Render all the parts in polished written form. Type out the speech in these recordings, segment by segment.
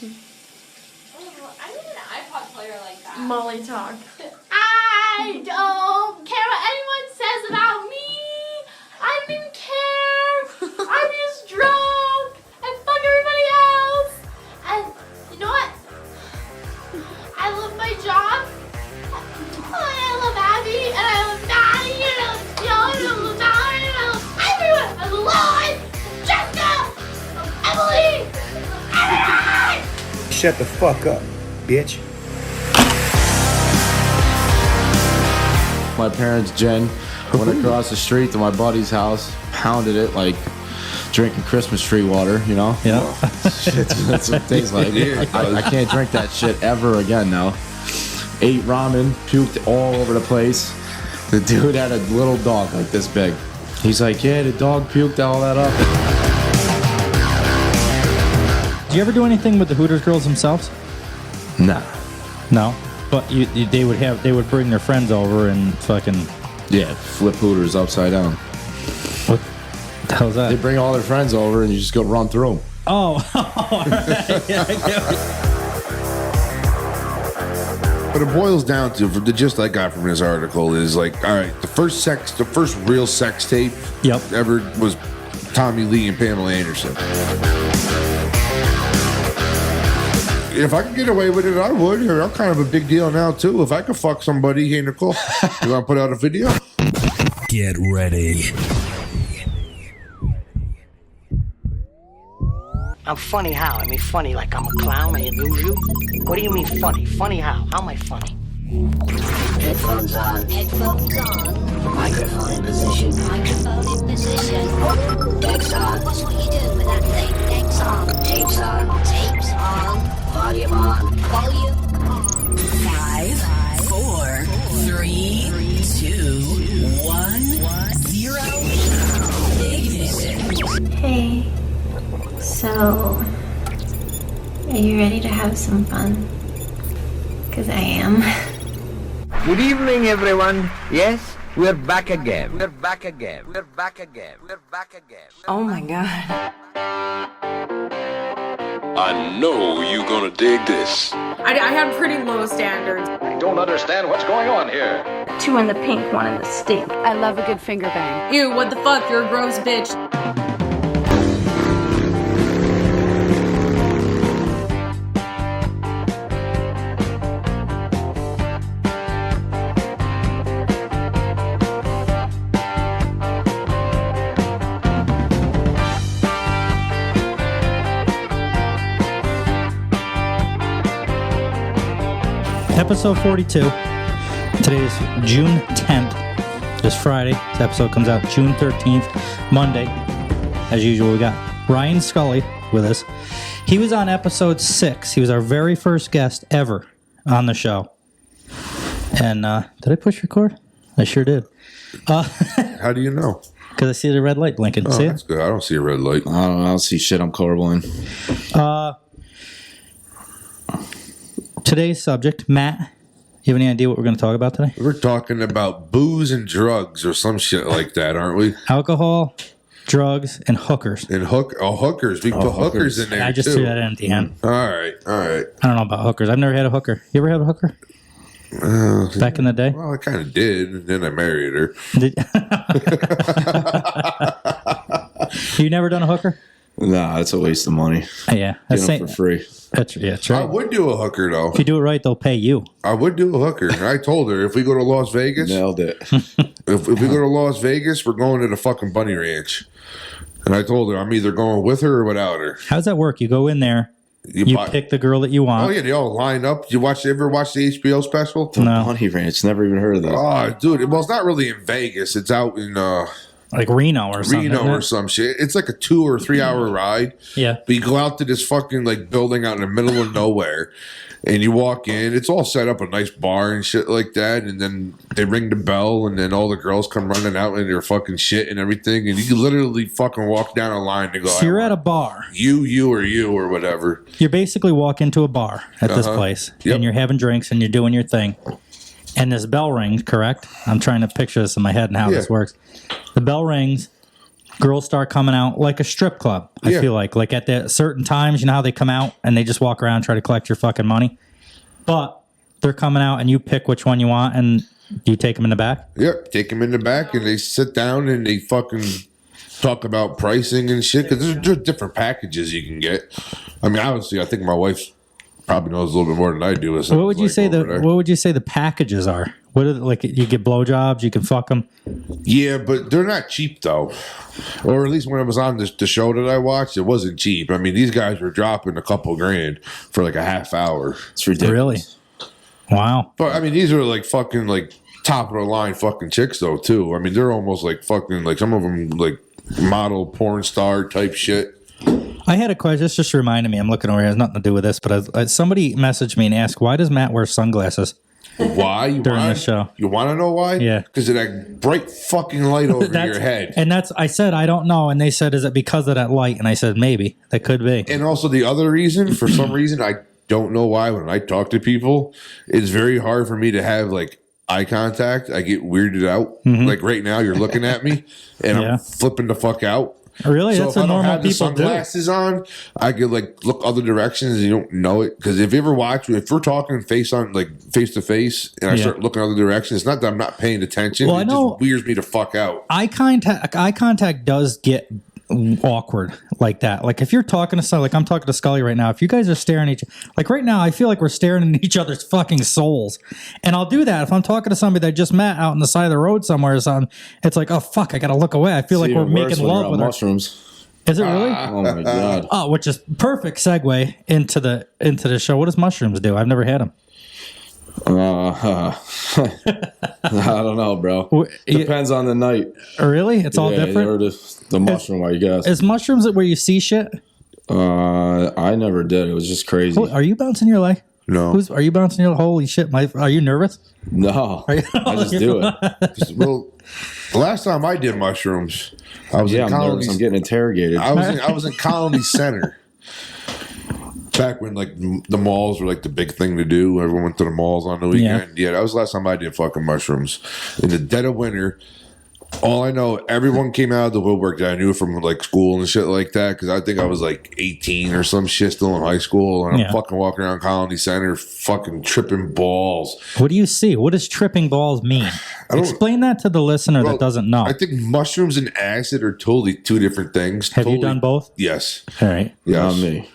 I need an iPod player like that. Molly talk. I don't care what anyone says about me. I don't even care. I'm just drunk and fuck everybody else. And you know what? I love my job. I love Abby and I love Maddie and I love Joe and I love Valerie and I love everyone. I love Lloyd, Jessica, Emily, everyone. Shut the fuck up, bitch. My parents, Jen, went across the street to my buddy's house, pounded it like drinking Christmas tree water, you know? Yeah. Shit, that's what it tastes like. I can't drink that shit ever again now. Ate ramen, puked all over the place. The dude had a little dog like this big. He's like, yeah, the dog puked all that up. Do you ever do anything with the Hooters girls themselves? Nah. No. But they would bring their friends over and fucking... Yeah, flip Hooters upside down. What the hell's that? They bring all their friends over and you just go run through them. Oh. Yeah, I get it. What it boils down to, the gist I got from this article is like, all right, the first real sex tape ever was Tommy Lee and Pamela Anderson. If I could get away with it, I would. I'm kind of a big deal now, too. If I could fuck somebody, hey, Nicole, you want to put out a video? Get ready. I'm funny how? I mean funny like I'm a clown, I amuse you? What do you mean funny? Funny how? How am I funny? Headphones on. Headphones on. Microphone in position. Microphone in position. Decks on. What's what you doing with that thing? Decks on. Tapes on. Tapes on. Volume on. Volume on. 5, 4, 3, 2, 1, 0. Ignition. Hey, so are you ready to have some fun? 'Cause I am. Good evening, everyone. Yes, we're back again. We're back again. We're back again. We're back again. Oh my god. I know you're gonna dig this. I had pretty low standards. I don't understand what's going on here. 2 in the pink, 1 in the stink. I love a good finger bang. Ew, what the fuck? You're a gross bitch. Episode 42. Today is June 10th. This Friday. This episode comes out June 13th, Monday. As usual, we got Ryan Skully with us. He was on episode 6. He was our very first guest ever on the show. And did I push record? I sure did. How do you know? Because I see the red light blinking. Oh, see that's it? good. I don't see a red light. I don't see shit. I'm colorblind. Today's subject, Matt, you have any idea what we're going to talk about today? We're talking about booze and drugs or some shit like that, aren't we? Alcohol, drugs, and hookers. And hookers. We put hookers in there, I just threw that in at the end. All right. I don't know about hookers. I've never had a hooker. You ever had a hooker? Back in the day? Well, I kind of did, and then I married her. You never done a hooker? Nah, that's a waste of money. Yeah. Get them for free. That's right. I would do a hooker, though. If you do it right, they'll pay you. I would do a hooker. I told her, if we go to Las Vegas... Nailed it. if we go to Las Vegas, we're going to the fucking Bunny Ranch. And I told her, I'm either going with her or without her. How does that work? You go in there, you pick the girl that you want. Oh, yeah, they all line up. Ever watch the HBO special? The Bunny Ranch. Never even heard of that. Oh, dude. Well, it's not really in Vegas. It's out in... like Reno or something. Reno or some shit. It's like a 2 or 3 hour ride. Yeah. But you go out to this fucking like building out in the middle of nowhere, and you walk in. It's all set up a nice bar and shit like that. And then they ring the bell, and then all the girls come running out in their fucking shit and everything. And you literally fucking walk down a line to go. So you're at a bar. You or whatever. You basically walk into a bar at this place, and you're having drinks and you're doing your thing. And this bell rings, correct? I'm trying to picture this in my head and how this works. The bell rings, girls start coming out like a strip club. I feel like at the certain times, you know how they come out and they just walk around and try to collect your fucking money. But they're coming out and you pick which one you want and you take them in the back. Yep, take them in the back and they sit down and they fucking talk about pricing and shit because there's different packages you can get. I mean, obviously, I think my wife probably knows a little bit more than I do. What would you say the packages are? What are like you get blowjobs, you can fuck them? Yeah, but they're not cheap though. Or at least when I was on the show that I watched, it wasn't cheap. I mean, these guys were dropping a couple grand for like a half hour. It's ridiculous. Really? Wow. But I mean, these are like fucking like top of the line fucking chicks though too. I mean, they're almost like fucking like some of them like model porn star type shit. I had a question. This just reminded me. I'm looking over here. It has nothing to do with this, but somebody messaged me and asked, why does Matt wear sunglasses? Why? During the show. You want to know why? Yeah. Because of that bright fucking light over your head. And I said, I don't know. And they said, is it because of that light? And I said, maybe. That could be. And also the other reason, for some reason, I don't know why, when I talk to people, it's very hard for me to have like eye contact. I get weirded out. Mm-hmm. Like right now, you're looking at me and I'm flipping the fuck out. Really? So That's if what I don't normal have the people do. sunglasses on, I could like look other directions and you don't know it. Because if you ever watch, if we're talking face to face, and I start looking other directions, it's not that I'm not paying attention. Well, it just weirds me to fuck out. Eye contact does get awkward like that. Like if you're talking to somebody, like I'm talking to Skully right now, if you guys are staring at each, like right now, I feel like we're staring at each other's fucking souls. And I'll do that if I'm talking to somebody that I just met out on the side of the road somewhere or something. It's like, oh fuck, I gotta look away. I feel like we're making love with mushrooms. Is it really? Oh my god! Oh, which is perfect segue into the show. What does mushrooms do? I've never had them. I don't know, bro. Depends on the night. Really? It's all different? Or the mushroom, I guess. Is mushrooms where you see shit? I never did. It was just crazy. Are you bouncing your leg? No. Are you bouncing your holy shit? Are you nervous? No. I just do it. Well, the last time I did mushrooms, I was in Colony. I'm getting interrogated. I was in Colony Center. Back when like the malls were like the big thing to do. Everyone went to the malls on the weekend. Yeah, that was the last time I did fucking mushrooms. In the dead of winter, all I know, everyone came out of the woodwork that I knew from like school and shit like that. Because I think I was like 18 or some shit, still in high school, and I'm fucking walking around Colony Center, fucking tripping balls. What do you see? What does tripping balls mean? Explain that to the listener that doesn't know. I think mushrooms and acid are totally two different things. Have you done both? Yes. All right. Yes. Not me.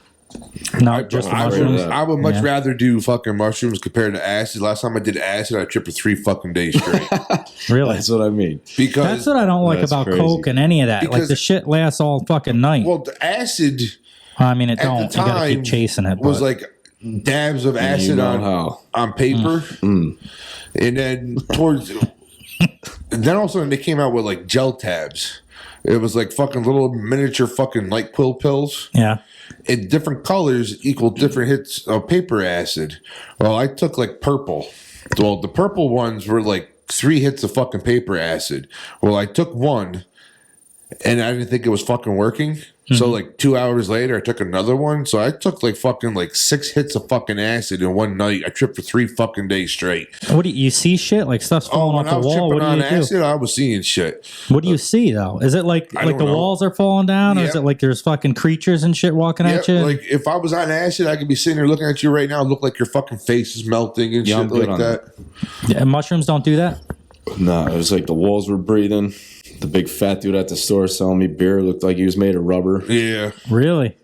Not just the mushrooms. I would much rather do fucking mushrooms compared to acid. Last time I did acid, I tripped for 3 fucking days straight. Really? That's what I mean. Because that's what I don't like about coke and any of that. Like the shit lasts all fucking night. Well, the acid. I mean, it don't. You gotta keep chasing it. Was like dabs of acid on paper, and then towards. Then all of a sudden they came out with like gel tabs. It was like fucking little miniature fucking NyQuil pills. Yeah. In different colors equal different hits of paper acid. Well, I took like purple. Well, the purple ones were like 3 hits of fucking paper acid. Well, I took one and I didn't think it was fucking working. So like 2 hours later, I took another one. So I took like fucking like 6 hits of fucking acid in one night. I tripped for 3 fucking days straight. What do you see? Shit like stuff's falling off the wall. What do you do? Acid, I was seeing shit. What do you see though? Is it like the walls are falling down, or is it like there's fucking creatures and shit walking at you? Like if I was on acid, I could be sitting here looking at you right now, look like your fucking face is melting and shit like that. Yeah, and mushrooms don't do that. No, it was like the walls were breathing. The big fat dude at the store selling me beer looked like he was made of rubber. Yeah. Really?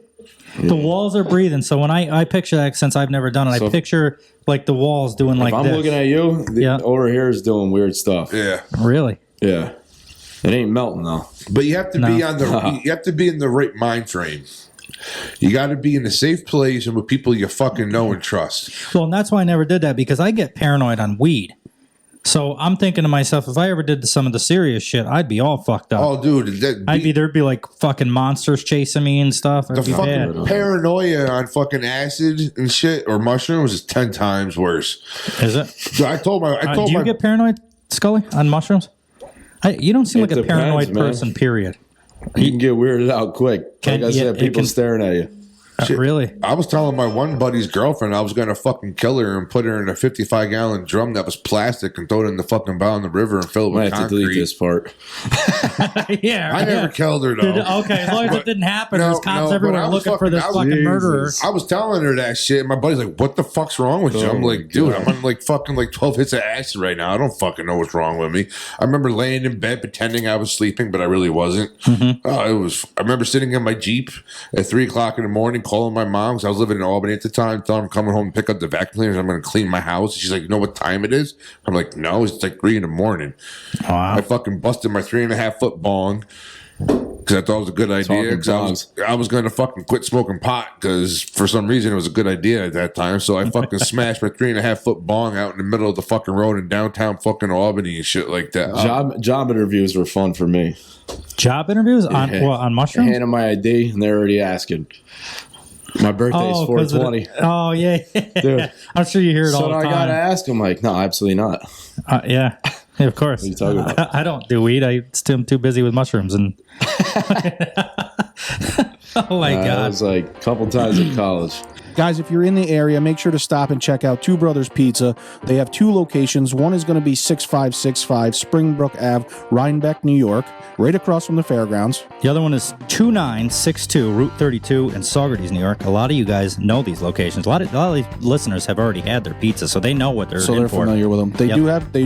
Yeah. The walls are breathing. So when I picture that, since I've never done it, I picture like the walls doing like this. I'm looking at you, over here is doing weird stuff. Yeah. Really? Yeah. It ain't melting though. But you have to be on the you have to be in the right mind frame. You got to be in a safe place and with people you fucking know and trust. Well, and that's why I never did that, because I get paranoid on weed. So I'm thinking to myself, if I ever did some of the serious shit, I'd be all fucked up. Oh, dude, there'd be like fucking monsters chasing me and stuff. The fucking paranoia on fucking acid and shit or mushrooms is 10 times worse. Is it? So I told do you get paranoid, Skully, on mushrooms? You don't seem like a paranoid person. Period. You can get weirded out quick. Like I said, people staring at you. Really? I was telling my one buddy's girlfriend I was going to fucking kill her and put her in a 55-gallon drum that was plastic and throw it in the fucking bow in the river and fill it with I have to concrete. delete this part. Yeah. I never killed her, though. Okay, as long as it didn't happen, there's cops everywhere looking for this fucking murderer. I was telling her that shit, and my buddy's like, what the fuck's wrong with you? I'm like, dude, I'm on like fucking like 12 hits of acid right now. I don't fucking know what's wrong with me. I remember laying in bed pretending I was sleeping, but I really wasn't. I remember sitting in my Jeep at 3 o'clock in the morning calling my mom, because I was living in Albany at the time, telling her I'm coming home to pick up the vacuum cleaners. I'm going to clean my house. She's like, you know what time it is? I'm like, no, it's like 3 in the morning. Wow. I fucking busted my 3.5-foot bong because I thought it was a good idea. Because I was going to fucking quit smoking pot because for some reason it was a good idea at that time. So I fucking smashed my 3.5-foot bong out in the middle of the fucking road in downtown fucking Albany and shit like that. Job interviews were fun for me. Job interviews on mushrooms? I handed my ID and they're already asking. My birthday's 420. Oh, yeah. Dude. I'm sure you hear it all So the I time. got to ask him, like, no, absolutely not. Yeah, of course. What are you talking about? I don't do weed. I'm too busy with mushrooms. And oh, my God. That was like a couple times in college. Guys, if you're in the area, make sure to stop and check out Two Brothers Pizza. They have 2 locations. One is going to be 6565 Springbrook Ave, Rhinebeck, New York, right across from the fairgrounds. The other one is 2962 Route 32 in Saugerties, New York. A lot of you guys know these locations. A lot of these listeners have already had their pizza, so they know what they're in for. Familiar with them. They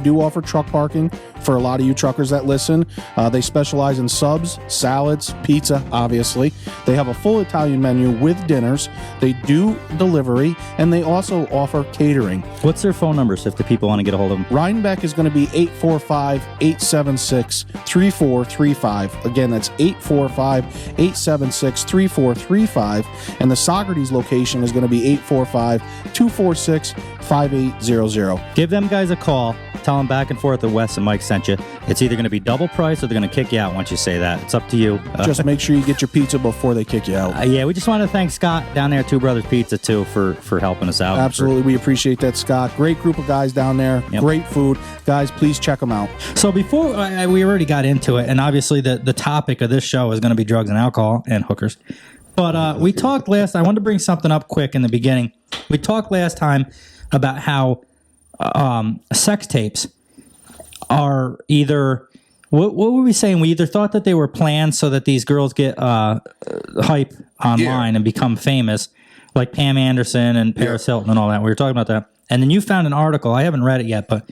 do offer truck parking for a lot of you truckers that listen. They specialize in subs, salads, pizza, obviously. They have a full Italian menu with dinners. They do delivery, and they also offer catering. What's their phone numbers if the people want to get a hold of them? Rhinebeck is going to be 845-876-3435. Again, that's 845-876-3435. And the Saugerties location is going to be 845-246-5800. Give them guys a call. Tell them back and forth that Wes and Mike sent you. It's either going to be double price or they're going to kick you out once you say that. It's up to you. Just make sure you get your pizza before they kick you out. Yeah, we just want to thank Scott down there at Two Brothers Pizza, too, for helping us out. Absolutely. We appreciate that, Scott. Great group of guys down there. Yep. Great food. Guys, please check them out. So before, we already got into it, and obviously the topic of this show is going to be drugs and alcohol and hookers. But we talked I wanted to bring something up quick in the beginning. We talked last time about how sex tapes are either... What were we saying? We either thought that they were planned so that these girls get hype online and become famous, like Pam Anderson and Paris Hilton and all that. We were talking about that. And then you found an article. I haven't read it yet, but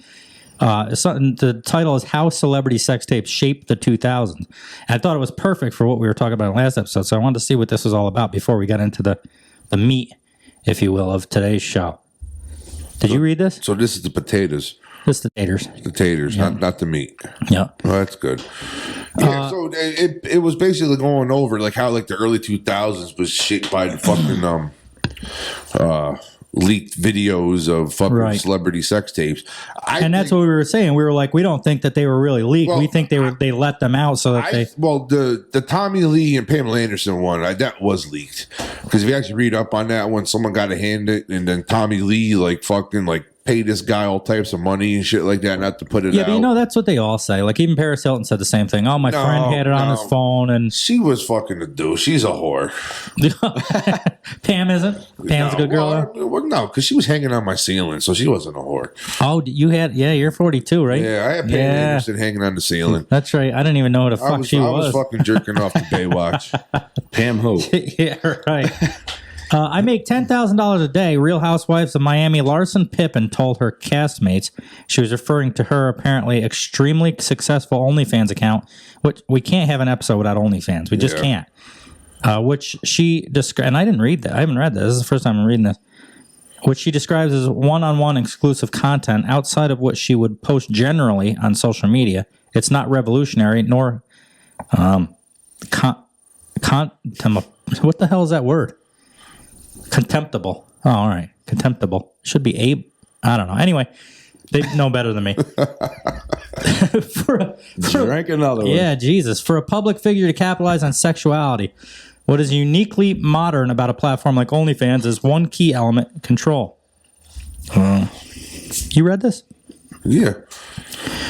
the title is How Celebrity Sex Tapes Shaped the 2000s. And I thought it was perfect for what we were talking about in the last episode, so I wanted to see what this was all about before we got into the meat, if you will, of today's show. Did you read this? So this is the potatoes. Just the taters. The taters, not the meat. Yeah. Well, that's good. Yeah, so it was basically going over like how like the early 2000s was shaped by the fucking leaked videos of fucking celebrity sex tapes. And that's what we were saying. We were like, we don't think that they were really leaked. Well, we think they let them out so that the Tommy Lee and Pamela Anderson one, that was leaked. Because if you actually read up on that one, someone got a hand it, and then Tommy Lee like fucking like pay this guy all types of money and shit like that not to put it out. Yeah, but you know, that's what they all say. Like even Paris Hilton said the same thing. Oh, my friend had it on his phone. And she was fucking a dude. She's a whore. Pam isn't? Pam's a good girl? Well, no, because she was hanging on my ceiling, so she wasn't a whore. Oh, you're 42, right? Yeah, I had Pam Anderson hanging on the ceiling. That's right. I didn't even know what the fuck she was. I was fucking jerking off to Baywatch. Pam who? Yeah, right. I make $10,000 a day. Real Housewives of Miami Larson Pippen told her castmates. She was referring to her apparently extremely successful OnlyFans account, which we can't have an episode without OnlyFans. We just can't. Which she described, and I didn't read that. I haven't read that. This is the first time I'm reading this. Which she describes as one-on-one exclusive content outside of what she would post generally on social media. It's not revolutionary, nor what the hell is that word? Contemptible. Oh, all right. Contemptible. Should be I don't know. Anyway, they know better than me. Drink another one. Yeah, Jesus. For a public figure to capitalize on sexuality, what is uniquely modern about a platform like OnlyFans is one key element: control. You read this? Yeah.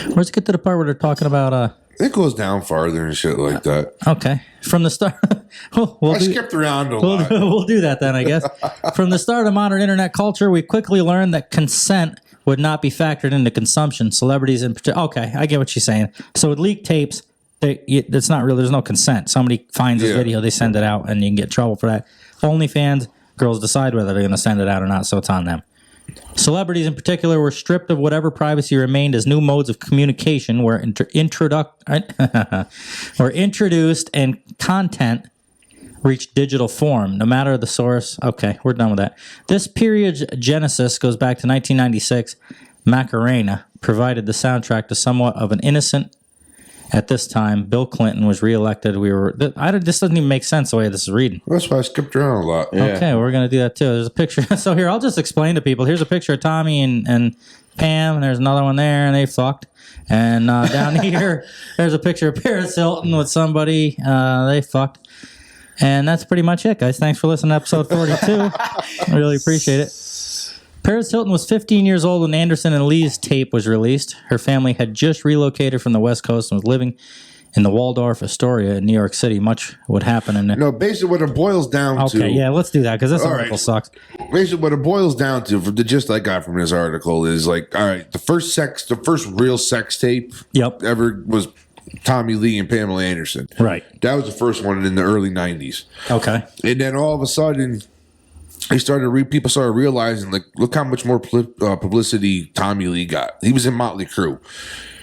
Let's get to the part where they're talking about It goes down farther and shit like that. Okay. From the start, I skipped around a lot. We'll do that then, I guess. From the start of modern internet culture, we quickly learned that consent would not be factored into consumption. Celebrities in particular. Okay, I get what she's saying. So with leaked tapes, it's not real. There's no consent. Somebody finds this video, they send it out, and you can get in trouble for that. OnlyFans, girls decide whether they're going to send it out or not, so it's on them. Celebrities in particular were stripped of whatever privacy remained as new modes of communication were introduced and content reached digital form, no matter the source. Okay, we're done with that. This period's genesis goes back to 1996. Macarena provided the soundtrack to somewhat of an innocent. At this time, Bill Clinton was reelected. This doesn't even make sense the way this is reading. That's why I skipped around a lot. Yeah. Okay, we're going to do that too. There's a picture. So here, I'll just explain to people. Here's a picture of Tommy and Pam, and there's another one there, and they fucked. And down here, there's a picture of Paris Hilton with somebody. They fucked. And that's pretty much it, guys. Thanks for listening to episode 42. I really appreciate it. Paris Hilton was 15 years old when Anderson and Lee's tape was released. Her family had just relocated from the West Coast and was living in the Waldorf Astoria in New York City. Much would happen in there. No, basically what it boils down to... Okay, yeah, let's do that, because this article sucks. Basically what it boils down to, from the gist I got from this article, is like, all right, the first real sex tape ever was Tommy Lee and Pamela Anderson. Right. That was the first one in the early 90s. Okay. And then all of a sudden... people started realizing, like, look how much more publicity Tommy Lee got. He was in Motley Crue.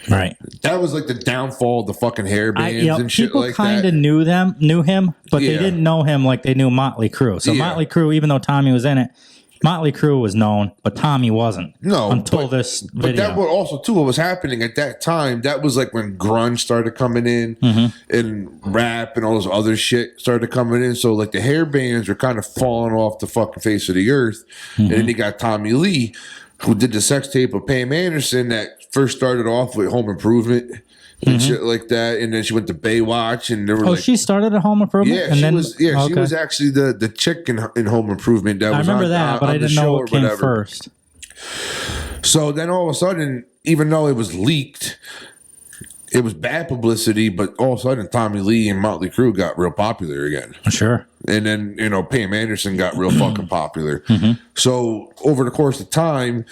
Right. That was like the downfall of the fucking hair bands and shit like that. People kind of knew him, but they didn't know him like they knew Motley Crue. So Motley Crue, even though Tommy was in it, Motley Crue was known, but Tommy wasn't. No, until this video. But that was also too what was happening at that time. That was like when grunge started coming in, and rap and all this other shit started coming in. So like the hair bands were kind of falling off the fucking face of the earth. And then you got Tommy Lee, who did the sex tape of Pam Anderson that first started off with Home Improvement and shit like that, and then she went to Baywatch, and there were she started at Home Improvement. Yeah, she was actually the chick in Home Improvement. That was I remember that, but I didn't know what came first. So then all of a sudden, even though it was leaked, it was bad publicity. But all of a sudden, Tommy Lee and Motley Crue got real popular again. Sure. And then Pam Anderson got real fucking popular. So over the course of time,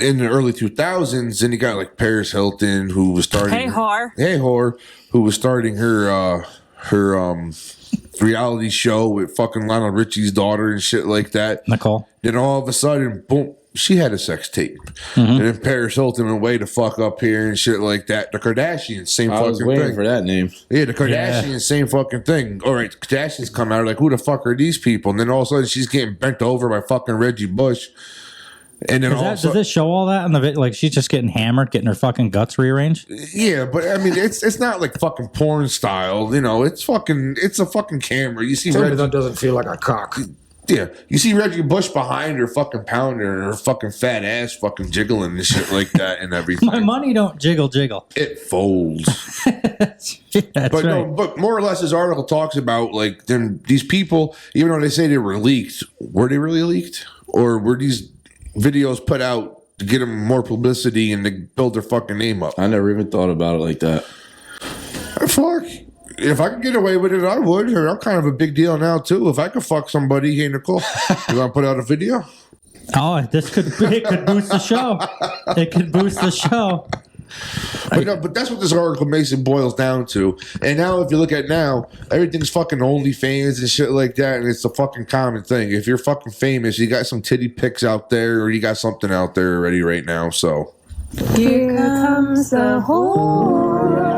in the early 2000s, then you got like Paris Hilton, who was starting. Hey whore, who was starting her reality show with fucking Lionel Richie's daughter and shit like that. Nicole. Then all of a sudden, boom, she had a sex tape. And then Paris Hilton went way to fuck up here and shit like that. The Kardashians, same fucking thing. I was waiting for that name. Yeah, the Kardashians, same fucking thing. All right, the Kardashians come out like, who the fuck are these people? And then all of a sudden, she's getting bent over by fucking Reggie Bush. And then does it show all that in the video? Like she's just getting hammered, getting her fucking guts rearranged? Yeah, but I mean, it's not like fucking porn style. It's a fucking camera. You see, that doesn't feel like a cock. Yeah, you see Reggie Bush behind her fucking pounder and her fucking fat ass fucking jiggling and shit like that and everything. My money don't jiggle. It folds. That's but right. No, but more or less, this article talks about like them. These people, even though they say they were leaked, were they really leaked, or were these videos put out to get them more publicity and to build their fucking name up? I never even thought about it like that. Fuck. If I could get away with it, I would. I'm kind of a big deal now, too. If I could fuck somebody, hey, Nicole, you want to put out a video? Oh, it could boost the show. It could boost the show. But that's what this article basically boils down to. And now, if you look at now, everything's fucking OnlyFans and shit like that, and it's a fucking common thing. If you're fucking famous, you got some titty pics out there, or you got something out there already right now. So here comes the whore.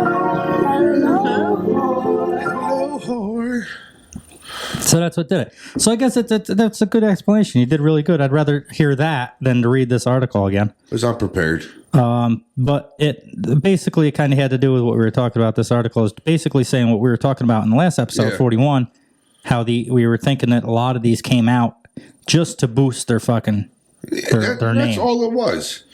Hello, whore. So that's what did it. So I guess that's a good explanation. You did really good. I'd rather hear that than to read this article again. I was unprepared. But it basically kind of had to do with what we were talking about. This article is basically saying what we were talking about in the last episode, 41, how we were thinking that a lot of these came out just to boost their fucking their name. That's all it was.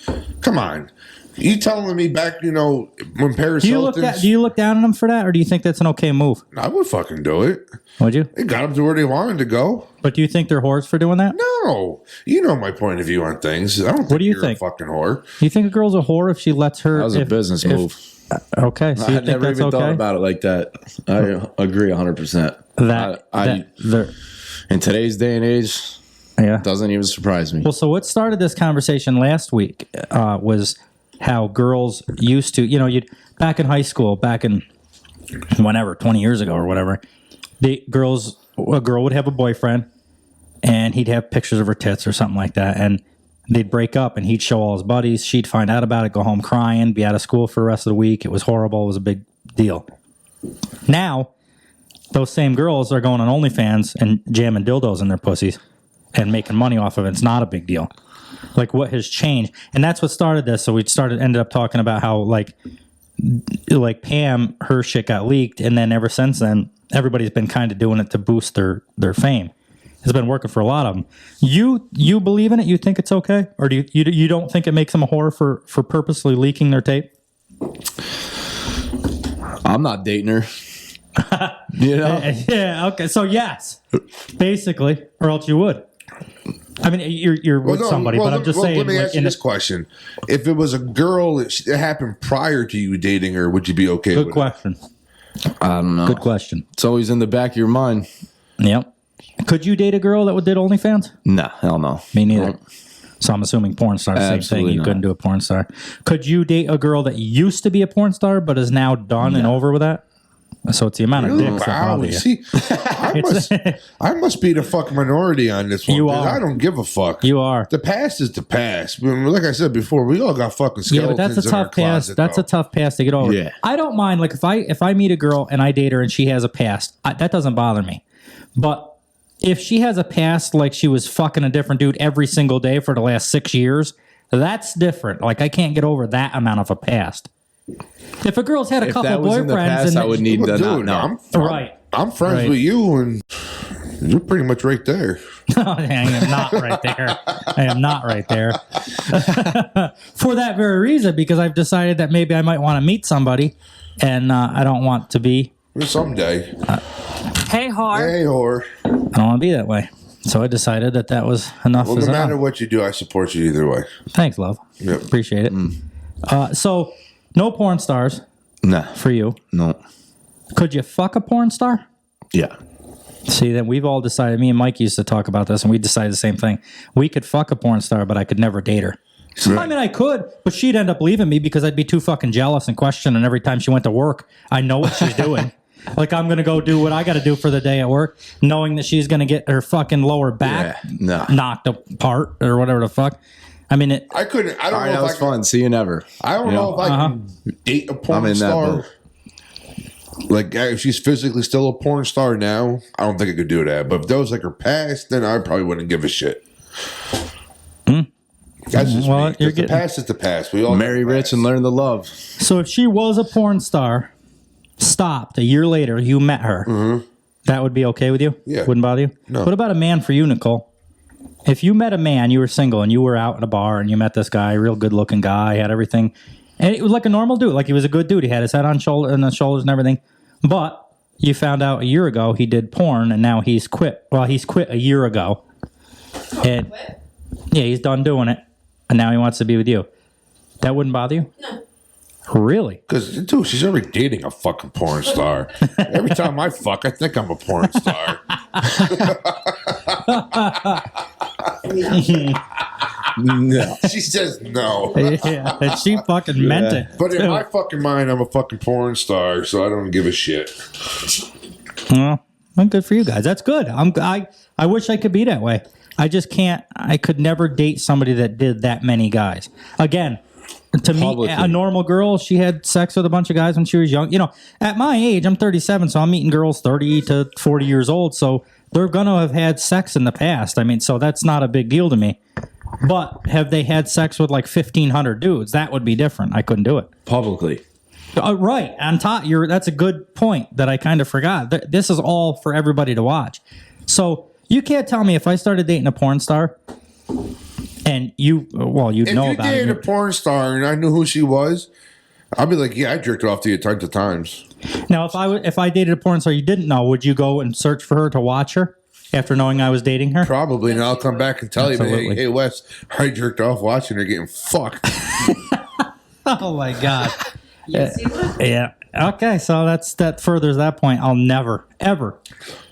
Come on. You telling me back, when Paris Hilton... Do you look down on them for that, or do you think that's an okay move? I would fucking do it. Would you? It got them to where they wanted to go. But do you think they're whores for doing that? No. You know my point of view on things. I don't think you're a fucking whore. Do you think a girl's a whore if she lets her... That was a business move. Okay, so you I think never that's even okay? thought about it like that. I agree 100%. In today's day and age, doesn't even surprise me. Well, so what started this conversation last week was how girls used to, you'd back in high school, back in whenever, 20 years ago or whatever, a girl would have a boyfriend and he'd have pictures of her tits or something like that. And they'd break up and he'd show all his buddies. She'd find out about it, go home crying, be out of school for the rest of the week. It was horrible. It was a big deal. Now, those same girls are going on OnlyFans and jamming dildos in their pussies and making money off of it. It's not a big deal. Like, what has changed? And that's what started this. So we ended up talking about how, like Pam, her shit got leaked. And then ever since then, everybody's been kind of doing it to boost their fame. It's been working for a lot of them. You believe in it? You think it's okay? Or do you don't think it makes them a whore for purposely leaking their tape? I'm not dating her. Yeah, okay. So yes, basically, or else you would. I mean, you're with somebody, but I'm just saying. Let me ask you this question: if it was a girl that happened prior to you dating her, would you be okay? Good question. I don't know. Good question. It's always in the back of your mind. Yep. Could you date a girl that did OnlyFans? No, hell no. Me neither. No. So I'm assuming porn star, same thing. You couldn't do a porn star. Could you date a girl that used to be a porn star but is now done and over with that? So it's the amount of dicks that bother you. See, I must be the fuck minority on this one. You are. I don't give a fuck. You are. The past is the past. Like I said before, we all got fucking skeletons. Yeah, but that's a tough past. That's a tough past to get over. Yeah. I don't mind. Like if I meet a girl and I date her and she has a past, that doesn't bother me. But if she has a past like she was fucking a different dude every single day for the last 6 years, that's different. Like, I can't get over that amount of a past. If a girl's had a couple boyfriends, I would need to not know. I'm friends with you, and you're pretty much right there. I am not right there. I am not right there. For that very reason, because I've decided that maybe I might want to meet somebody, and I don't want to be. Someday. Hey, whore. Hey, whore. I don't want to be that way. So I decided that was enough. Well, no matter what you do, I support you either way. Thanks, love. Yep. Appreciate it. So, no porn stars. No. For you. No. Could you fuck a porn star? Yeah. See, then we've all decided, me and Mike used to talk about this, and we decided the same thing. We could fuck a porn star, but I could never date her. Right. I mean, I could, but she'd end up leaving me because I'd be too fucking jealous and questioning every time she went to work. I know what she's doing. Like, I'm going to go do what I got to do for the day at work, knowing that she's going to get her fucking lower back knocked apart or whatever the fuck. I mean, I couldn't. I don't know. That was fun. See you never. I don't know if I can date a porn star. Like, if she's physically still a porn star now, I don't think I could do that. But if that was like her past, then I probably wouldn't give a shit. That's just me. The past is the past. We all marry rich and learn the love. So if she was a porn star, stopped a year later, you met her, that would be okay with you? Yeah. Wouldn't bother you? No. What about a man for you, Nicole? If you met a man, you were single, and you were out at a bar, and you met this guy, real good-looking guy, had everything, and it was like a normal dude, like he was a good dude. He had his head on the shoulders and everything, but you found out a year ago he did porn, and now he's quit. Well, he's quit a year ago. And yeah, he's done doing it, and now he wants to be with you. That wouldn't bother you? No. Really? Because, dude, she's already dating a fucking porn star. Every time I fuck, I think I'm a porn star. No. She says no. Yeah, and she fucking meant it. But in my fucking mind, I'm a fucking porn star, so I don't give a shit. Well, good for you guys. That's good. I wish I could be that way. I just can't. I could never date somebody that did that many guys. Again, to meet a normal girl, she had sex with a bunch of guys when she was young. You know, at my age, I'm 37, so I'm meeting girls 30 to 40 years old, so they're going to have had sex in the past. I mean, so that's not a big deal to me. But have they had sex with like 1,500 dudes? That would be different. I couldn't do it. Publicly. Right. On top, that's a good point that I kind of forgot. This is all for everybody to watch. So you can't tell me if I started dating a porn star and you'd know about it. If you dated a porn star and I knew who she was, I'd be like, yeah, I jerked off to you tons of times. Now, if I dated a porn star you didn't know, would you go and search for her to watch her after knowing I was dating her? Probably, and I'll come back and tell you, hey, Wes, I jerked off watching her getting fucked. Oh, my God. Yes, you would. Yeah. Okay, so that furthers that point. I'll never ever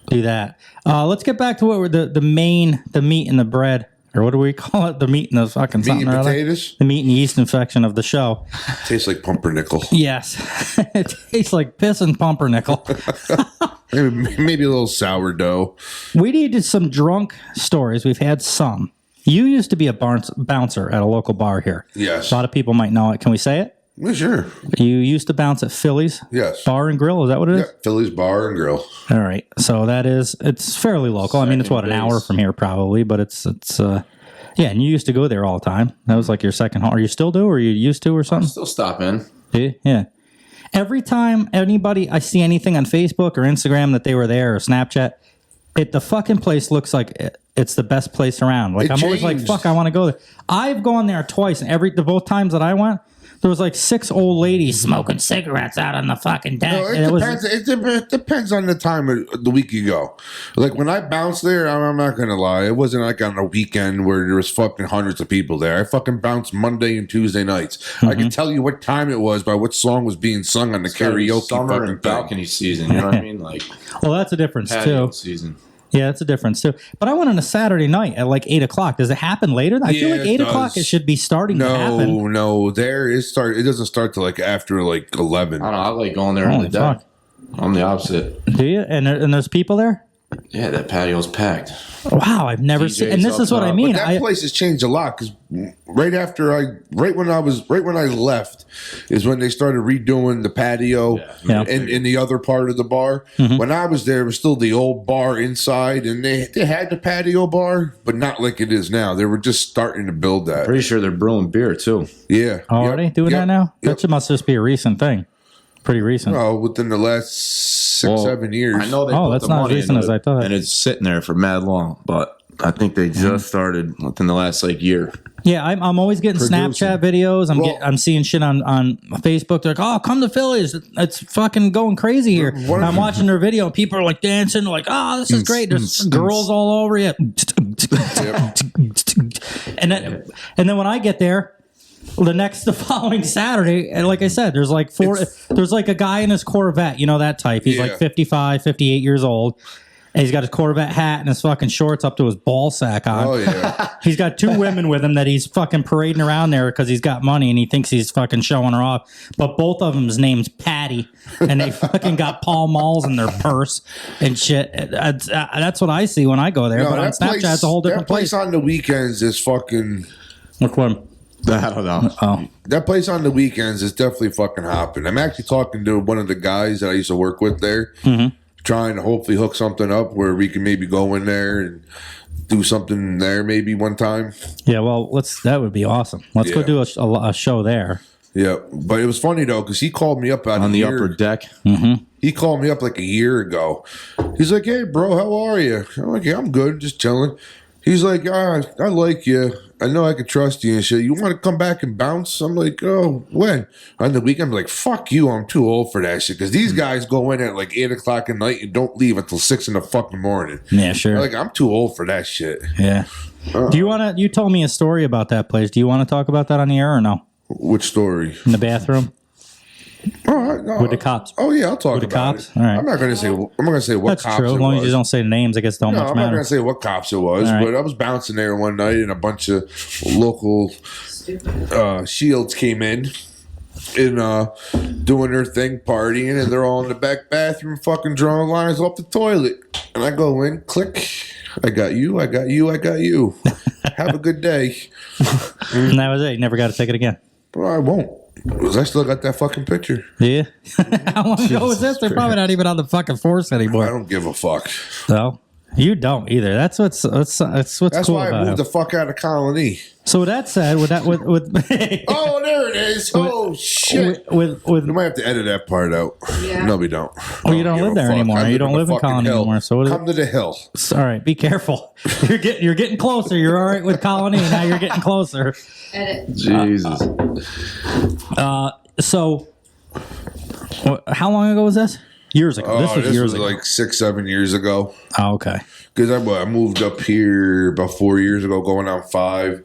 do that. Let's get back to what were the meat and the bread, or what do we call it? The meat and the fucking Meat something and or other. potatoes? The meat and yeast infection of the show. Tastes like pumpernickel. Yes, it tastes like piss and pumpernickel. Maybe a little sourdough. We needed some drunk stories. We've had some. You used to be a bouncer at a local bar here. Yes. A lot of people might know it. Can we say it? Yeah, sure. You used to bounce at Philly's? Yes. Bar and Grill, is that what it is? Yeah, Philly's Bar and Grill. All right. So it's fairly local. I mean, it's an hour from here probably, but it's yeah, and you used to go there all the time. That was like your second home. Are you still do, or you used to, or something? Still stop in. Yeah. Every time I see anything on Facebook or Instagram that they were there or Snapchat, the fucking place looks like it's the best place around. Like, I'm always like, fuck, I want to go there. I've gone there twice, and both times that I went, there was like 6 old ladies smoking cigarettes out on the fucking deck. No, it depends on the time of the week you go. Like when I bounced there, I'm not gonna lie, it wasn't like on a weekend where there was fucking hundreds of people there. I fucking bounced Monday and Tuesday nights. Mm-hmm. I can tell you what time it was by what song was being sung on the karaoke. Summer fucking and balcony season. You know what I mean? Like, well, that's a difference patio too. season. Yeah, that's a difference too. But I went on a Saturday night at like 8 o'clock. Does it happen later? I feel like 8 o'clock it should be starting to happen. No, it doesn't start till like after like 11. I don't know. I like going there on the deck. I'm the opposite. Do you? And there's people there? Yeah, that patio's packed. Wow, I've never seen. And this is what I mean. But that place has changed a lot because right when I left is when they started redoing the patio in the other part of the bar. Mm-hmm. When I was there, it was still the old bar inside, and they had the patio bar, but not like it is now. They were just starting to build that. Pretty sure they're brewing beer too. Yeah, already doing that now. That must just be a recent thing. Pretty recent. Well, within the last 7 years. I know they put that's the not as money recent into as I thought. and it's sitting there for mad long. But I think they just started within the last year. Yeah, I'm always getting Snapchat videos. I'm seeing shit on Facebook. They're like, "Oh, come to Philly's. It's fucking going crazy here." And I'm watching their video, and people are like dancing, like, "Oh, this is great." There's girls all over you. And then when I get there, the following Saturday, and like I said, there's like there's like a guy in his Corvette, you know that type. He's like 55, 58 years old. And he's got his Corvette hat and his fucking shorts up to his ball sack on. Oh, yeah. He's got 2 women with him that he's fucking parading around there because he's got money and he thinks he's fucking showing her off. But both of them's name's Patty, and they fucking got Pall Malls in their purse and shit. That's what I see when I go there. No, but on Snapchat, it's a whole different place. That place on the weekends is fucking... Which one? I don't know. Oh. That place on the weekends is definitely fucking hopping. I'm actually talking to one of the guys that I used to work with there, trying to hopefully hook something up where we can maybe go in there and do something there maybe one time. Yeah, well, that would be awesome. Let's go do a show there. Yeah, but it was funny though because he called me up on the upper deck. Mm-hmm. He called me up like a year ago. He's like, "Hey, bro, how are you?" I'm like, "Yeah, I'm good, just chilling." He's like, I like you. I know I can trust you and shit. You want to come back and bounce? I'm like, oh, when? On the weekend, I'm like, fuck you. I'm too old for that shit. Because these guys go in at like 8 o'clock at night and don't leave until 6 in the fucking morning. Yeah, sure. Like, I'm too old for that shit. Yeah. Do you want to? You told me a story about that place. Do you want to talk about that on the air or no? Which story? In the bathroom. No. With the cops. Oh yeah, I'll talk with the about cops. it. All right. I'm not gonna say what That's cops true. it As long was. as you don't say names, I guess don't much I'm not matter. gonna say what cops it was, All right. but I was bouncing there one night and a bunch of local shields came in and doing their thing, partying, and they're all in the back bathroom fucking drawing lines off the toilet. And I go in, click. I got you. I got you. I got you. Have a good day. And that was it. You never got a ticket again. Well, I won't. Because I still got that fucking picture. Yeah. How long ago was this? They're probably not even on the fucking force anymore. I don't give a fuck. No, you don't either. That's what's cool That's why about I moved it. the fuck out of Colony. So with that said, with Oh, there it is. Oh shit. with we might have to edit that part out. Yeah. No, we don't. Oh, you don't give live a there fuck. anymore. I You don't in live the in Colony fucking hill. anymore. So come to the hill. All right, be careful. You're getting closer. You're all right with Colony. Now you're getting closer. Edit. Jesus. So, how long ago was this? Years ago. This was years ago. Like 6-7 years ago. Oh, okay. Because I moved up here about 4 years ago, going on 5,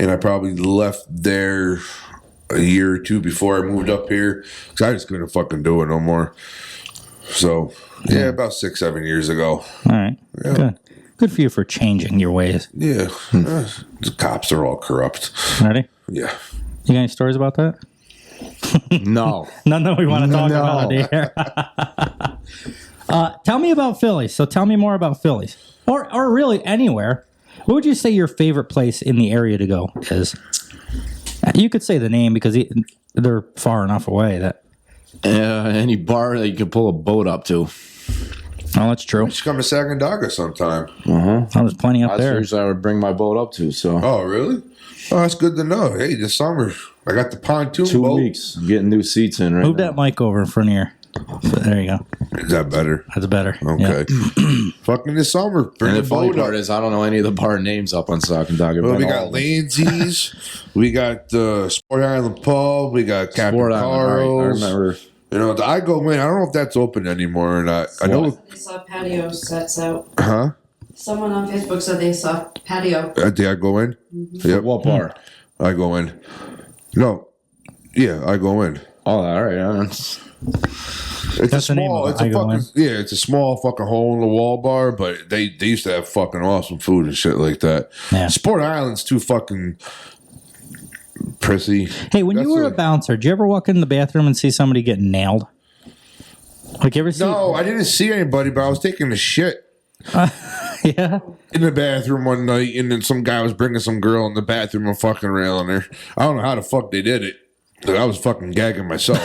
and I probably left there a year or two before I moved up here. So I just couldn't fucking do it no more. So, yeah, about 6-7 years ago. All right. Yeah. Good for you for changing your ways. Yeah. The cops are all corrupt. Ready? Yeah. You got any stories about that? No. None that we want to talk about here. Tell me about Phillies. So tell me more about Phillies. Or really anywhere. What would you say your favorite place in the area to go is? You could say the name because they're far enough away that... any bar that you can pull a boat up to. Oh, that's true. You should come to Sacandaga sometime. Oh, there's plenty up there. That's where I would bring my boat up to. So. Oh, really? Oh, that's good to know. Hey, this summer, I got the pontoon 2 boat. weeks. I'm getting new seats in right Move now. that mic over in front of your... There you go. Is that better? That's better. Okay. Yeah. Fucking this summer. Bring And the funny boat part up. is I don't know any of the bar names up on Sacandaga. Well, we got Lindsay's. We got Sport Island Pub. We got Captain Carl's. I remember. You know, the I Go In. I don't know if that's open anymore or not. I know. I saw patio sets out. Huh? Someone on Facebook said they saw patio. At the I Go In? Mm-hmm. Yep. What bar? I Go In. No. Yeah, I Go In. Oh, all right. It's a small. It's a fucking It's a small fucking hole in the wall bar, but they used to have fucking awesome food and shit like that. Yeah. Sport Island's too fucking prissy. Hey, when you were a bouncer, did you ever walk in the bathroom and see somebody get nailed? Like, you ever see? No, I didn't see anybody, but I was taking a shit. Yeah. In the bathroom one night, and then some guy was bringing some girl in the bathroom and fucking railing her. I don't know how the fuck they did it. But I was fucking gagging myself.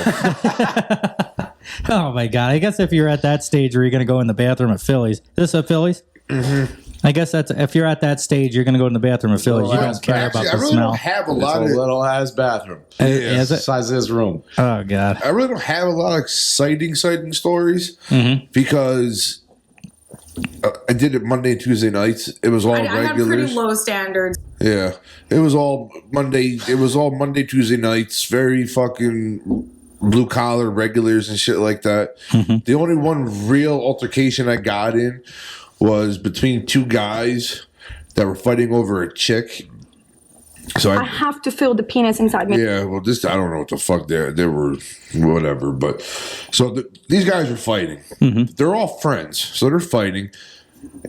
Oh my god! I guess if you're at that stage where you're going to go in the bathroom at Phillies, this at Phillies. Mm-hmm. I guess that's if you're at that stage, you're going to go in the bathroom at Phillies. You don't care about the I really smell. don't have a lot of little ass bathroom. Is it? Size of this room. Oh god! I really don't have a lot of exciting stories Mm-hmm. because I did it Monday and Tuesday nights. It was all I have regulars. pretty low standards. Yeah, it was all Monday. It was all Monday, Tuesday nights. Very fucking blue collar regulars and shit like that. Mm-hmm. The only one real altercation I got in was between two guys that were fighting over a chick. So I have to feel the penis inside me. yeah, well, I don't know what the fuck they were, whatever. But so these guys are fighting. Mm-hmm. They're all friends, so they're fighting.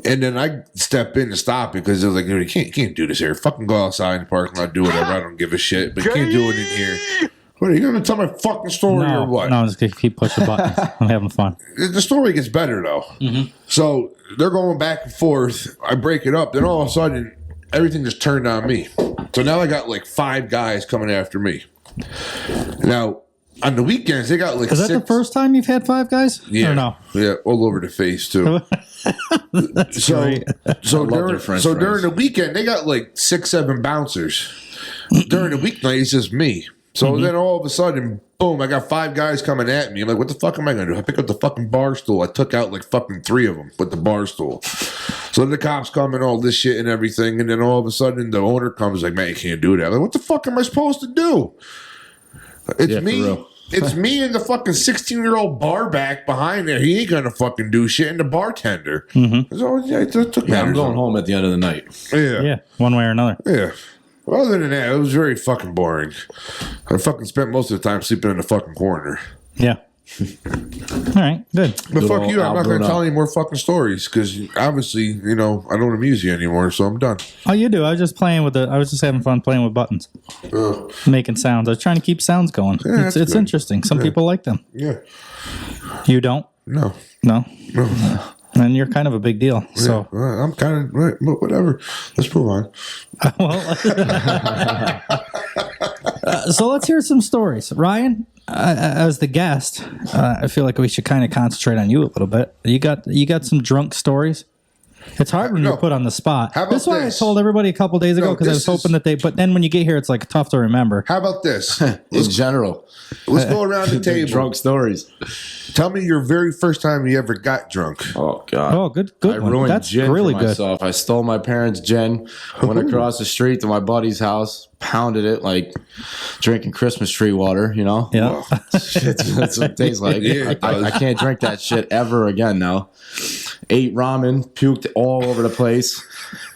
And then I step in to stop it because they're like, you can't do this here. Fucking go outside in the parking lot, do whatever. I don't give a shit, but you can't do it in here. What are you going to tell my fucking story or what? No, I'm just going to keep pushing buttons. I'm having fun. The story gets better though. Mm-hmm. So they're going back and forth. I break it up. Then all of a sudden, everything just turned on me. So now I got like 5 guys coming after me. Now on the weekends they got like. Is that 6. the first time you've had 5 guys? Yeah, Or no? Yeah, all over the face too. That's so great. during the weekend they got like 6-7 bouncers. During the weeknight it's just me. So then all of a sudden, boom, I got 5 guys coming at me. I'm like, what the fuck am I going to do? I pick up the fucking bar stool. I took out like fucking 3 of them with the bar stool. So the cops come and all this shit and everything. And then all of a sudden the owner comes like, man, you can't do that. I'm like, what the fuck am I supposed to do? It's me. It's me and the fucking 16-year-old bar back behind there. He ain't going to fucking do shit. And the bartender. Mm-hmm. So, I'm going home at the end of the night. Yeah, one way or another. Yeah. Well, other than that, it was very fucking boring. I fucking spent most of the time sleeping in the fucking corner. Yeah. All right, good. But fuck you, I'm not going to tell any more fucking stories because obviously, I don't amuse you anymore, so I'm done. Oh, you do. I was just playing with I was just having fun playing with buttons, making sounds. I was trying to keep sounds going. Yeah, it's good. interesting. Some people like them. Yeah. You don't? No. No. And you're kind of a big deal. So I'm kind of right, but whatever. Let's move on. So let's hear some stories. Ryan, as the guest, I feel like we should kind of concentrate on you a little bit. You got some drunk stories. It's hard when you're put on the spot. That's why I told everybody a couple days ago because I was hoping that they. But then when you get here, it's like tough to remember. How about this? In general, let's go around the table. Drunk stories. Tell me your very first time you ever got drunk. Oh God! Oh, good I one. ruined That's gin really for good. myself. I stole my parents' gin. Went across the street to my buddy's house. Pounded it like drinking Christmas tree water. Yeah. That's what it tastes like. Yeah, I can't drink that shit ever again now. Ate ramen, puked all over the place.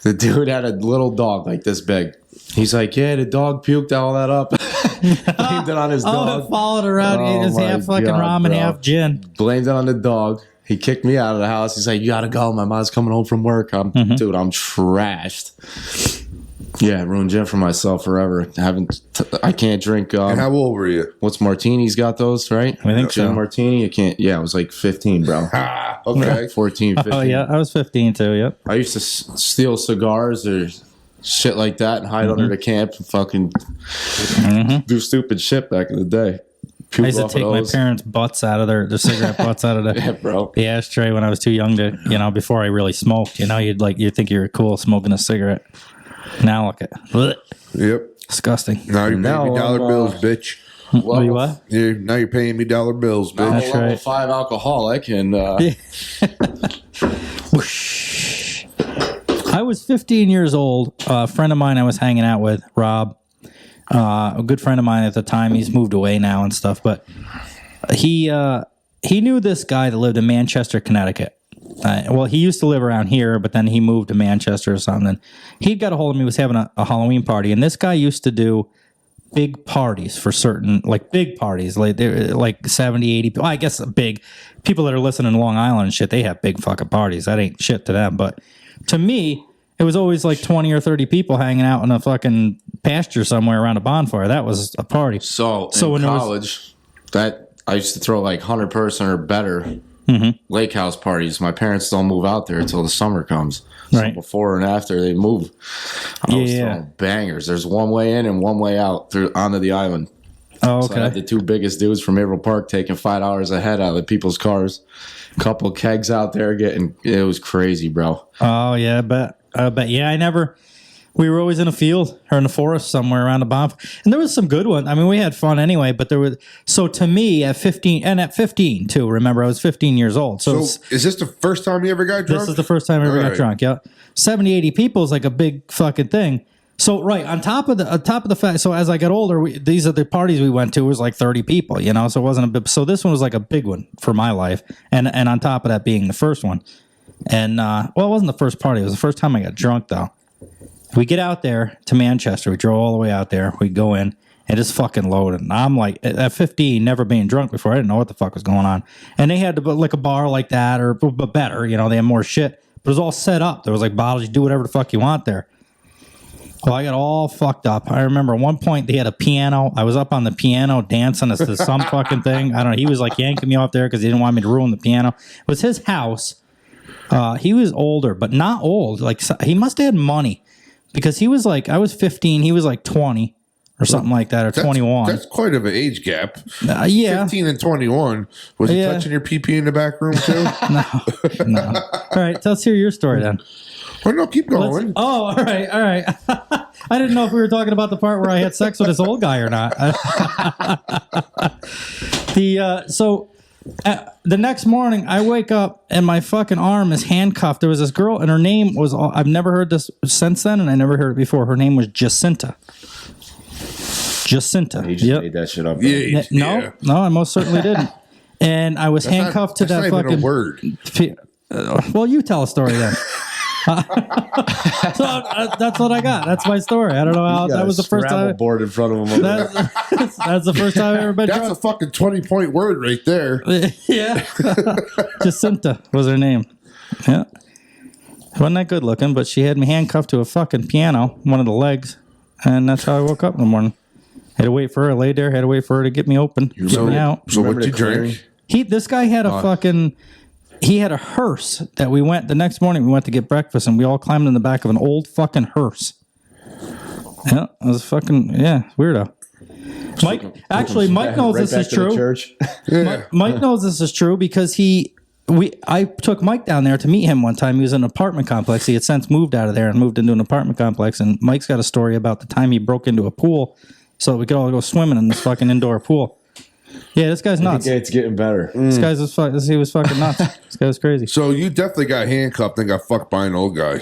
The dude had a little dog like this big. He's like, yeah, the dog puked all that up. Blamed it on his dog. it followed around. Oh It was my half fucking God, ramen, bro. half gin. Blamed it on the dog. He kicked me out of the house. He's like, "You gotta go. My mom's coming home from work." Dude, I'm trashed. Yeah, ruined gin for myself forever. I can't drink. And how old were you? What's martini's got those, right? I think gin so. martini. You can't. Yeah, I was like 15, bro. Okay. 14, 15. Oh yeah, I was 15 too. Yep. I used to steal cigars or shit like that and hide under the camp and fucking do stupid shit back in the day. I used to take my parents' butts out of their cigarette butts out of the ashtray when I was too young to, before I really smoked. You'd think you were cool smoking a cigarette. Now look at Yep. Disgusting. Now you're paying me dollar bills, bitch. What? Yeah, now you're paying me dollar bills, bitch. That's level 5 alcoholic and I was 15 years old. A friend of mine I was hanging out with, Rob, a good friend of mine at the time. He's moved away now and stuff, but he knew this guy that lived in Manchester, Connecticut. Well, he used to live around here, but then he moved to Manchester or something. He'd got a hold of me, was having a Halloween party, and this guy used to do big parties for certain, like big parties, like 70, 80 people. I guess big people that are listening in Long Island and shit, they have big fucking parties. That ain't shit to them. But to me, it was always like 20 or 30 people hanging out in a fucking pasture somewhere around a bonfire. That was a party. So in college, I used to throw like 100 person or better lake house parties. My parents don't move out there until the summer comes. So before and after they move, I was throwing bangers. There's one way in and one way out onto the island. Oh, okay. So I had the two biggest dudes from April Park taking $5 a head out of the people's cars. Couple kegs out there it was crazy, bro. Oh yeah, I bet. Yeah, we were always in a field or in a forest somewhere around a bonfire. And there was some good ones. I mean, we had fun anyway, but so to me at 15 too, remember I was 15 years old. So is this the first time you ever got drunk? This is the first time I ever got drunk. Yeah. 70, 80 people is like a big fucking thing. So on top of the fact, so as I got older, these are the parties we went to was like 30 people, so it wasn't a big, so this one was like a big one for my life. And on top of that being the first one. And, it wasn't the first party. It was the first time I got drunk though. We get out there to Manchester. We drove all the way out there. We go in. And it's fucking loaded. And I'm like, at 15, never being drunk before, I didn't know what the fuck was going on. And they had like a bar like that, but better. They had more shit. But it was all set up. There was like bottles. You do whatever the fuck you want there. Well, I got all fucked up. I remember at one point they had a piano. I was up on the piano dancing to some fucking thing. I don't know. He was like yanking me off there because he didn't want me to ruin the piano. It was his house. He was older, but not old. Like he must have had money. Because he was like, I was 15, he was like 20 or something like that, or 21. That's quite of an age gap. Yeah. 15 and 21. Was he touching your pee-pee in the back room too? No. All right, let's hear your story then. Well, no, keep going. All right. I didn't know if we were talking about the part where I had sex with this old guy or not. The next morning, I wake up and my fucking arm is handcuffed. There was this girl, and her name was, I've never heard this since then, and I never heard it before. Her name was Jacinta. You just made that shit up. No, I most certainly didn't. And I was handcuffed to that fucking. Even a word. Well, you tell a story then. So that's what I got. That's my story. I don't know how that was the first time. Board in front of him. That's the first time I ever been That's drunk. a fucking 20-point word right there. Yeah. Jacinta was her name. Yeah. Wasn't that good looking, but she had me handcuffed to a fucking piano, one of the legs, and that's how I woke up in the morning. Had to wait for her. I laid there. Had to wait for her to get me open. Get me out. So what did you drink? This guy had a fucking. He had a hearse that we went the next morning. We went to get breakfast, and we all climbed in the back of an old fucking hearse. Yeah, it was fucking weirdo. Mike knows this is true. Mike knows this is true because I took Mike down there to meet him one time. He was in an apartment complex. He had since moved out of there and moved into an apartment complex. And Mike's got a story about the time he broke into a pool so we could all go swimming in this fucking indoor pool. Yeah, this guy's nuts. It's getting better. This guy's he was fucking nuts. This guy was crazy. So you definitely got handcuffed and got fucked by an old guy.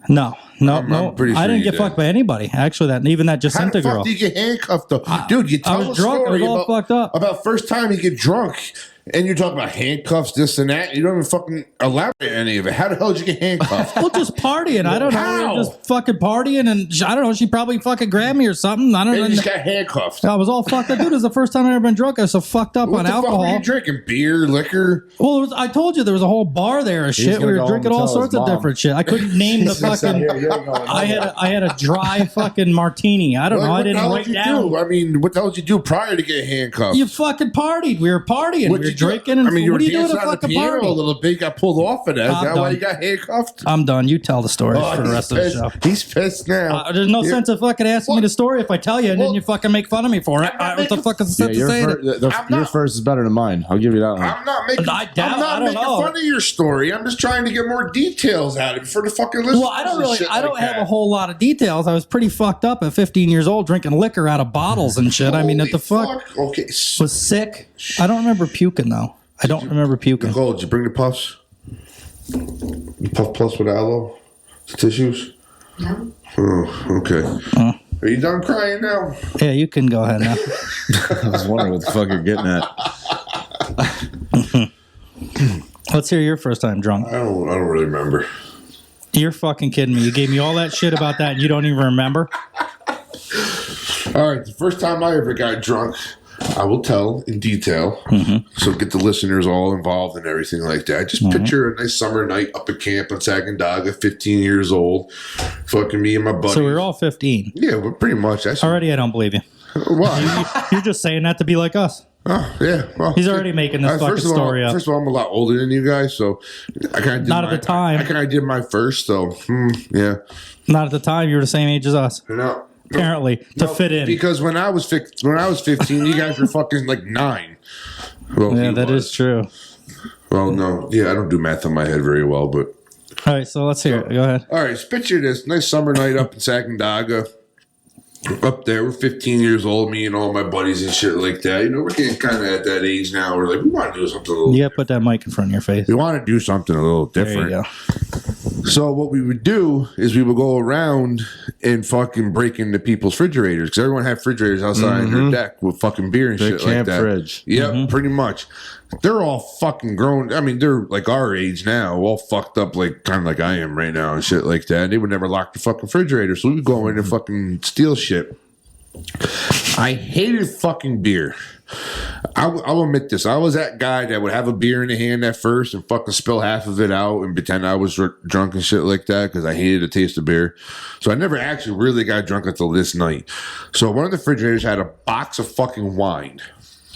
No. I'm pretty sure I didn't get fucked by anybody. Actually, even that Jacinta girl. How the fuck do you get handcuffed though? Dude, you tell I was a drunk. story I was all fucked up. about first time you get drunk And you're talking about handcuffs, this and that. You don't even fucking elaborate any of it. How the hell did you get handcuffed? Well, just partying. I don't know. How? Just fucking partying, and I don't know. She probably fucking grabbed me or something. I don't know. And you just got handcuffed. I was all fucked up. Dude, it was the first time I ever been drunk. I was so fucked up What on the alcohol. fuck were you drinking? Beer, liquor? Well, I told you there was a whole bar there and shit. We were drinking all sorts of different shit. I couldn't name the fucking. I had a dry fucking martini. I don't know. I didn't write down. I mean, what the hell did you do prior to getting handcuffed? You fucking partied. We were partying. We were drinking. And you what were are you doing dancing at a on the fucking piano party? a little bit. You got pulled off of that. Is I'm that why done. you got handcuffed? I'm done. You tell the story for the he's rest pissed. of the show. He's pissed now. There's no sense of fucking asking me the story if I tell you and then you fucking make fun of me for it. What the fuck is the sense of saying it? Your first is better than mine. I'll give you that one. I'm not making, I I'm not making fun of your story. I'm just trying to get more details out of it for the fucking listeners. Well, I don't have a whole lot of details. I was pretty fucked up at 15 years old drinking liquor out of bottles and shit. I mean, what the fuck? Okay. Was sick. I don't remember puking though. I don't remember puking. Nicole, did you bring the puffs? You puff plus with aloe? The tissues? No. Oh, okay. Are you done crying now? Yeah, you can go ahead now. I was wondering what the fuck you're getting at. Let's hear your first time drunk. I don't really remember. You're fucking kidding me. You gave me all that shit about that and you don't even remember? All right, the first time I ever got drunk, I will tell in detail. So get the listeners all involved and everything like that. Just picture a nice summer night up at camp in Sacandaga, 15 years old. Fucking me and my buddy. So we were all 15. Yeah, but pretty much. That's already, I don't believe you. Why? You're just saying that to be like us. Oh, yeah. Well, he's already making this fucking story up. First of all, I'm a lot older than you guys, so I kind of Not at the time. I kind of did my first, so yeah. Not at the time. You were the same age as us. No. Apparently, to fit in. Because when I was 15, you guys were fucking like 9. Well, yeah, that is true. Well, no. Yeah, I don't do math in my head very well, but. All right, so let's hear it. Go ahead. All right, so picture this. Nice summer night up in Sacandaga. Up there, we're 15 years old, me and all my buddies and shit like that. You know, we're getting kind of at that age now. We're like, we want to do something a little You got to put that mic in front of your face. We want to do something a little different. There you go. So what we would do is we would go around and fucking break into people's refrigerators because everyone had refrigerators outside their deck with fucking beer and The shit like camp that. fridge. Yep, pretty much. They're all fucking grown. I mean, they're like our age now, all fucked up, like kind of like I am right now and shit like that. They would never lock the fucking refrigerator, so we would go in and fucking steal shit. I hated fucking beer. I'll admit this. I was that guy that would have a beer in the hand at first and fucking spill half of it out and pretend I was drunk and shit like that because I hated the taste of beer. So I never actually really got drunk until this night. So one of the refrigerators had a box of fucking wine.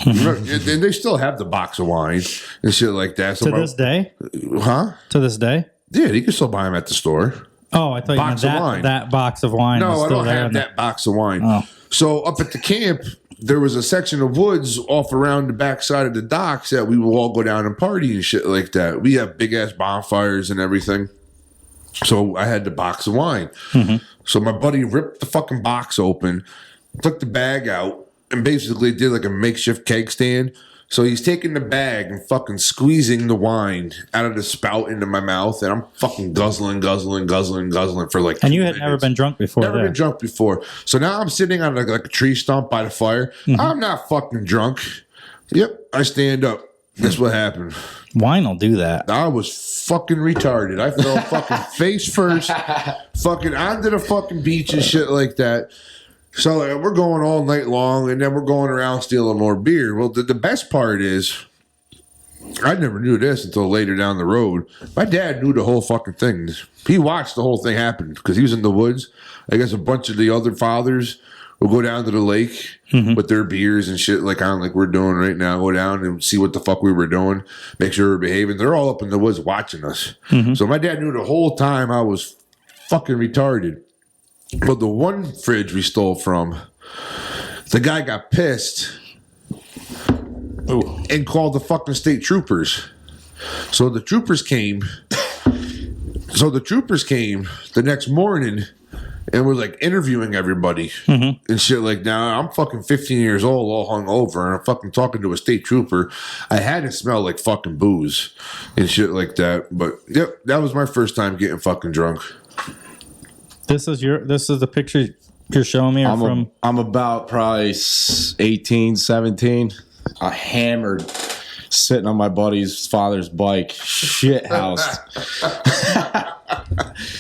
And they still have the box of wine and shit like that. So to this day? Huh? To this day? Yeah, you can still buy them at the store. Oh, I thought Box you of meant wine. that box of wine. No, is I still don't there have in that box of wine. Oh. So up at the camp, there was a section of woods off around the backside of the docks that we would all go down and party and shit like that. We have big ass bonfires and everything. So I had the box of wine. So my buddy ripped the fucking box open, took the bag out, and basically did like a makeshift keg stand. So he's taking the bag and fucking squeezing the wine out of the spout into my mouth, and I'm fucking guzzling for like 2 And you had minutes. never been drunk before. Never there. been drunk before. So now I'm sitting on like a tree stump by the fire. I'm not fucking drunk. Yep, I stand up. Guess what happened? Wine will do that. I was fucking retarded. I fell fucking face first, fucking onto the fucking beach and shit like that. So we're going all night long, and then we're going around stealing more beer. Well, the best part is, I never knew this until later down the road. My dad knew the whole fucking thing. He watched the whole thing happen because he was in the woods. I guess a bunch of the other fathers will go down to the lake with their beers and shit, like kind of like we're doing right now. Go down and see what the fuck we were doing, make sure we're behaving. They're all up in the woods watching us. So my dad knew the whole time I was fucking retarded. But the one fridge we stole from, the guy got pissed and called the fucking state troopers. So the troopers came. The next morning and was like interviewing everybody and shit like that. I'm fucking 15 years old, all hungover, and I'm fucking talking to a state trooper. I had to smell like fucking booze and shit like that. But yep, that was my first time getting fucking drunk. This is the picture you're showing me from. I'm about probably 18, 17. I hammered sitting on my buddy's father's bike, shit house.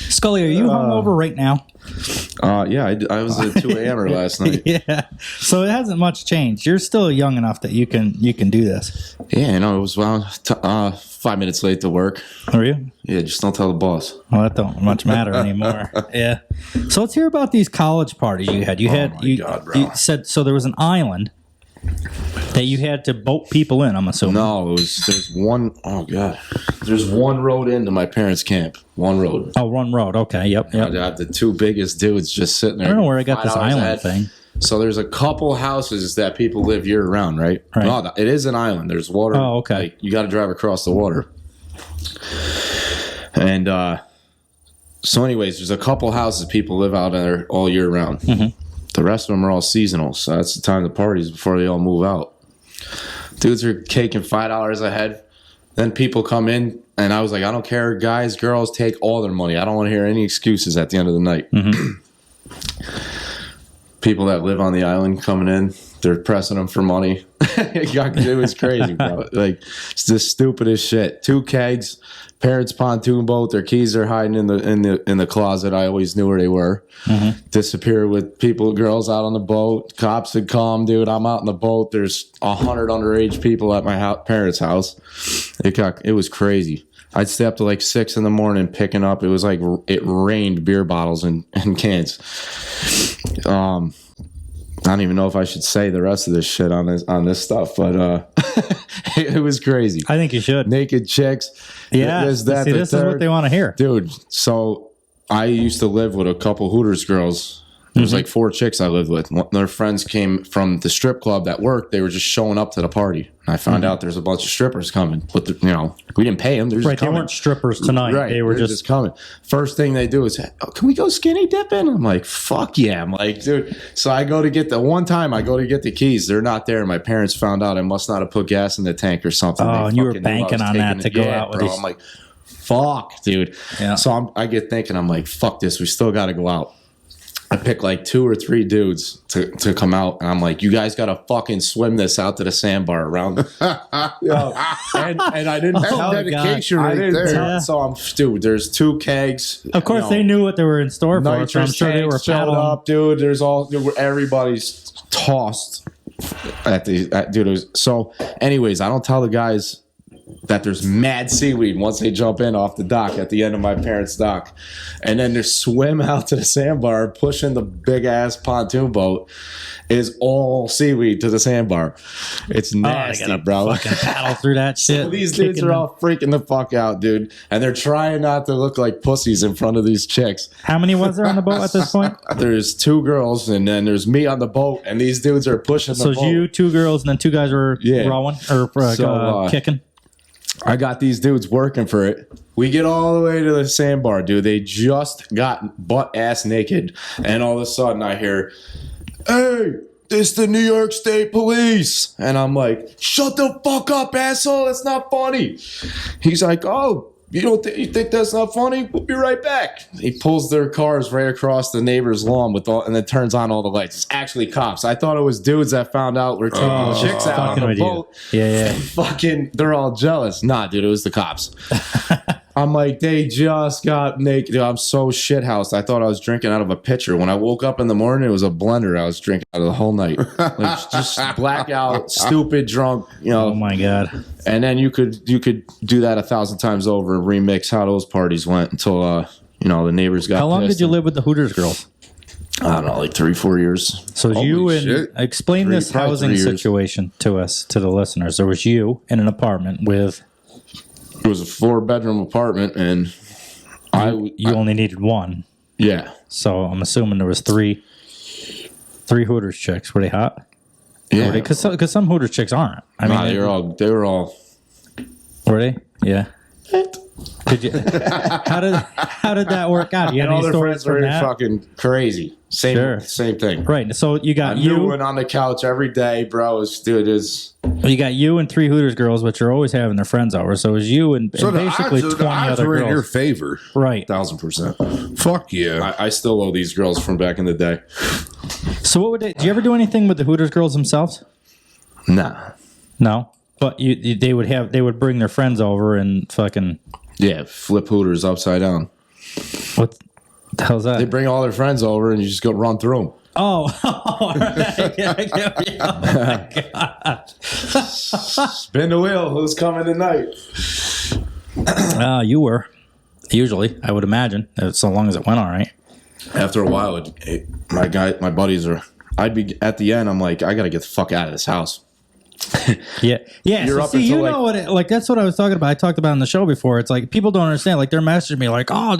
Skully, are you hungover right now? Yeah, I was a 2 a.m.er last night. Yeah, so it hasn't much changed. You're still young enough that you can do this. Yeah, it was 5 minutes late to work. Are you? Yeah, just don't tell the boss. Well, that don't much matter anymore. Yeah. So let's hear about these college parties you had. You said so there was an island that you had to boat people in, I'm assuming. No, there's one. Oh god, there's one road into my parents' camp. One road. Oh, one road. Okay. Yep. I have the two biggest dudes just sitting there. I don't know where I got this island thing. So there's a couple houses that people live year round, right? No, it is an island. There's water. Oh, okay. Like, you got to drive across the water. And so, anyways, there's a couple houses people live out there all year round. Mm-hmm. The rest of them are all seasonal, so that's the time the parties before they all move out. Dudes are caking $5 a head. Then people come in, and I was like, I don't care, guys, girls, take all their money. I don't want to hear any excuses at the end of the night. Mm-hmm. People that live on the island coming in, they're pressing them for money. It was crazy, bro. Like, it's the stupidest shit. 2 kegs, parents' pontoon boat. Their keys are hiding in the closet. I always knew where they were. Mm-hmm. Disappear with girls out on the boat. Cops would come, dude. I'm out on the boat. There's 100 underage people at my parents' house. It was crazy. I'd stay up to like 6 in the morning picking up. It was like it rained beer bottles and cans. I don't even know if I should say the rest of this shit on this stuff, but it was crazy. I think you should. Naked chicks. Yeah, this is what they want to hear. Dude, so I used to live with a couple Hooters girls. There was like 4 chicks I lived with. Their friends came from the strip club that worked. They were just showing up to the party. And I found out there's a bunch of strippers coming. But, we didn't pay them. They're just coming. They weren't strippers tonight. Right, they were just coming. First thing they do is, can we go skinny dipping? I'm like, fuck yeah. I'm like, dude. So I go to get the keys. They're not there. My parents found out I must not have put gas in the tank or something. Oh, and you were banking on that to go out with these. I'm like, fuck, dude. Yeah. So I get thinking, I'm like, fuck this. We still got to go out. I pick like 2 or 3 dudes to come out, and I'm like, you guys got to fucking swim this out to the sandbar around. And I didn't tell dedication right there. Yeah. So dude, there's 2 kegs. Of course, they knew what they were in store for. So I'm sure they were paddling up, dude. Everybody's tossed dude. So, anyways, I don't tell the guys that there's mad seaweed once they jump in off the dock at the end of my parents' dock. And then they swim out to the sandbar, pushing the big-ass pontoon boat is all seaweed to the sandbar. It's nasty, bro. Fucking paddle through that shit. So these dudes are all freaking the fuck out, dude. And they're trying not to look like pussies in front of these chicks. How many was there on the boat at this point? There's 2 girls, and then there's me on the boat, and these dudes are pushing the boat. So you, 2 girls, and then 2 guys were rowing or kicking? I got these dudes working for it. We get all the way to the sandbar, dude. They just got butt-ass naked. And all of a sudden I hear, hey, this the New York State Police. And I'm like, shut the fuck up, asshole. That's not funny. He's like, oh, you think that's not funny? We'll be right back. He pulls their cars right across the neighbor's lawn and then turns on all the lights. It's actually cops. I thought it was dudes that found out we're taking chicks out on the boat. Yeah. Fucking, they're all jealous. Nah, dude, it was the cops. I'm like, they just got naked. Dude, I'm so shithoused. I thought I was drinking out of a pitcher. When I woke up in the morning, it was a blender I was drinking out of the whole night. Like, just blackout, stupid, drunk, Oh my God. And then you could do that 1,000 times over, remix how those parties went until the neighbors got. How long pissed did you live with the Hooters girls? I don't know, like 3-4 years. So explain this housing situation to us, to the listeners. There was you in an apartment with. It was a 4-bedroom apartment, and you only needed 1. Yeah. So I'm assuming there was 3 Hooters chicks. Were they hot? Yeah. Because some Hooters chicks aren't. I mean, they were all. Were they? Yeah. Did you? How did that work out? You had any stories from that? Fucking crazy. Same thing. Right. So you got you and on the couch every day, bro. You got you and 3 Hooters girls, which are always having their friends over. So it was you and basically 20 other girls. In your favor, right? 1,000%. Fuck yeah! I still owe these girls from back in the day. So what would do you ever do anything with the Hooters girls themselves? Nah. No. But they would bring their friends over and fucking flip Hooters upside down. What the hell's that? They bring all their friends over and you just go run through them. Oh, all right. Oh my God. Spin the wheel. Who's coming tonight? You were. Usually, I would imagine, so long as it went all right. After a while, my buddies are. I'd be at the end. I'm like, I gotta get the fuck out of this house. Yeah. You're So up see, until, know what? That's what I was talking about. I talked about on the show before. It's like people don't understand. Like they're messaging me, like, "Oh,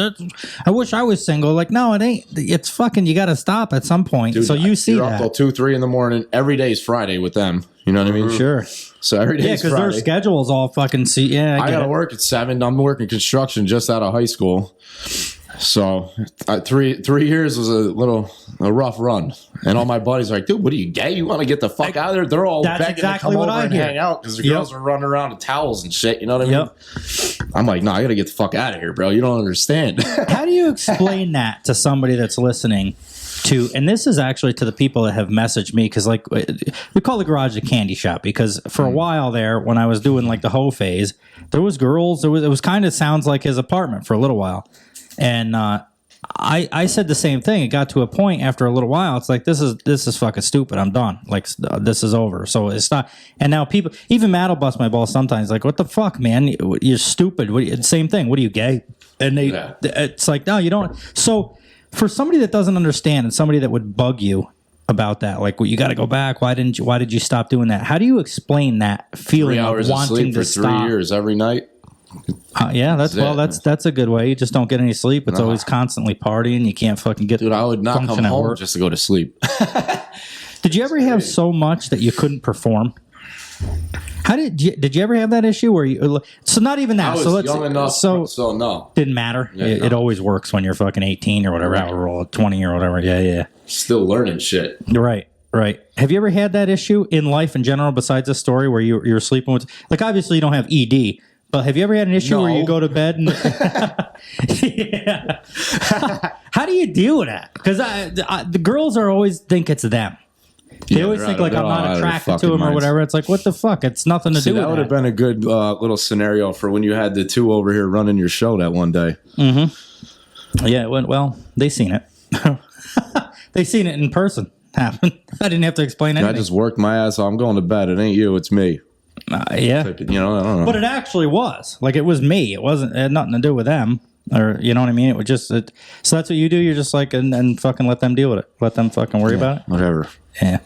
I wish I was single." Like, no, it ain't. It's fucking. You got to stop at some point. Dude, so you see you're that. up till 2-3 in the morning. Every day is Friday with them. You know what I mean? Sure. So every day is because Friday. their schedule's all fucking. I gotta work at 7. I'm working construction just out of high school. So 3 years was a rough run, and all my buddies are like, "Dude, what are you gay? You want to get the fuck out of there?" They're all begging to come over and hang out because the girls are running around with towels and shit. You know what I mean? I'm like, "No, I gotta get the fuck out of here, bro. You don't understand." How do you explain that to somebody that's listening? And this is actually to the people that have messaged me, because like we call the garage a candy shop, because for a while there, when I was doing like the hoe phase, there was girls. It was kind of sounds like his apartment for a little while. And I said the same thing. It got to a point after a little while. It's like, this is fucking stupid. I'm done. Like, this is over. So it's not. And now people, even Matt will bust my balls sometimes. Like, what the fuck, man? You're stupid. Same thing. What are you, gay? And it's like, no, you don't. So for somebody that doesn't understand and somebody that would bug you about that, like, well, you got to go back. Why did you stop doing that? How do you explain that feeling 3 hours of wanting of sleep to for stop? 3 years every night. That's a good way. You just don't get any sleep. It's always constantly partying. You can't fucking get. Dude, I would not come home just to go to sleep. Did you ever have so much that you couldn't perform? How did you ever have that issue where you? So not even that. I was young enough, so no, didn't matter. It always works when you're fucking 18 or whatever, or 20 or whatever. Yeah. Still learning shit. Right. Have you ever had that issue in life in general besides this story where you're sleeping with? Like, obviously you don't have ED. But have you ever had an issue where you go to bed and how do you deal with that? Because the girls always think it's them. They always think like I'm not attracted to them or whatever. It's like, what the fuck? It's nothing to do with that. That would have been a good little scenario for when you had the two over here running your show that one day. Mm-hmm. Yeah, it went well. They seen it. They seen it in person happen. I didn't have to explain anything. I just worked my ass off. I'm going to bed. It ain't you. It's me. Yeah. I don't know. But it actually was. Like, it was me. It had nothing to do with them. Or, you know what I mean? It was just... so that's what you do? You're just like, and fucking let them deal with it. Let them fucking worry about it? Whatever. Yeah.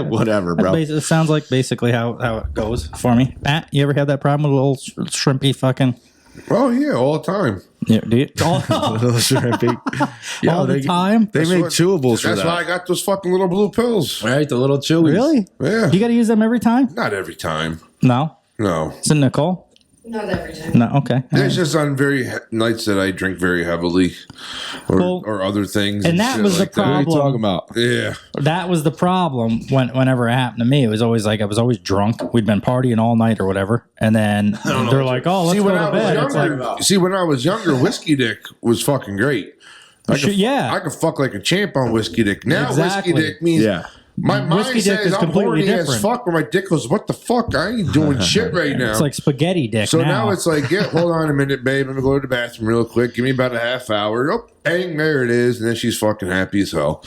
Whatever, bro. It sounds like basically how it goes for me. Matt, you ever had that problem with a little shrimpy fucking... Oh, yeah, all the time. Yeah, do you? Little shrimpy. All the time? They make chewables for that. That's why I got those fucking little blue pills. Right, the little chewies. Really? Yeah. You got to use them every time? Not every time. No? No. Is it Nicole? Not every time. No, okay. It's just on nights that I drink very heavily or other things. And that was the problem. What are you talking about? Yeah. That was the problem whenever it happened to me. It was always like I was always drunk. We'd been partying all night or whatever. And then they're like, oh, let's go to bed. See, when I was younger, Whiskey Dick was fucking great. I could fuck like a champ on Whiskey Dick. Now Whiskey Dick means... My mind says I'm horny as fuck, but my dick goes, what the fuck? I ain't doing shit right now. It's like spaghetti dick. So now it's like, hold on a minute, babe. I'm going to go to the bathroom real quick. Give me about a half hour. Oh, bang, there it is. And then she's fucking happy as hell.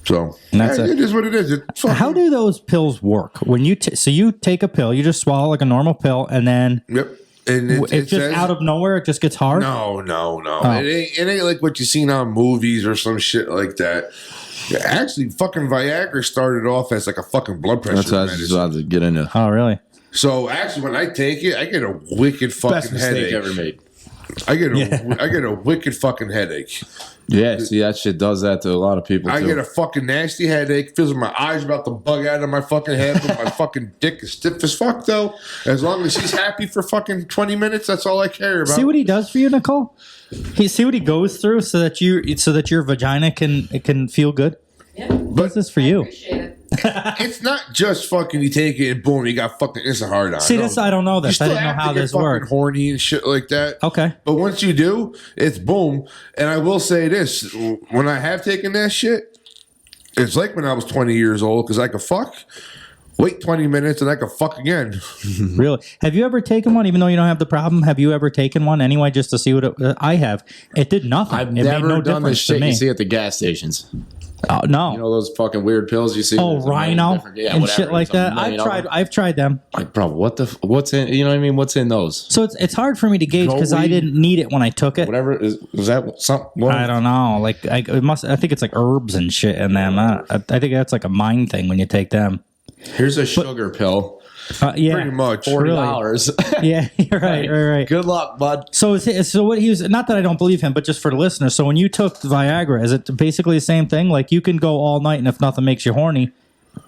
So it is what it is. How do those pills work? When you so you take a pill, you just swallow like a normal pill, and then... Yep. And it just says, out of nowhere, it just gets hard? No. Oh. It ain't like what you seen on movies or some shit like that. Actually, fucking Viagra started off as like a fucking blood pressure medicine. That's what I was about to get into. Oh, really? So actually, when I take it, I get a wicked fucking Best mistake ever made. I get a wicked fucking headache. Yeah, see, that shit does that to a lot of people, I too. get a fucking nasty headache. Feels like my eyes about to bug out of my fucking head, but my fucking dick is stiff as fuck, though. As long as she's happy for fucking 20 minutes, that's all I care about. See what he does for you, Nicole? See what he goes through so that your vagina can feel good? Yeah. What's this for you? It's not just fucking you take it and boom, you got fucking instant hard on. See, I don't know this. I didn't know how this works. Horny and shit like that. Okay. But once you do, it's boom. And I will say this: when I have taken that shit, it's like when I was 20 years old because I could fuck. Wait 20 minutes and I can fuck again. Really? Have you ever taken one, even though you don't have the problem? Have you ever taken one anyway, just to see what I have? It did nothing. I've it never made no done this difference to shit me. you see at the gas stations. Oh no! You know those fucking weird pills you see? Oh, Rhino and shit like that. I've tried them. Like, bro, what's in? You know what I mean? What's in those? So it's hard for me to gauge because I didn't need it when I took it. Whatever is that something? I don't know. Like I think it's like herbs and shit in them. I think that's like a mind thing when you take them. Here's a sugar pill. Yeah, pretty much $40. Yeah, you're right. Good luck, bud. So what he was, not that I don't believe him, but just for the listener. So when you took Viagra, is it basically the same thing? Like you can go all night, and if nothing makes you horny,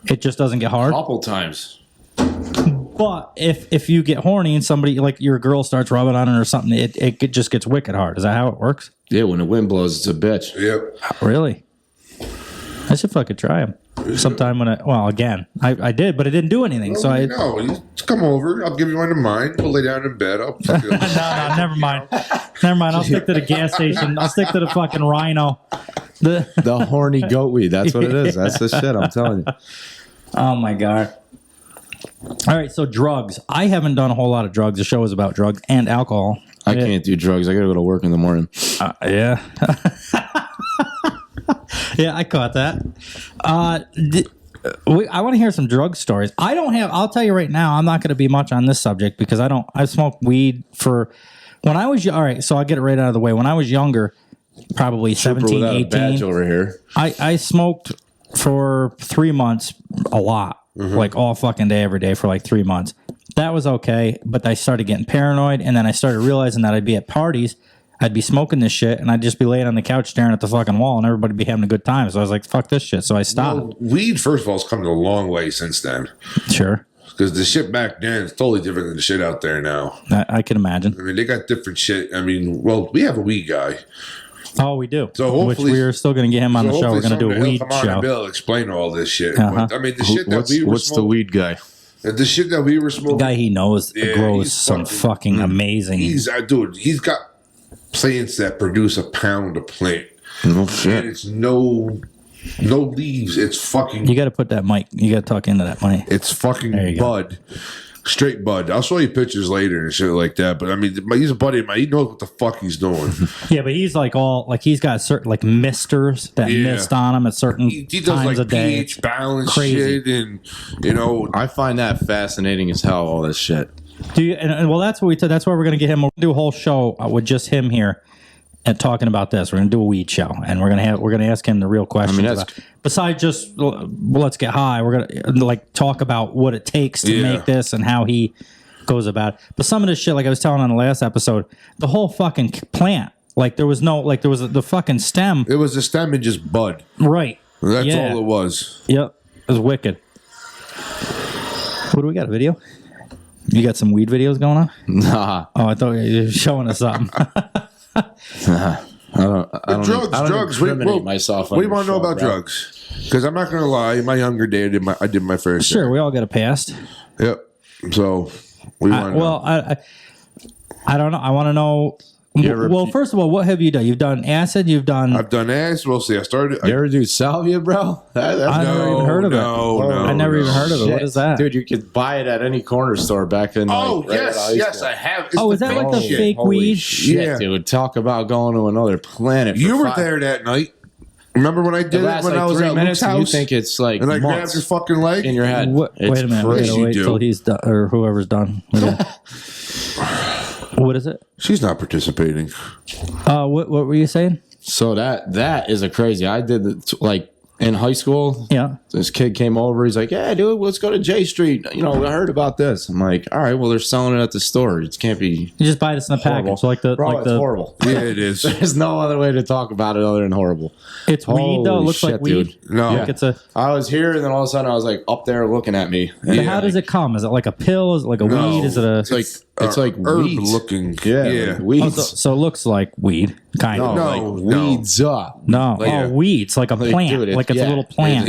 it just doesn't get hard. A couple times. But if you get horny and somebody like your girl starts rubbing on it or something, it just gets wicked hard. Is that how it works? Yeah, when the wind blows, it's a bitch. Yep. Really? I should fucking try them sometime when I did, but it didn't do anything. So you come over. I'll give you one of mine. We'll lay down in bed. No, never mind. I'll stick to the gas station. I'll stick to the fucking Rhino. The horny goat weed. That's what it is. That's the shit. I'm telling you. Oh my god. All right, so drugs. I haven't done a whole lot of drugs. The show is about drugs and alcohol. I can't do drugs. I gotta go to work in the morning. Yeah. Yeah, I caught that. I want to hear some drug stories. I'll tell you right now, I'm not going to be much on this subject because I smoked weed when I was, all right, so I'll get it right out of the way. When I was younger, probably 17, 18. Badge over here. I smoked for 3 months a lot, like all fucking day, every day for like 3 months. That was okay, but I started getting paranoid, and then I started realizing that I'd be at parties, I'd be smoking this shit, and I'd just be laying on the couch staring at the fucking wall, and everybody be having a good time. So I was like, fuck this shit. So I stopped. Well, weed, first of all, has come a long way since then. Sure. Because the shit back then is totally different than the shit out there now. I can imagine. I mean, they got different shit. I mean, well, we have a weed guy. Oh, we do. So hopefully, we're still going to get him on the show. We're going to do a weed show. He'll explain all this shit. Uh-huh. But, I mean, the shit that we were what's the weed guy? The shit that we were smoking. The guy he knows grows some fucking amazing. He's got plants that produce a pound of plant. No shit. And it's no leaves. It's fucking. You got to put that mic. You got to talk into that mic. It's fucking bud. Straight bud. I'll show you pictures later and shit like that. But I mean, he's a buddy of mine. He knows what the fuck he's doing. Yeah, but he's like he's got certain like misters that mist on him at certain he does times like of day. pH balance Crazy. shit, and I find that fascinating as hell. All this shit. Do you? And well, that's what we. That's why we're going to get him. We'll do a whole show with just him here and talking about this. We're going to do a weed show, and we're going to ask him the real questions. Besides just let's get high, we're going to like talk about what it takes to make this and how he goes about it. But some of this shit, like I was telling on the last episode, the whole fucking plant, like there was the fucking stem. It was a stem and just bud. Right. That's all it was. Yep. It was wicked. What do we got? A video? You got some weed videos going on? Nah. Oh, I thought you were showing us something. I don't drugs. incriminate myself. What do you want to know about drugs? Because I'm not going to lie. In my younger day, I did my fair share. Sure, we all got a past. Yep. So, we want to know. I don't know. I want to know. Well, first of all, what have you done? You've done acid. I've done acid. We'll see. I started. You ever do salvia, bro? I never even heard of it. I never even heard of it. What is that, dude? You could buy it at any corner store back in. Yes, I have. It's is that like the fake weed? Shit, dude. Talk about going to another planet. You were there that night. Remember when I did it when I was at Luke's house? You think it's like and I grabbed your fucking leg in your head? Wait a minute. We gotta wait till he's done or whoever's done. What is it? She's not participating. What were you saying? So that is a crazy. I did like in high school. Yeah. This kid came over. He's like, "Yeah, dude, let's go to J Street. You know, I heard about this." I'm like, "All right, well, they're selling it at the store. It can't be." You just buy this in a package, Bro, it's horrible. Yeah, it is. There's no other way to talk about it other than horrible. It's weed though. It looks like weed. Dude. No, like it's a. I was here, and then all of a sudden, I was like up there looking at me. Yeah. How does it come? Is it like a pill? Is it like a weed? Is it a? It's like herb weeds. looking. Yeah, like weeds. Oh, so it looks like weed, kind of. No, weeds up. No, weeds like a plant, dude, like it's a little plant.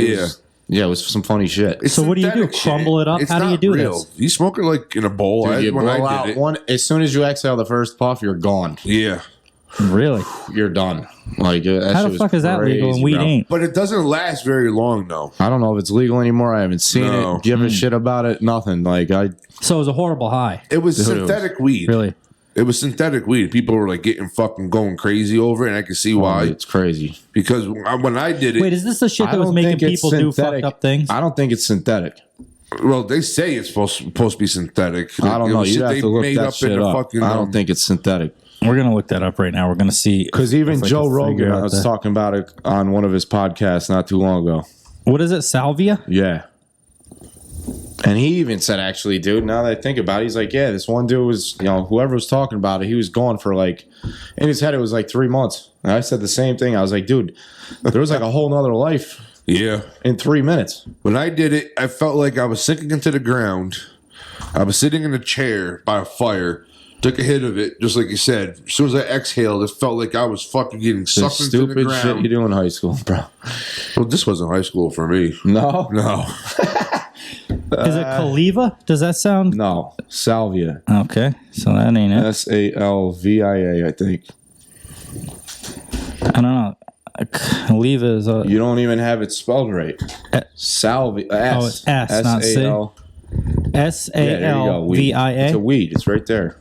Yeah, it was some funny shit. So what do you do? Crumble it up? How do you do this? You smoke it like in a bowl. Dude, you blow out one. As soon as you exhale the first puff, you're gone. Yeah. Really? You're done. Like that How shit the fuck is that crazy, legal and weed bro. ain't? But it doesn't last very long, though. I don't know if it's legal anymore. I haven't seen No. it. Give a shit about it. Nothing. Like So it was a horrible high. It was Dude, synthetic weed. Really? It was synthetic weed. People were like getting fucking going crazy over it, and I can see why. It's crazy. Because when I did it, Wait, is this the shit I that was don't making think it's people do synthetic. fucked up things? I don't think it's synthetic. well, they say it's supposed to be synthetic. I don't It know. was You shit have they to look made that up shit in the up. fucking, I don't think it's synthetic. We're gonna look that up right now. We're gonna see Because even if I Joe can Rogan figure out was the- talking about it on one of his podcasts not too long ago. What is it? Salvia? Yeah. And he even said, actually, dude, now that I think about it, he's like, yeah, this one dude was, whoever was talking about it, he was gone for like, in his head, it was like 3 months. And I said the same thing. I was like, dude, there was like a whole nother life Yeah. in 3 minutes. When I did it, I felt like I was sinking into the ground. I was sitting in a chair by a fire. Took a hit of it, just like you said. As soon as I exhaled, it felt like I was fucking getting The sucked into the stupid ground. shit you do in high school, bro. Well, this wasn't high school for me. No? No. Is it Kaliva? Does that sound? No. Salvia. Okay, so that ain't it. Salvia, I think. I don't know. Kaliva is a. You don't even have it spelled right. Salvia. Oh, it's S, not C. S-A-L. S-A-L-V-I-A. It's a weed. It's right there.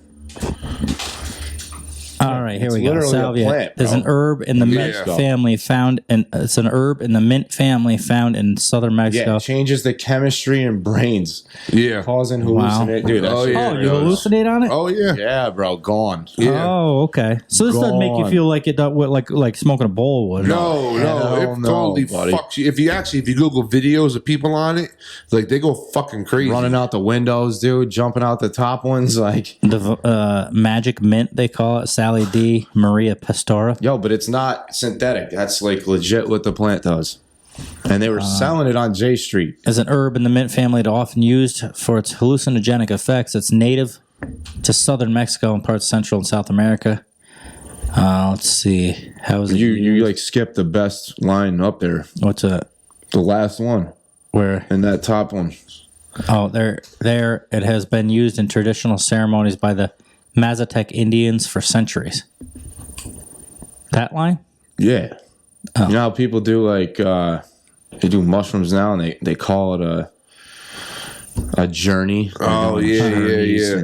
All right, here It's we go. literally a Salvia plant, is bro. an herb in the mint Yeah. family found in. It's an herb in the mint family found in southern Mexico. Yeah, it changes the chemistry in brains, Yeah. causing Wow. hallucinate. Dude, that Oh, shit yeah. Oh, it you does. hallucinate on it? Oh, yeah. yeah, bro, gone. Yeah. Oh, okay. So this doesn't make you Gone. feel like it does, like smoking a bowl would. No, Hell it no, totally buddy. fucks you. If you Google videos of people on it, like they go fucking crazy. Running out the windows, dude, jumping out the top ones, like The magic mint, they call it. Sally D. Maria Pastora. yo, but it's not synthetic. That's like legit what the plant does. And they were selling it on J Street. Is an herb in the mint family, often used for its hallucinogenic effects. It's native to southern Mexico and parts of Central and South America. Let's see. How is it You used? like skipped the best line up there. What's that? The last one. Where? And that top one. Oh, there. It has been used in traditional ceremonies by the Mazatec Indians for centuries. That line? Yeah. Oh. You know how people do like they do mushrooms now and they call it a journey. Oh, yeah.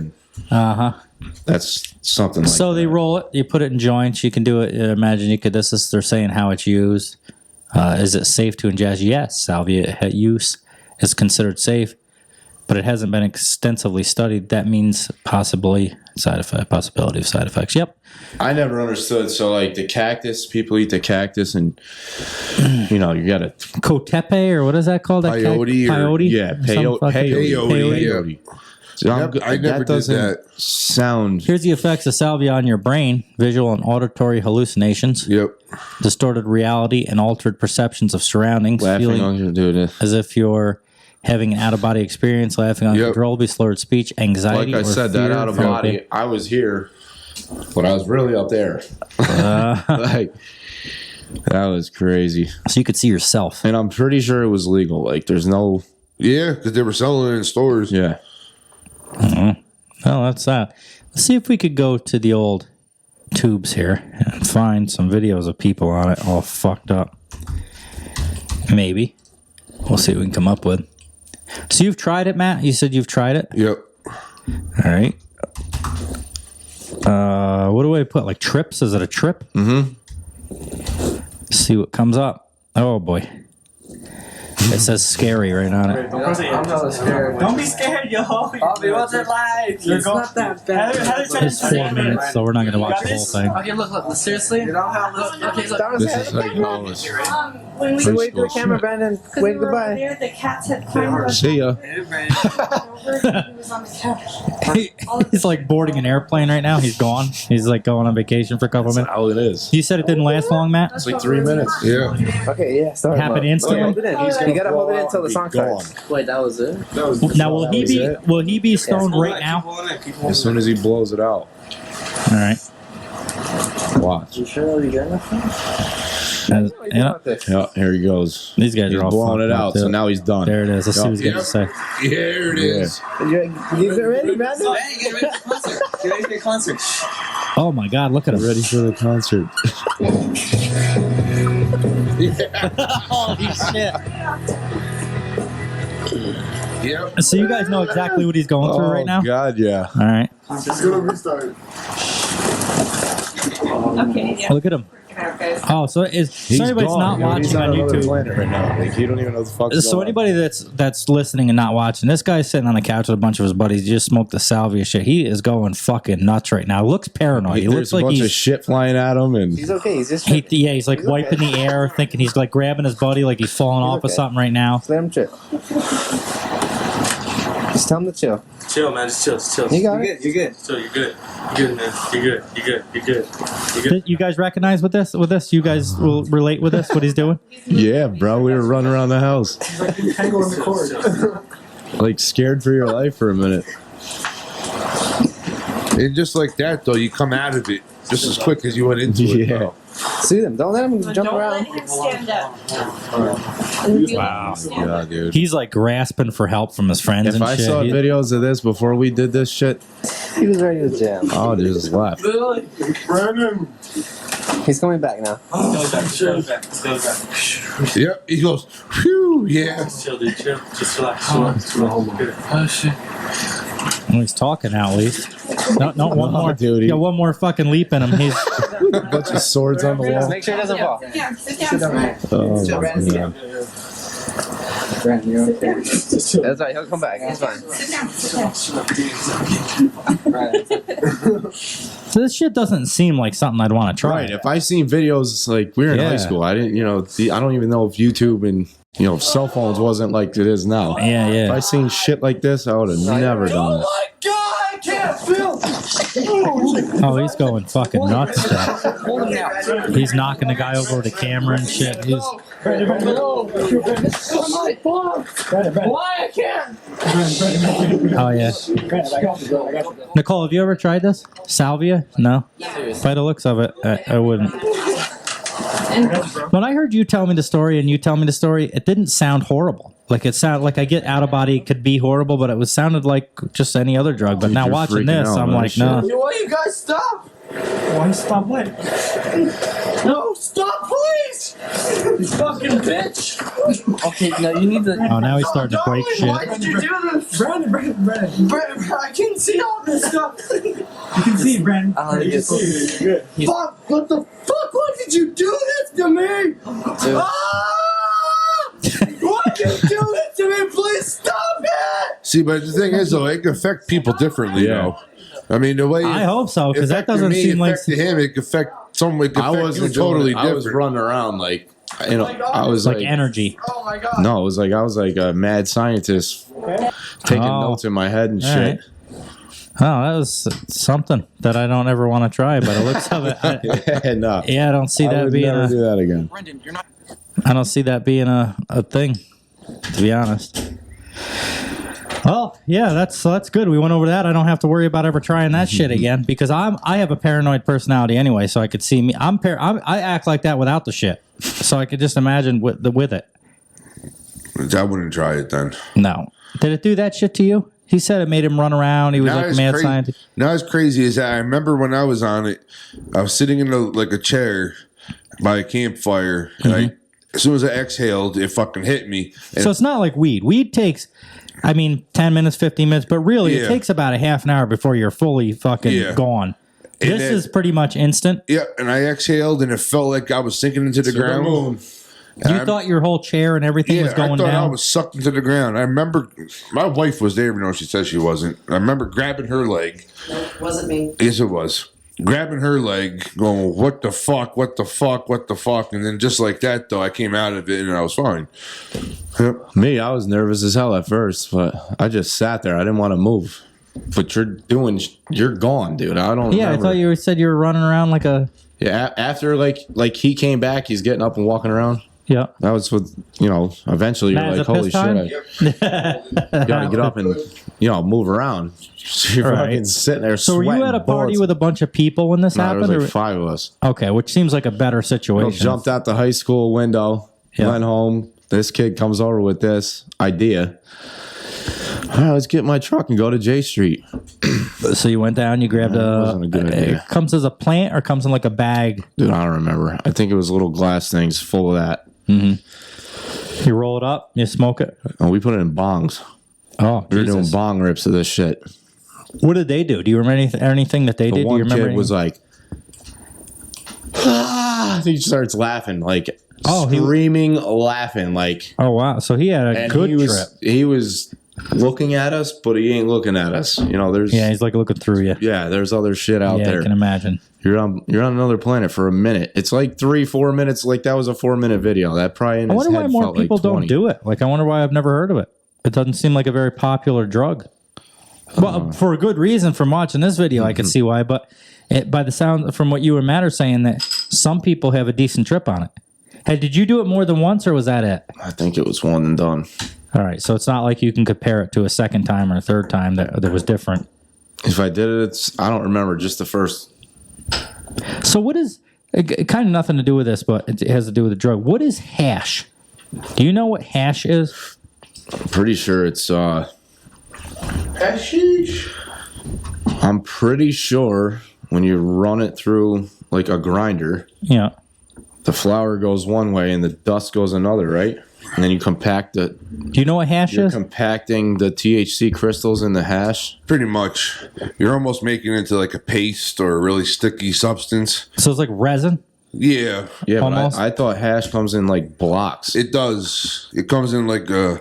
Uh-huh. That's something like So they roll it, you put it in joints, you can do it. Imagine you could, they're saying how it's used. Is it safe to ingest? Yes, salvia use is considered safe, but it hasn't been extensively studied. That means possibility of side effects. Yep. I never understood. So like the cactus, people eat the cactus and you got a Cotepe, or what is that called? Peyote or- Peyote? yeah, Some fucking- Peyote. So Yep, I never did doesn't that. sound. Here's the effects of salvia on your brain: visual and auditory hallucinations, Yep. distorted reality, and altered perceptions of surroundings. Laughing Feeling on you, dude. as if you're having an out-of-body experience, laughing uncontrollably, slurred speech, anxiety, Like I or said, that fear out of from- body. I was here, but I was really up there. Like that was crazy. So you could see yourself. And I'm pretty sure it was legal. Like there's no. Yeah, because they were selling it in stores. Yeah. Well, that's that. Let's see if we could go to the old tubes here and find some videos of people on it all fucked up. Maybe. We'll see what we can come up with. So you've tried it, Matt? You said you've tried it? Yep. All right. What do I put? Like trips? Is it a trip? Mm-hmm. See what comes up. Oh, boy. It says scary right on it. I'm not scared. Don't be scared, yo. Bobby, what's it like? It's not that bad. It's 4 minutes, so we're not going to watch the whole thing. Okay, look, seriously? Okay, look. This is like knowledge. When we wait for the camera, Brandon, wave goodbye. There, the cats had climbed See ya. over. He was on the couch. He's like boarding an airplane right now. He's gone. He's like going on vacation for a couple minutes. How it is. You said it didn't last long, Matt? It's like 3 minutes. Yeah. Okay, yeah, sorry. Happened instantly? Hold it in. You gotta hold it until the song starts. Wait, that was it? Now will he be stoned right now? As soon as he blows it out. All right. Watch. You sure you got nothing? Yeah. Yeah, here he goes. These guys He's are all blowing it fucked up, out, too. so now he's done. There it is. Let's see what he's Yep. got to say. Here it is. You get ready, Brandon? Get ready for the concert. Get ready for the concert. Oh my God! Look at him. Ready for the concert. Holy shit! Yep. So you guys know exactly what he's going through right now? Oh God, yeah. All right. It's gonna restart. Okay, yeah. Look at him. Oh, so anybody's not watching on YouTube right now. Like you don't even know what the fuck. So anybody that's listening and not watching, this guy's sitting on the couch with a bunch of his buddies. He just smoked the salvia shit. He is going fucking nuts right now. Looks paranoid. He looks There's a like bunch he's of shit flying at him, and He's okay. He's just. he's like wiping the air, thinking he's like grabbing his buddy, like he's falling off of something right now. Just let him chill. Just tell him to chill. Chill, man. Just chill. You got it. You're good. Chill. You're good. You're good, man. You're good. You guys recognize with this? You guys will relate with this? What he's doing? yeah, bro, we were running around the house, Tangle in the cord. like scared for your life for a minute. And just like that, though, you come out of it just as quick as you went into it. Yeah. Soothe him. Don't let him jump around. Stand up. Wow. Yeah, dude. He's like grasping for help from his friends If and I shit. saw videos of this before we did this shit, He was ready to jam. I would have just left. Brandon. He's coming back now. Chill back. Yep. He goes, phew, yeah. Chill, dude. Chill. Just relax. Oh, shit. Well, he's talking now, at least. No, one more. Dude, Yeah, one more fucking leap in him. He's a bunch of swords on the wall. Make sure he doesn't fall. Yeah, sit down. Oh, yeah. Brandon, you're okay. That's right. He'll come back. He's fine. so this shit doesn't seem like something I'd want to try. Right. If I seen videos like we were in high school, I didn't. I don't even know if YouTube and cell phones wasn't like it is now. Yeah. If I seen shit like this, I would have never done it. my God, I can't feel. Oh, he's going fucking nuts. He's knocking the guy over with the camera and shit. He's Why I can't? oh yeah. Nicole, have you ever tried this salvia? No. By the looks of it, I wouldn't. When I heard you tell me the story and you tell me the story, it didn't sound horrible. Like it sounded like I get out of body could be horrible, but it sounded like just any other drug. But now you're watching freaking this, out, I'm man. like, no. Why you guys stop? Why stop what? No, stop, please! You fucking bitch! Okay, now you need to. Oh, now he's starting to break Why shit. did you do this? Brandon, I can see all this stuff. You can see, Brandon. I'll let you see. Fuck, what the fuck? Why did you do this to me? Ah! Why did you do this to me? Please stop it! See, but the thing is, though, it can affect people differently, though. I mean, the way I hope so, because that affected doesn't me, seem like affected him. It could affect someone. It could I affect wasn't you totally doing it. I was different. running around like I was like energy. Oh my God. No, it was like I was like a mad scientist taking notes in my head and All shit. Oh, that was something that I don't ever want to try, but it looks of it. No. Yeah, I don't see I that would being never a. do that again. I don't see that being a thing, to be honest. Well, yeah, that's good. We went over that. I don't have to worry about ever trying that shit again because I have a paranoid personality anyway, so I could see me. I act like that without the shit, so I could just imagine with it. I wouldn't try it then. No, did it do that shit to you? He said it made him run around. He was Not like as mad crazy- scientist. Not as crazy as that. I remember when I was on it, I was sitting in a chair by a campfire, and as soon as I exhaled, it fucking hit me. And So it's not like weed. Weed takes, 10 minutes, 15 minutes, but really it takes about a half an hour before you're fully fucking gone. And This then- is pretty much instant. Yeah, and I exhaled, and it felt like I was sinking into the ground. You thought your whole chair and everything was going I thought I down? was sucked into the ground. I remember my wife was there, even though she said she wasn't. I remember grabbing her leg. Wasn't me. Yes, it was. Grabbing her leg, going, what the fuck, what the fuck, what the fuck? And then just like that, though, I came out of it and I was fine. Yep. Me, I was nervous as hell at first, but I just sat there. I didn't want to move. But you're gone, dude. I don't. Yeah, remember. I thought you said you were running around like a. Yeah, after like he came back, he's getting up and walking around. Yeah. That was what, eventually you're Matt, like, is it holy piss shit, time? you gotta get up and, move around. So you're Right. fucking sitting there So were you sweating at a party bullets. with a bunch of people when this No, there happened? was like or- 5 of us. Okay, which seems like a better We situation. jumped out the high school window, went home. This kid comes over with this idea. All right, let's get in my truck and go to J Street. So you went down, you grabbed wasn't a good idea. It comes as a plant or comes in like a bag? Dude, I don't remember. I think it was little glass things full of that. Mm-hmm. You roll it up, you smoke it. And we put it in bongs. Oh, we were doing bong rips of this shit. What did they do? Do you remember anything that they did? Do you One remember kid anything? was like, he starts laughing, like screaming, laughing, like. Oh wow! So he had a good trip. He was looking at us, but he ain't looking at us. You know, there's he's like looking through you. Yeah, there's other shit out there. I can imagine. You're on another planet for a minute. It's like 3-4 minutes. Like that was a 4-minute video. That probably in I his wonder why head more felt people like 20. don't do it. Like I wonder why I've never heard of it. It doesn't seem like a very popular drug. Well, for a good reason. From watching this video, I can see why. But by the sound from what you and Matt are saying, that some people have a decent trip on it. Hey, did you do it more than once, or was that it? I think it was one and done. All right, so it's not like you can compare it to a second time or a third time that was different. If I did it, I don't remember. Just the first. So what is kind of nothing to do with this, but it has to do with the drug. What is hash? Do you know what hash is? I'm pretty sure it's hashish. I'm pretty sure when you run it through like a grinder, yeah, the flour goes one way and the dust goes another, right? And then you compact it. Do you know what hash You're is? compacting the THC crystals in the hash. Pretty much. You're almost making it into like a paste or a really sticky substance. So it's like resin? Yeah. Yeah, but I thought hash comes in like blocks. It does. It comes in like a...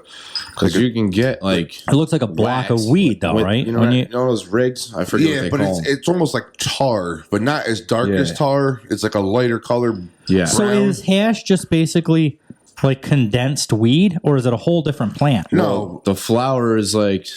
Because you can get like... It looks like a block of weed though, right? You know, you know those rigs? I forget what they but call them. it's almost like tar, but not as dark as tar. It's like a lighter color. Yeah. So is hash just basically like condensed weed, or is it a whole different plant? No, the flour is like...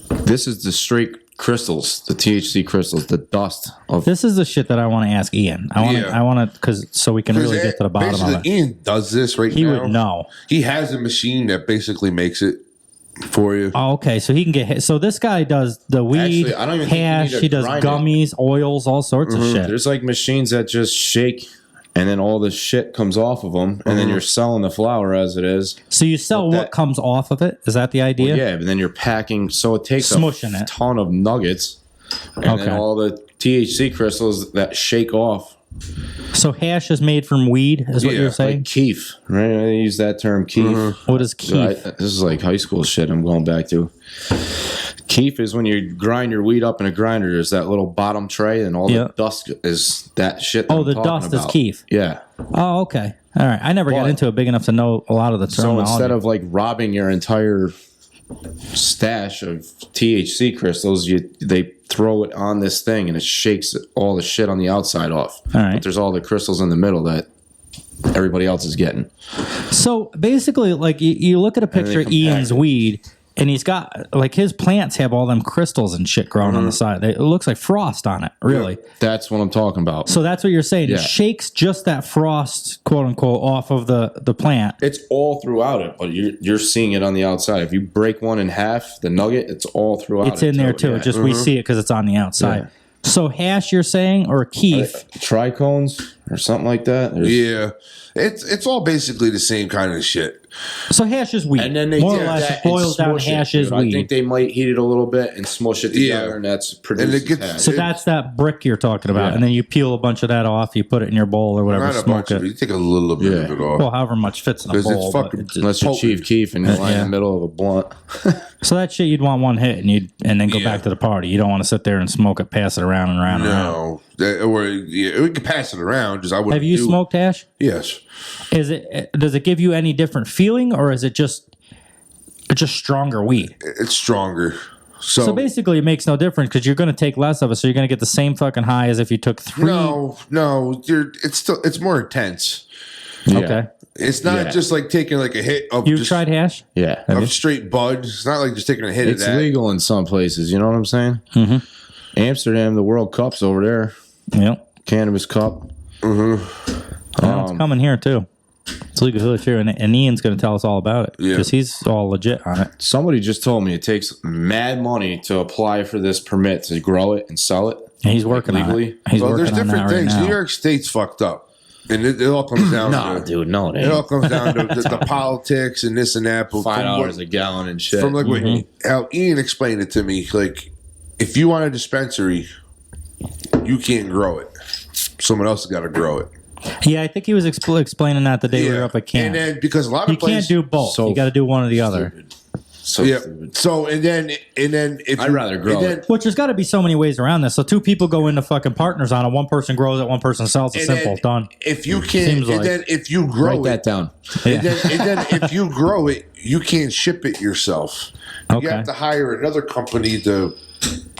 This is the straight crystals, the THC crystals, the dust of... This is the shit that I want to ask Ian. I want to, because so we can really get to the bottom of it. Ian does this right now. He would know. He has a machine that basically makes it for you. Oh, okay, so he can get... So this guy does the weed, Actually, I don't even think you hash, need to he does grind it. gummies, oils, all sorts of shit. There's like machines that just shake, and then all the shit comes off of them, and then you're selling the flour as it is. So you sell what comes off of it? Is that the idea? Well, yeah, but then you're packing, so it takes Smushing a it. ton of nuggets, and then all the THC crystals that shake off. So hash is made from weed, is what you're saying? Like keef, right? I use that term, keef. What is keef? This is like high school shit I'm going back to. Keef is when you grind your weed up in a grinder. There's that little bottom tray, and all the dust is that shit. Oh, the dust is keef. Yeah. Oh, okay. All right. I never got into it big enough to know a lot of the terminology. So instead of like robbing your entire stash of THC crystals, they throw it on this thing, and it shakes all the shit on the outside off. All right. But there's all the crystals in the middle that everybody else is getting. So basically, like you look at a picture of Ian's weed, and he's got like his plants have all them crystals and shit growing on the side. It looks like frost on it, really. Yeah, that's what I'm talking about. So that's what you're saying. Yeah. It shakes just that frost, quote unquote, off of the plant. It's all throughout it, but you're seeing it on the outside. If you break one in half, the nugget, it's all throughout. It's in there too. Yeah. It's just we see it because it's on the outside. Yeah. So hash, you're saying, or keef? Trichomes or something like that. Yeah, it's all basically the same kind of shit. So hash is weed. And then they more or did less that it boils and down smush it, hash is dude. weed. I think they might heat it a little bit and smush it together, and that's produces hash. So that's that brick you're talking about, and then you peel a bunch of that off. You put it in your bowl or whatever. Not a Smoke bunch of it. it. You take a little bit of it off. Well, however much fits in a bowl. It's fucking but Unless you're Chief Keef and you're lying in the middle of a blunt. So that shit you'd want one hit and then go back to the party. You don't want to sit there and smoke it, pass it around and around and around. No, we can pass it around. Just I wouldn't. Have you smoked hash? Yes. Does it give you any different feeling, or is it just stronger weed? It's stronger. So basically, it makes no difference because you're going to take less of it, so you're going to get the same fucking high as if you took 3. No, it's more intense. Yeah. Okay. It's not just like taking like a hit of. You've tried hash? Yeah. Of straight bud. It's not like just taking a hit It's of that. legal in some places. You know what I'm saying? Mm-hmm. Amsterdam, the World Cup's over there. Yep. Cannabis Cup. Well, it's coming here too. It's legal village here, and Ian's going to tell us all about it because he's all legit on it. Somebody just told me it takes mad money to apply for this permit to grow it and sell it. And he's working legally. on it. He's working there's on different that things. right now. New York State's fucked up. And it all comes down No, to... dude, no. It all comes down to the politics and this and that. But $5 a gallon and shit. From like how Ian explained it to me, like, if you want a dispensary, you can't grow it. Someone else has got to grow it. Yeah, I think he was explaining that the day we were up at camp. And then because a lot of you can't do both. You got to do one or the other. So and then if I'd rather grow it. Which there's got to be so many ways around this. So two people go into fucking partners on it. One person grows it, one person sells it. Simple, done. If you can't, then if you grow Write that down. And then if you grow it, you can't ship it yourself. You have to hire another company to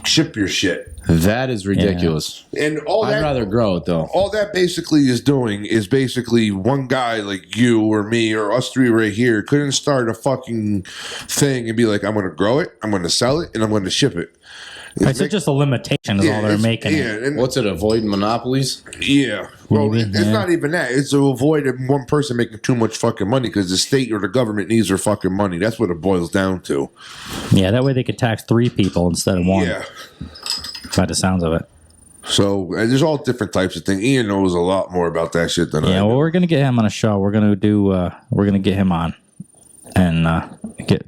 ship your shit. That is ridiculous. And all I'd rather grow it though. All that basically is doing is basically one guy like you or me or us three right here couldn't start a fucking thing and be like, I'm going to grow it, I'm going to sell it, and I'm going to ship it. It's just a limitation is all they're making. And what's it? Avoid monopolies? Yeah. Well, it's not even that. It's to avoid one person making too much fucking money because the state or the government needs their fucking money. That's what it boils down to. Yeah, that way they could tax 3 people instead of 1. Yeah. By the sounds of it. So there's all different types of things. Ian knows a lot more about that shit than I do. Yeah, well, we're gonna get him on a show. We're gonna get him on and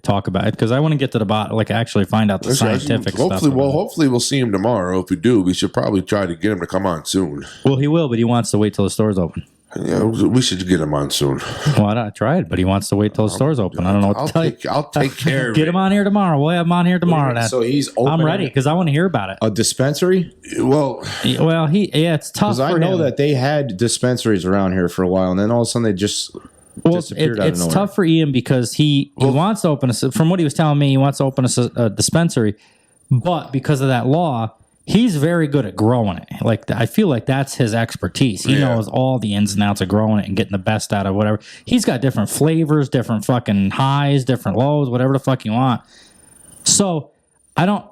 talk about it because I want to get to the bottom, like actually find out the scientific stuff. Hopefully we'll see him tomorrow. If we do, we should probably try to get him to come on soon. Well, he will, but he wants to wait till the store's open. Yeah, we should get him on soon. Well, I tried, but he wants to wait till the store's open. I don't know what to tell you. I'll take care of Get him on here tomorrow. We'll have him on here tomorrow. Then. So he's open. I'm ready because I want to hear about it. A dispensary? Well, it's tough. Because I know that they had dispensaries around here for a while, and then all of a sudden they just disappeared out of nowhere. It's tough for Ian because he wants to open from what he was telling me, he wants to open a dispensary, but because of that law, he's very good at growing it. Like I feel like that's his expertise. He knows all the ins and outs of growing it and getting the best out of whatever. He's got different flavors, different fucking highs, different lows, whatever the fuck you want. So I don't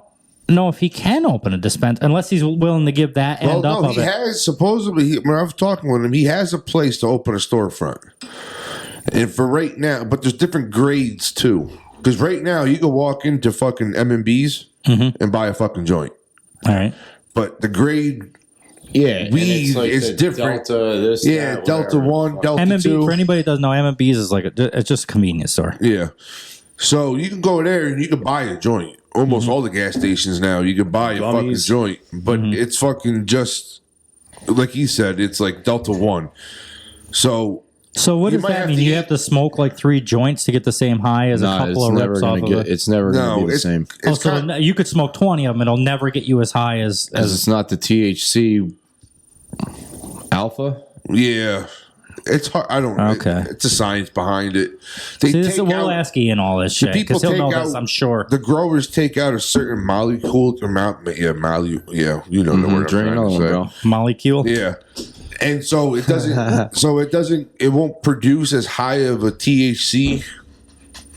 know if he can open a dispensary unless he's willing to give that end up of it. He has supposedly. When I was talking with him, he has a place to open a storefront. And for right now, but there's different grades too. Because right now you can walk into fucking M&B's and buy a fucking joint. All right. But the grade weed like is different. Delta, Delta 1, Delta M&B, 2. for anybody that doesn't know, M&B's is it's just a convenience store. Yeah. So you can go there and you can buy a joint. Almost all the gas stations now, you can buy a fucking joint. But it's fucking just, like he said, it's like Delta 1. So what does that mean? You have to smoke like 3 joints to get the same high as a couple of rips off of it? It's never going to be the same. So you could smoke 20 of them. It'll never get you as high as it's not the THC alpha? Yeah. It's hard. I don't know. Okay. It's a science behind it. We'll ask Ian all this shit because he'll know this, I'm sure. The growers take out a certain molecule. You know the word I'm trying to say. Molecule? Yeah. And so it doesn't. It won't produce as high of a THC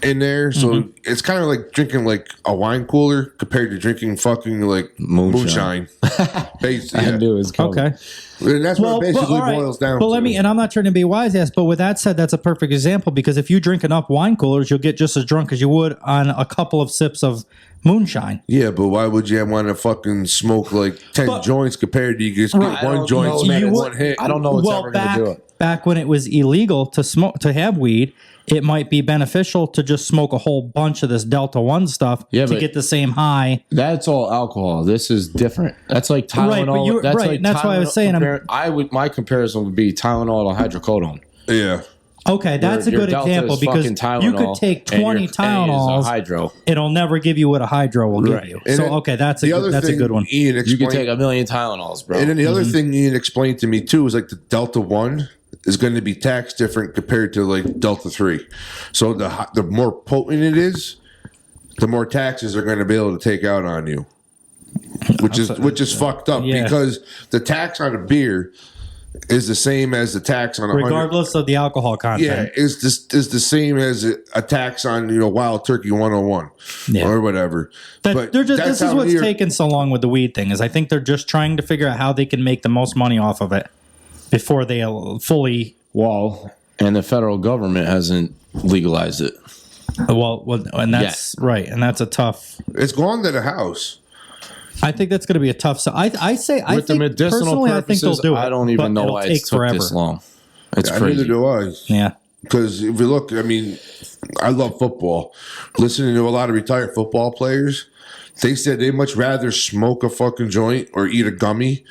in there. So it's kind of like drinking like a wine cooler compared to drinking fucking like moonshine. I knew it was coming. Okay. And that's what it basically boils down to. And I'm not trying to be wise ass, but with that said, that's a perfect example because if you drink enough wine coolers, you'll get just as drunk as you would on a couple of sips of moonshine. Yeah, but why would you want to fucking smoke like 10 joints compared to you just get one joint in one hit? I don't know what's ever going to do it. Back when it was illegal to have weed, it might be beneficial to just smoke a whole bunch of this Delta 1 stuff to get the same high. That's all alcohol. This is different. That's like Tylenol. That's why I was saying my comparison would be Tylenol to hydrocodone. Yeah. Okay, that's a good example because you could take 20 Tylenols. Hydro. It'll never give you what a hydro will give you. So that's a good one. Ian you can take 1,000,000 Tylenols, bro. And then the other thing Ian explained to me too is like the Delta 1 is going to be taxed different compared to like Delta 3. So the more potent it is, the more taxes they're going to be able to take out on you, which is fucked up because the tax on a beer is the same as the tax on regardless of the alcohol content. Yeah, is the same as a tax on Wild Turkey 101 or whatever. This is what's taken so long with the weed thing is I think they're just trying to figure out how they can make the most money off of it before they fully. And the federal government hasn't legalized it. Well, and that's right, and that's a tough. It's gone to the House. I think that's going to be a tough. So I think the medicinal personally, purposes, I think they'll do it. I don't even know why it took this long. It's Yeah, crazy. neither do I. Yeah. Because if you look, I mean, I love football. Listening to a lot of retired football players, they said they'd much rather smoke a fucking joint or eat a gummy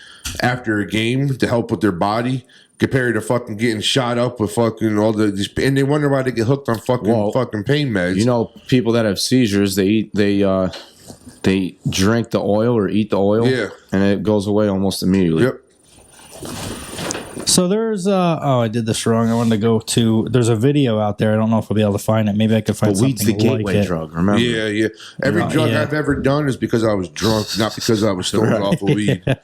after a game to help with their body compared to fucking getting shot up with fucking all these. And they wonder why they get hooked on fucking pain meds. You know, people that have seizures, they drink the oil or eat the oil, and it goes away almost immediately. Yep. So there's I did this wrong. I wanted to go to. There's a video out there. I don't know if I'll be able to find it. Maybe I could find But something weed's the like gateway it. drug. Remember? Yeah. Every drug I've ever done is because I was drunk, not because I was stoned off of weed. I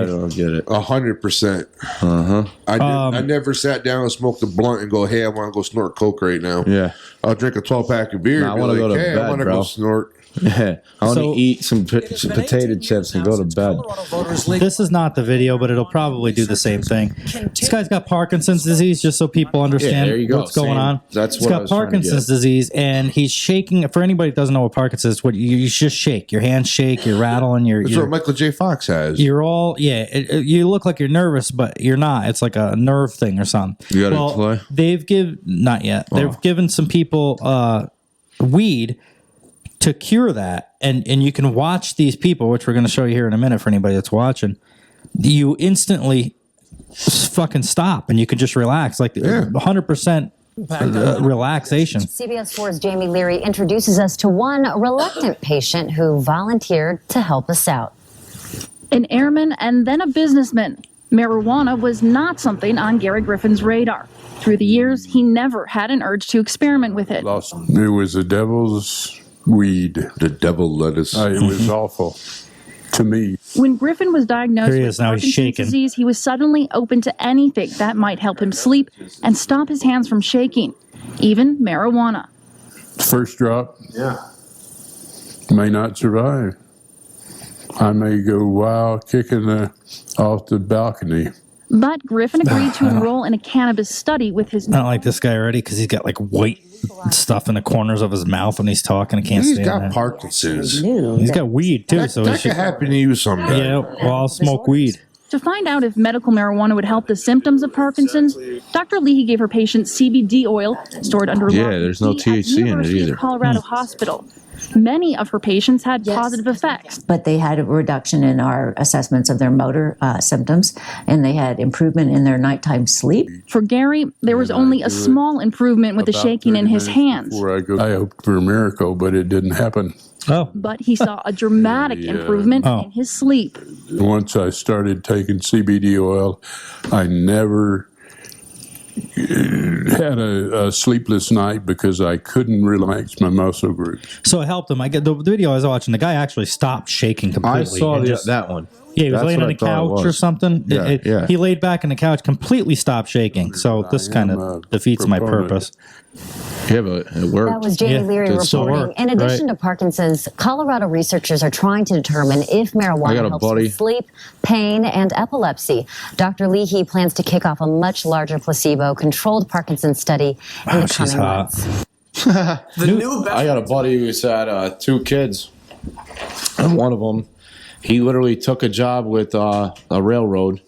don't get it. 100%. I never sat down and smoked a blunt and go, "Hey, I want to go snort coke right now." Yeah. I'll drink a 12-pack of beer. Nah, I and be wanna like, go to "Hey, bed, I want to bro." go snort. Yeah, I want to eat some potato chips and go to bed. This is not the video, but it'll probably do the same thing. This guy's got Parkinson's disease, just so people understand there you go. what's going Same. on. That's He's what I got was trying to Parkinson's get. disease, and he's shaking. For anybody that doesn't know what Parkinson's is, what you just shake. Your hands shake, you're rattling, That's what Michael J. Fox has. You're all, you look like you're nervous, but you're not. It's like a nerve thing or something. You got to play? They've not yet. They've given some people weed to cure that, and you can watch these people, which we're going to show you here in a minute for anybody that's watching. You instantly fucking stop, and you can just relax, like 100% relaxation. CBS 4's Jamie Leary introduces us to one reluctant patient who volunteered to help us out. An airman and then a businessman. Marijuana was not something on Gary Griffin's radar. Through the years, he never had an urge to experiment with it. It was the devil's weed. The devil lettuce. It was awful to me. When Griffin was diagnosed Here he with is, now he's Parkinson's shaking. disease, he was suddenly open to anything that might help him sleep and stop his hands from shaking, even marijuana. First drop. May not survive. I may go wild kicking off the balcony. But Griffin agreed to enroll in a cannabis study with his... I don't like this guy already because he's got like white stuff in the corners of his mouth when he's talking. I can't He's stand got that. Parkinson's. He's got weed too, so that could happen to you someday. Yeah, well, I'll smoke weed. To find out if medical marijuana would help the symptoms of Parkinson's, Dr. Leahy gave her patient CBD oil stored under Yeah, lock and there's no key at THC in it University of either. Colorado Hospital. Many of her patients had positive effects. But they had a reduction in our assessments of their motor symptoms, and they had improvement in their nighttime sleep. For Gary, there was only a small improvement with the shaking in his hands. Before I hoped for a miracle, but it didn't happen. But he saw a dramatic improvement in his sleep. Once I started taking CBD oil, I never had a sleepless night because I couldn't relax my muscle groups. So it helped him. I get the video I was watching. The guy actually stopped shaking completely. I saw and that one. Yeah, he was That's laying what on I the thought it couch or was. something. Yeah. He laid back on the couch, completely stopped shaking. So this kind of defeats my purpose. Yeah, but it worked. That was Jamie Leary reporting. In addition to Parkinson's, Colorado researchers are trying to determine if I got marijuana a helps buddy. with sleep, pain, and epilepsy. Dr. Leahy plans to kick off a much larger placebo-controlled Parkinson's study in the coming months. I got a buddy who's had 2 kids, and one of them, he literally took a job with a railroad,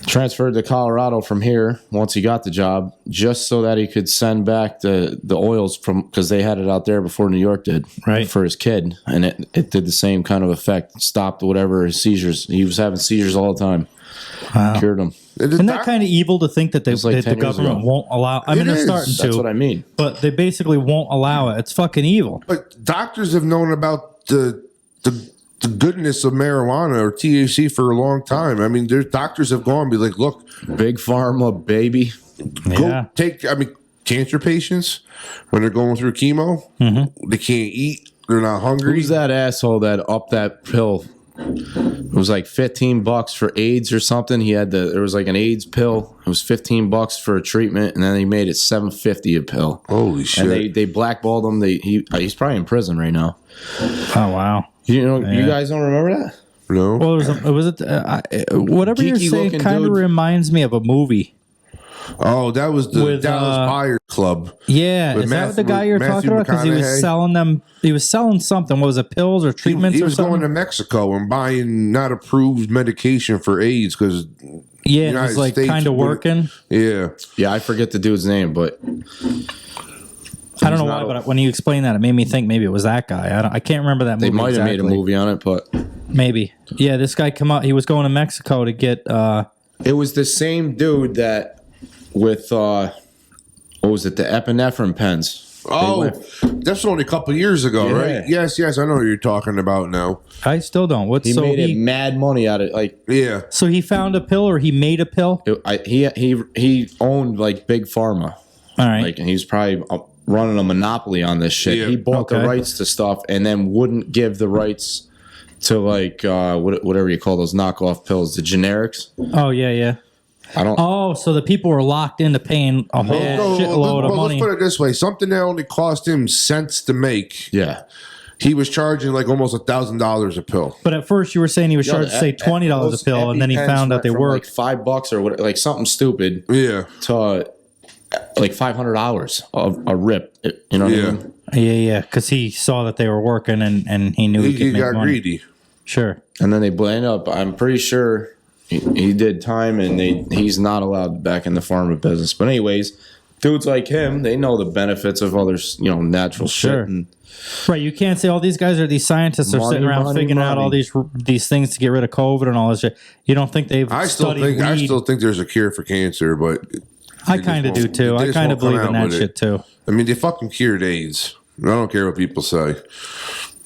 transferred to Colorado from here once he got the job, just so that he could send back the oils from, because they had it out there before New York did, right, for his kid, and it did the same kind of effect, stopped whatever his seizures. He was having seizures all the time. Wow. Cured him. Isn't that kind of evil to think that, It's like that the 10 years government ago. won't allow? I mean, they're starting to. That's what I mean. But they basically won't allow it. It's fucking evil. But doctors have known about the goodness of marijuana or THC for a long time. I mean, their doctors have gone and be like, look, big pharma, baby. Go take, cancer patients, when they're going through chemo, they can't eat, they're not hungry. Who's that asshole that upped that pill? It was like $15 for AIDS or something. There was like an AIDS pill. It was $15 for a treatment, and then they made it $7.50 a pill. Holy shit! And they blackballed him. He's probably in prison right now. Oh wow! You guys don't remember that? No. Well, whatever you're saying kind of reminds me of a movie. Oh, that was the Dallas Buyers Club. Yeah, With is that the guy you're talking about? Because he was McConaughey. selling them. He was selling something. What was it? Pills or treatments? He or was something? going to Mexico and buying not approved medication for AIDS because Yeah, it United was like States kind of working. Yeah. Yeah, I forget the dude's name, but I don't know why, but when you explained that, it made me think maybe it was that guy. I can't remember that movie. They might have made a movie on it, but maybe. Yeah, this guy come out. He was going to Mexico to get. It was the same dude that with what was it? The epinephrine pens. Oh, that's only a couple years ago, Yeah. right? Yes, I know what you're talking about now. I still don't. He made it mad money out of it. Like, yeah. So he found a pill, or he made a pill. He owned like big pharma. All right, like, and he's probably running a monopoly on this shit. Yeah. He bought the rights to stuff and then wouldn't give the rights to like whatever you call those knockoff pills, the generics. Oh yeah. I don't. Oh, so the people were locked into paying a whole shitload of money. Let's put it this way: something that only cost him cents to make. Yeah, he was charging like almost $1,000 a pill. But at first, you were saying he was charged, say, $20 a pill, and then he found out they worked like $5 or what, like something stupid. Yeah, to like $500 a rip. You know what I mean? Yeah, because he saw that they were working, and he knew he could make got money. greedy. Sure. And then they blend up. I'm pretty sure he did time, and he's not allowed back in the pharma business. But anyways, dudes like him, they know the benefits of other, natural shit. And Right, you can't say all these guys are these scientists are sitting around figuring out all these things to get rid of COVID and all this shit. You don't think they've I still think there's a cure for cancer, but I kind of do too. I kind of believe in that shit too. I mean, they fucking cured AIDS. I don't care what people say.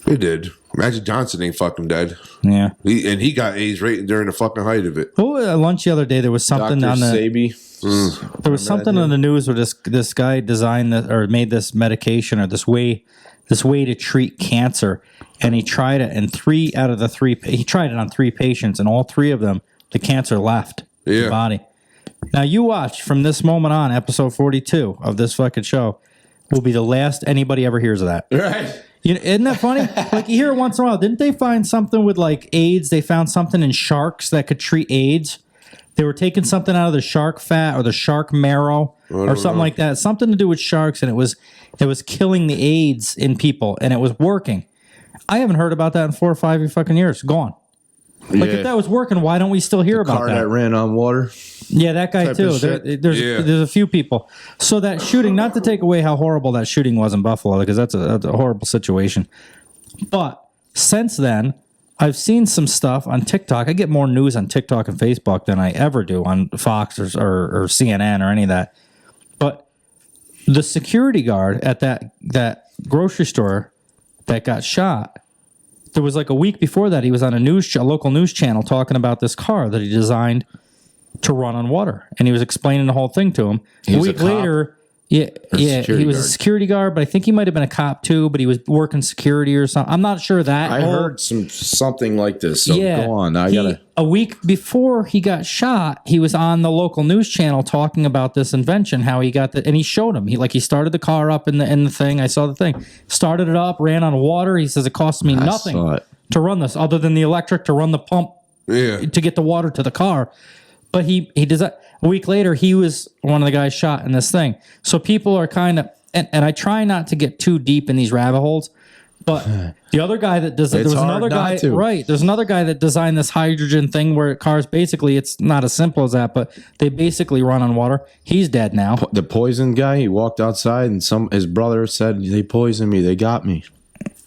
They did. Magic Johnson ain't fucking dead. Yeah, he got AIDS right during the fucking height of it. Oh, at lunch the other day there was something Dr. on the Sabi. There was something on the news where this guy designed this or made this medication or this way to treat cancer, and he tried it, and 3 out of the 3 he tried it on 3 patients, and all 3 of them the cancer left the body. Now you watch from this moment on, episode 42 of this fucking show will be the last anybody ever hears of that. Right. Isn't that funny? Like, you hear it once in a while. Didn't they find something with like AIDS? They found something in sharks that could treat AIDS. They were taking something out of the shark fat or the shark marrow or something like that. Something to do with sharks, and it was killing the AIDS in people, and it was working. I haven't heard about that in 4 or 5 fucking years. Gone. Like, if that was working, why don't we still hear about Car that? that ran on water. Yeah, that guy too. There's a few people. So that shooting, not to take away how horrible that shooting was in Buffalo, because that's a horrible situation. But since then, I've seen some stuff on TikTok. I get more news on TikTok and Facebook than I ever do on Fox or CNN or any of that. But the security guard at that grocery store that got shot, there was like a week before that, he was on a local news channel talking about this car that he designed to run on water, and he was explaining the whole thing to him. A week later, he was a security guard, but I think he might have been a cop too. But he was working security or something. I'm not sure that. I heard something like this. So go on. A week before he got shot, he was on the local news channel talking about this invention, how he got and he showed him. He started the car up in the thing. I saw the thing. Started it up, ran on water. He says it cost me nothing to run this, other than the electric to run the pump to get the water to the car. But he does that. A week later, he was one of the guys shot in this thing. So people are kind of, and I try not to get too deep in these rabbit holes, but the other guy that does it, there's another guy, right? There's another guy that designed this hydrogen thing where cars basically, it's not as simple as that, but they basically run on water. He's dead now. The poison guy, he walked outside and his brother said, they poisoned me. They got me.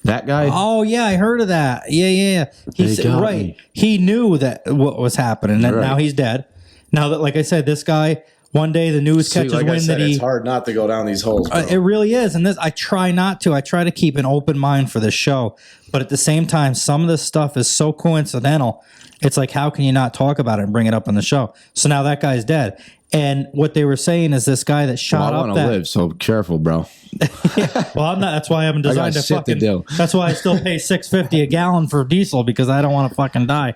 That guy? Oh, yeah, I heard of that. Yeah. He said, right. He knew that what was happening, and now he's dead. Now that, like I said, this guy, one day the news catches wind that it's hard not to go down these holes. Bro. It really is, and I try not to. I try to keep an open mind for this show, but at the same time, some of this stuff is so coincidental. It's like, how can you not talk about it and bring it up on the show? So now that guy's dead, and what they were saying is this guy that shot up. I want to live, so careful, bro. Well, I'm not. That's why I haven't designed a fucking. That's why I still pay $6.50 a gallon for diesel, because I don't want to fucking die.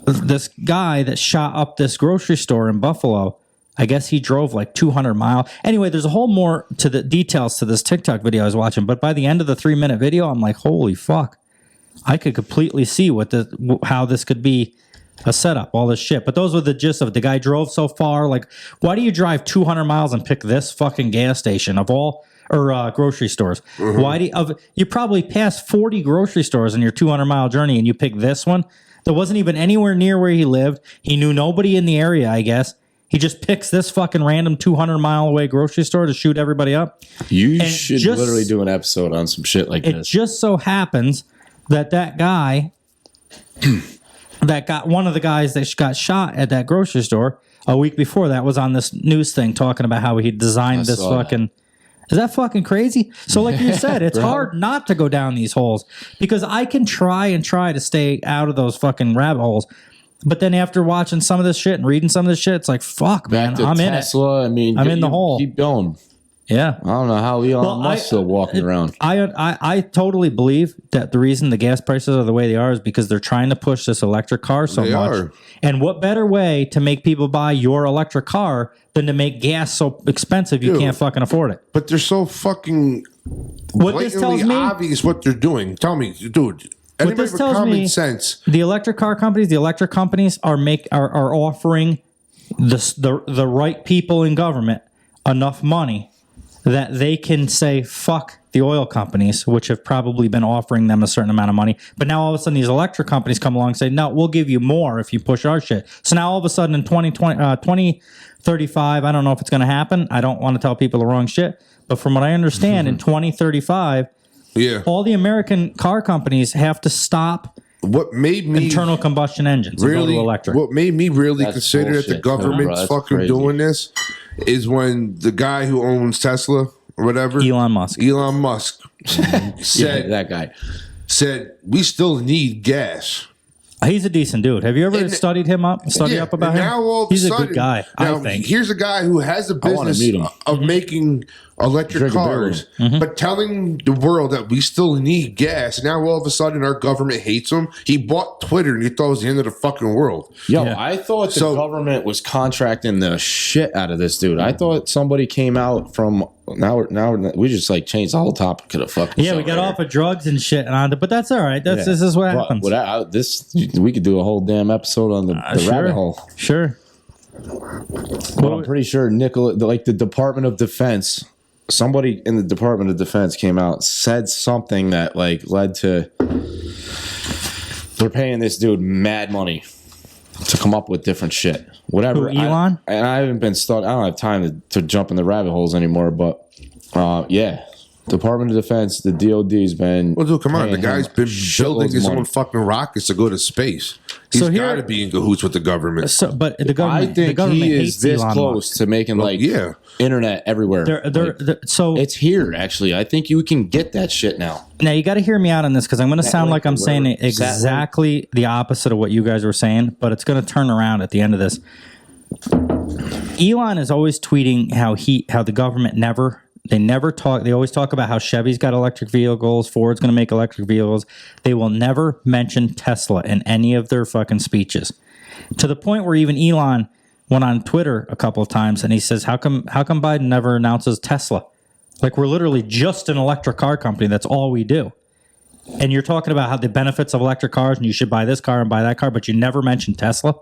This guy that shot up this grocery store in Buffalo, I guess he drove like 200 miles. Anyway, there's a whole more to the details to this TikTok video I was watching. But by the end of the 3-minute video, I'm like, holy fuck. I could completely see how this could be a setup, all this shit. But those were the gist of it. The guy drove so far. Like, why do you drive 200 miles and pick this fucking gas station? Of all or grocery stores. Why do you probably passed 40 grocery stores in your 200-mile journey and you pick this one that wasn't even anywhere near where he lived. He knew nobody in the area, I guess. He just picks this fucking random 200-mile away grocery store to shoot everybody up. You should literally do an episode on some shit like this. It just so happens that guy that got one of the guys that got shot at that grocery store a week before that was on this news thing talking about how he designed this fucking... Is that fucking crazy? So like you said, it's hard not to go down these holes because I can try to stay out of those fucking rabbit holes. But then after watching some of this shit and reading some of this shit, it's like, fuck, man, I'm Tesla, in it. I mean, I'm in the hole. Keep going. Yeah. I don't know how Elon Musk's still walking around. I totally believe that the reason the gas prices are the way they are is because they're trying to push this electric car so much. And what better way to make people buy your electric car than to make gas so expensive you can't fucking afford it? But they're so fucking blatantly obvious what they're doing. Tell me, dude. Anybody with common sense. The electric car companies, are offering the right people in government enough money that they can say, fuck the oil companies, which have probably been offering them a certain amount of money. But now all of a sudden these electric companies come along and say, no, we'll give you more if you push our shit. So now all of a sudden in 2035, I don't know if it's going to happen. I don't want to tell people the wrong shit. But from what I understand, in 2035, all the American car companies have to stop what made me internal combustion engines and go to electric. What made me really consider that the government's fucking doing this is when the guy who owns Tesla or whatever, Elon Musk said that guy said we still need gas. He's a decent dude. Have you ever studied him up? Up about him? Now all of He's a a sudden, good guy. I think. Here's a guy who has a business of making electric cars, but telling the world that we still need gas. Now all of a sudden our government hates him. He bought Twitter and he thought it was the end of the fucking world. I thought the government was contracting the shit out of this dude. I thought somebody came out from now we just like changed the whole topic to the fucking we got off of drugs and shit and on but that's all right. This is what happens. We could do a whole damn episode on the rabbit hole. Sure. But I'm pretty sure the Department of Defense, somebody in the Department of Defense came out, said something that like led to they're paying this dude mad money to come up with different shit. Whatever. Who, Elon? I haven't been stuck. I don't have time to jump in the rabbit holes anymore, but Department of Defense, the DOD's been. Well, dude, come on. The guy's been building his own fucking rockets to go to space. He's got to be in cahoots with the government. But the government, I think he is this Elon close to making internet everywhere. So it's here. Actually, I think you can get that shit now. Now you got to hear me out on this because I'm going to sound like I'm saying exactly the opposite of what you guys were saying, but it's going to turn around at the end of this. Elon is always tweeting how the government they always talk about how Chevy's got electric vehicles, Ford's going to make electric vehicles. They will never mention Tesla in any of their fucking speeches. To the point where even Elon went on Twitter a couple of times and he says, how come Biden never announces Tesla? Like, we're literally just an electric car company. That's all we do. And you're talking about how the benefits of electric cars and you should buy this car and buy that car, but you never mention Tesla.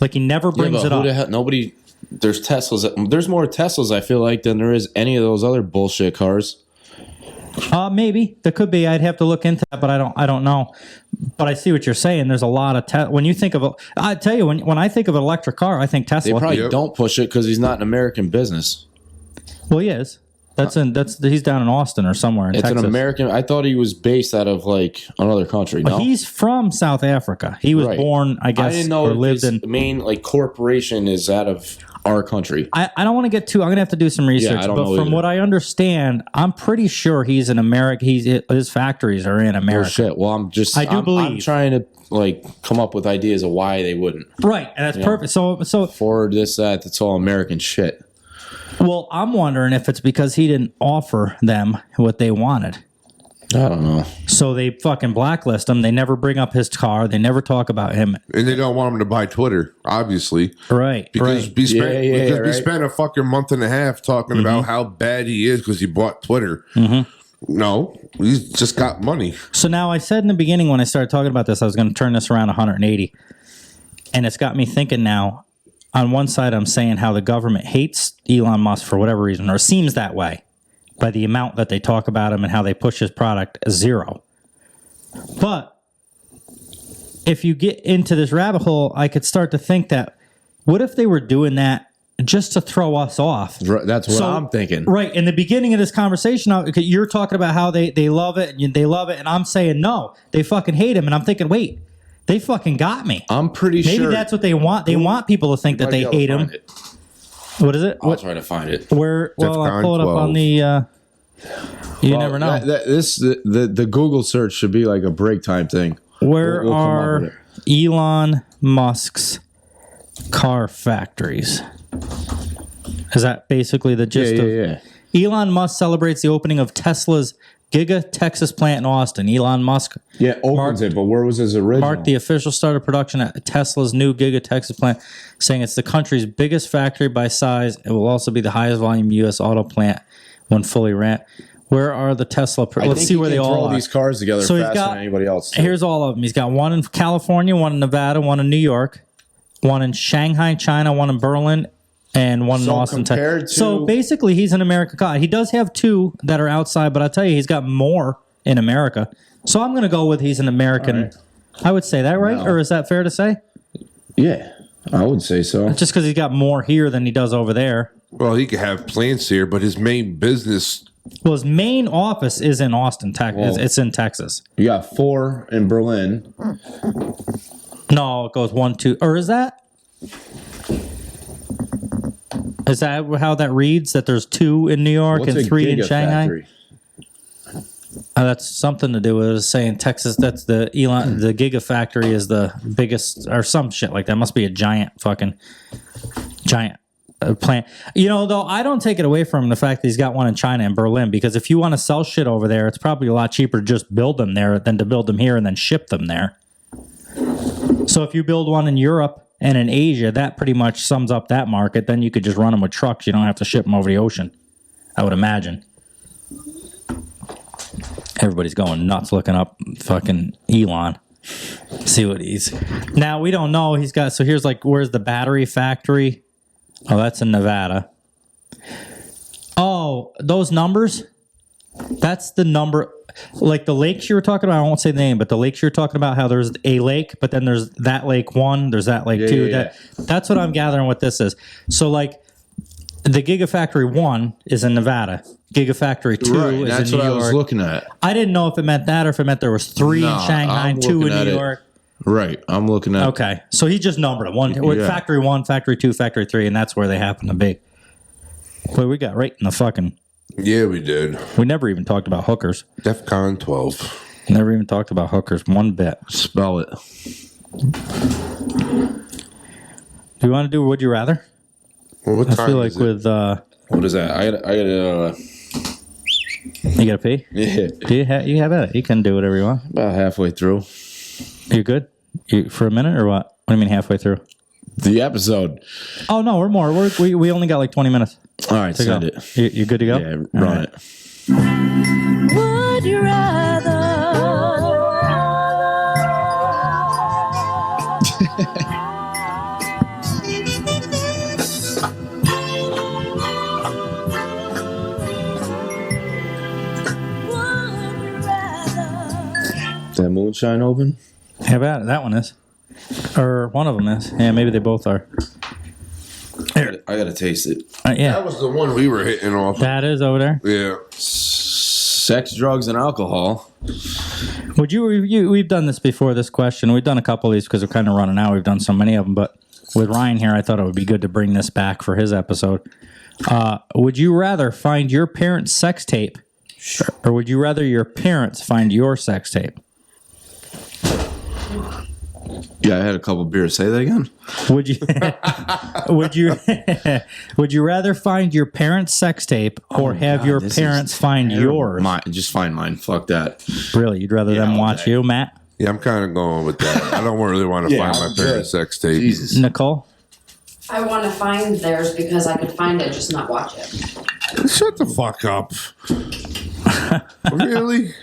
Like, he never brings it up. Nobody. There's Teslas. There's more Teslas, I feel like, than there is any of those other bullshit cars. Maybe there could be. I'd have to look into that, but I don't know. But I see what you're saying. There's a lot of when you think of I tell you when I think of an electric car, I think Tesla. They probably don't push it because he's not an American business. Well, he is. He's down in Austin or somewhere in Texas. It's an American. I thought he was based out of like another country. No, he's from South Africa. He was born, I guess, I didn't know or lived in. The main corporation is out of our country. I don't want to get too. I'm gonna have to do some research. But from what I understand, I'm pretty sure he's an American. His factories are in America. Oh, shit. Well, I'm trying to come up with ideas of why they wouldn't. Right, and that's perfect. So Ford, that's all American shit. Well, I'm wondering if it's because he didn't offer them what they wanted. I don't know. So they fucking blacklist him. They never bring up his car. They never talk about him. And they don't want him to buy Twitter, obviously. Right. Because we spent a fucking month and a half talking about how bad he is because he bought Twitter. Mm-hmm. No, he's just got money. So now I said in the beginning when I started talking about this, I was going to turn this around 180. And it's got me thinking now. On one side, I'm saying how the government hates Elon Musk for whatever reason, or seems that way. by the amount that they talk about him and how they push his product, 0. But if you get into this rabbit hole, I could start to think that what if they were doing that just to throw us off? That's what I'm thinking. Right. In the beginning of this conversation, you're talking about how they love it and they love it. And I'm saying, no, they fucking hate him. And I'm thinking, wait, they fucking got me. I'm pretty sure. Maybe that's what they want. They want people to think that they hate him. What is it? I'll try to find it. Well, I'll pull it up on the... you never know. The Google search should be like a break time thing. Where are Elon Musk's car factories? Is that basically the gist of... Yeah. Elon Musk celebrates the opening of Tesla's Giga Texas plant in Austin. Elon Musk opens it, but where was his original? Marked the official start of production at Tesla's new Giga Texas plant, saying it's the country's biggest factory by size. It will also be the highest volume U.S. auto plant when fully ramped. Where are the Tesla? Let's see where they all are. These cars together faster than anybody else. Here's all of them. He's got one in California, one in Nevada, one in New York, one in Shanghai, China, one in Berlin, and one in Austin, Texas. So basically, he's an American guy. He does have 2 that are outside, but I tell you, he's got more in America. So I'm going to go with he's an American. Right. I would say that, right? No. Or is that fair to say? Yeah, I would say so. Just because he's got more here than he does over there. Well, he could have plants here, but his main business... Well, his main office is in Austin, Texas. Well, it's in Texas. You got 4 in Berlin. No, it goes 1, 2. Or is that... Is that how that reads? That there's 2 in New York and 3 in Shanghai? That's something to do with it. Saying Texas, that's the Gigafactory is the biggest, or some shit like that. Must be a giant plant. You know, though, I don't take it away from him, the fact that he's got one in China and Berlin, because if you want to sell shit over there, it's probably a lot cheaper to just build them there than to build them here and then ship them there. So if you build one in Europe and in Asia, that pretty much sums up that market. Then you could just run them with trucks. You don't have to ship them over the ocean, I would imagine. Everybody's going nuts looking up fucking Elon. See what he's... Now, we don't know. He's got... So here's like, where's the battery factory? Oh, that's in Nevada. Oh, those numbers? That's the number... Like the lakes you were talking about, I won't say the name, but the lakes you're talking about, how there's a lake, but then there's that lake 1, there's that lake 2. That's what I'm gathering what this is. So like the Gigafactory 1 is in Nevada. Gigafactory 2 is in New York. That's what I was looking at. I didn't know if it meant that or if it meant there was 3 in Shanghai, 2 in New York. Right, I'm looking at Okay, so he just numbered it. Factory 1, Factory 2, Factory 3, and that's where they happen to be. What we got right in the fucking... Yeah, we did. We never even talked about hookers. DEFCON 12. Never even talked about hookers one bit. Spell it. Do you want to do Would You Rather? Well, what time I feel like is it? with... what is that? I gotta You gotta pee? Yeah. You have it. You can do whatever you want. About halfway through. You good? You for a minute or what? What do you mean halfway through? The episode. Oh, no, we're more. We only got like 20 minutes. All right, send it. You good to go? Yeah, run it. Would you rather? That moonshine open? How about it? That one is. Or one of them is. Yeah, maybe they both are. Here. I gotta taste it. Yeah. That was the one we were hitting off. That is over there. Yeah. Sex, drugs, and alcohol. Would we've done this before, this question. We've done a couple of these because we're kind of running out. We've done so many of them. But with Ryan here, I thought it would be good to bring this back for his episode. Would you rather find your parents' sex tape, or would you rather your parents find your sex tape? Yeah, I had a couple beers. Say that again. Would you rather find your parents' sex tape or have your parents find yours? Just find mine. Fuck that. Really? You'd rather them watch you, Matt? Yeah, I'm kind of going with that. I don't really want to find my parents' sex tape. Jesus. Nicole? I want to find theirs because I could find it, just not watch it. Shut the fuck up. Really?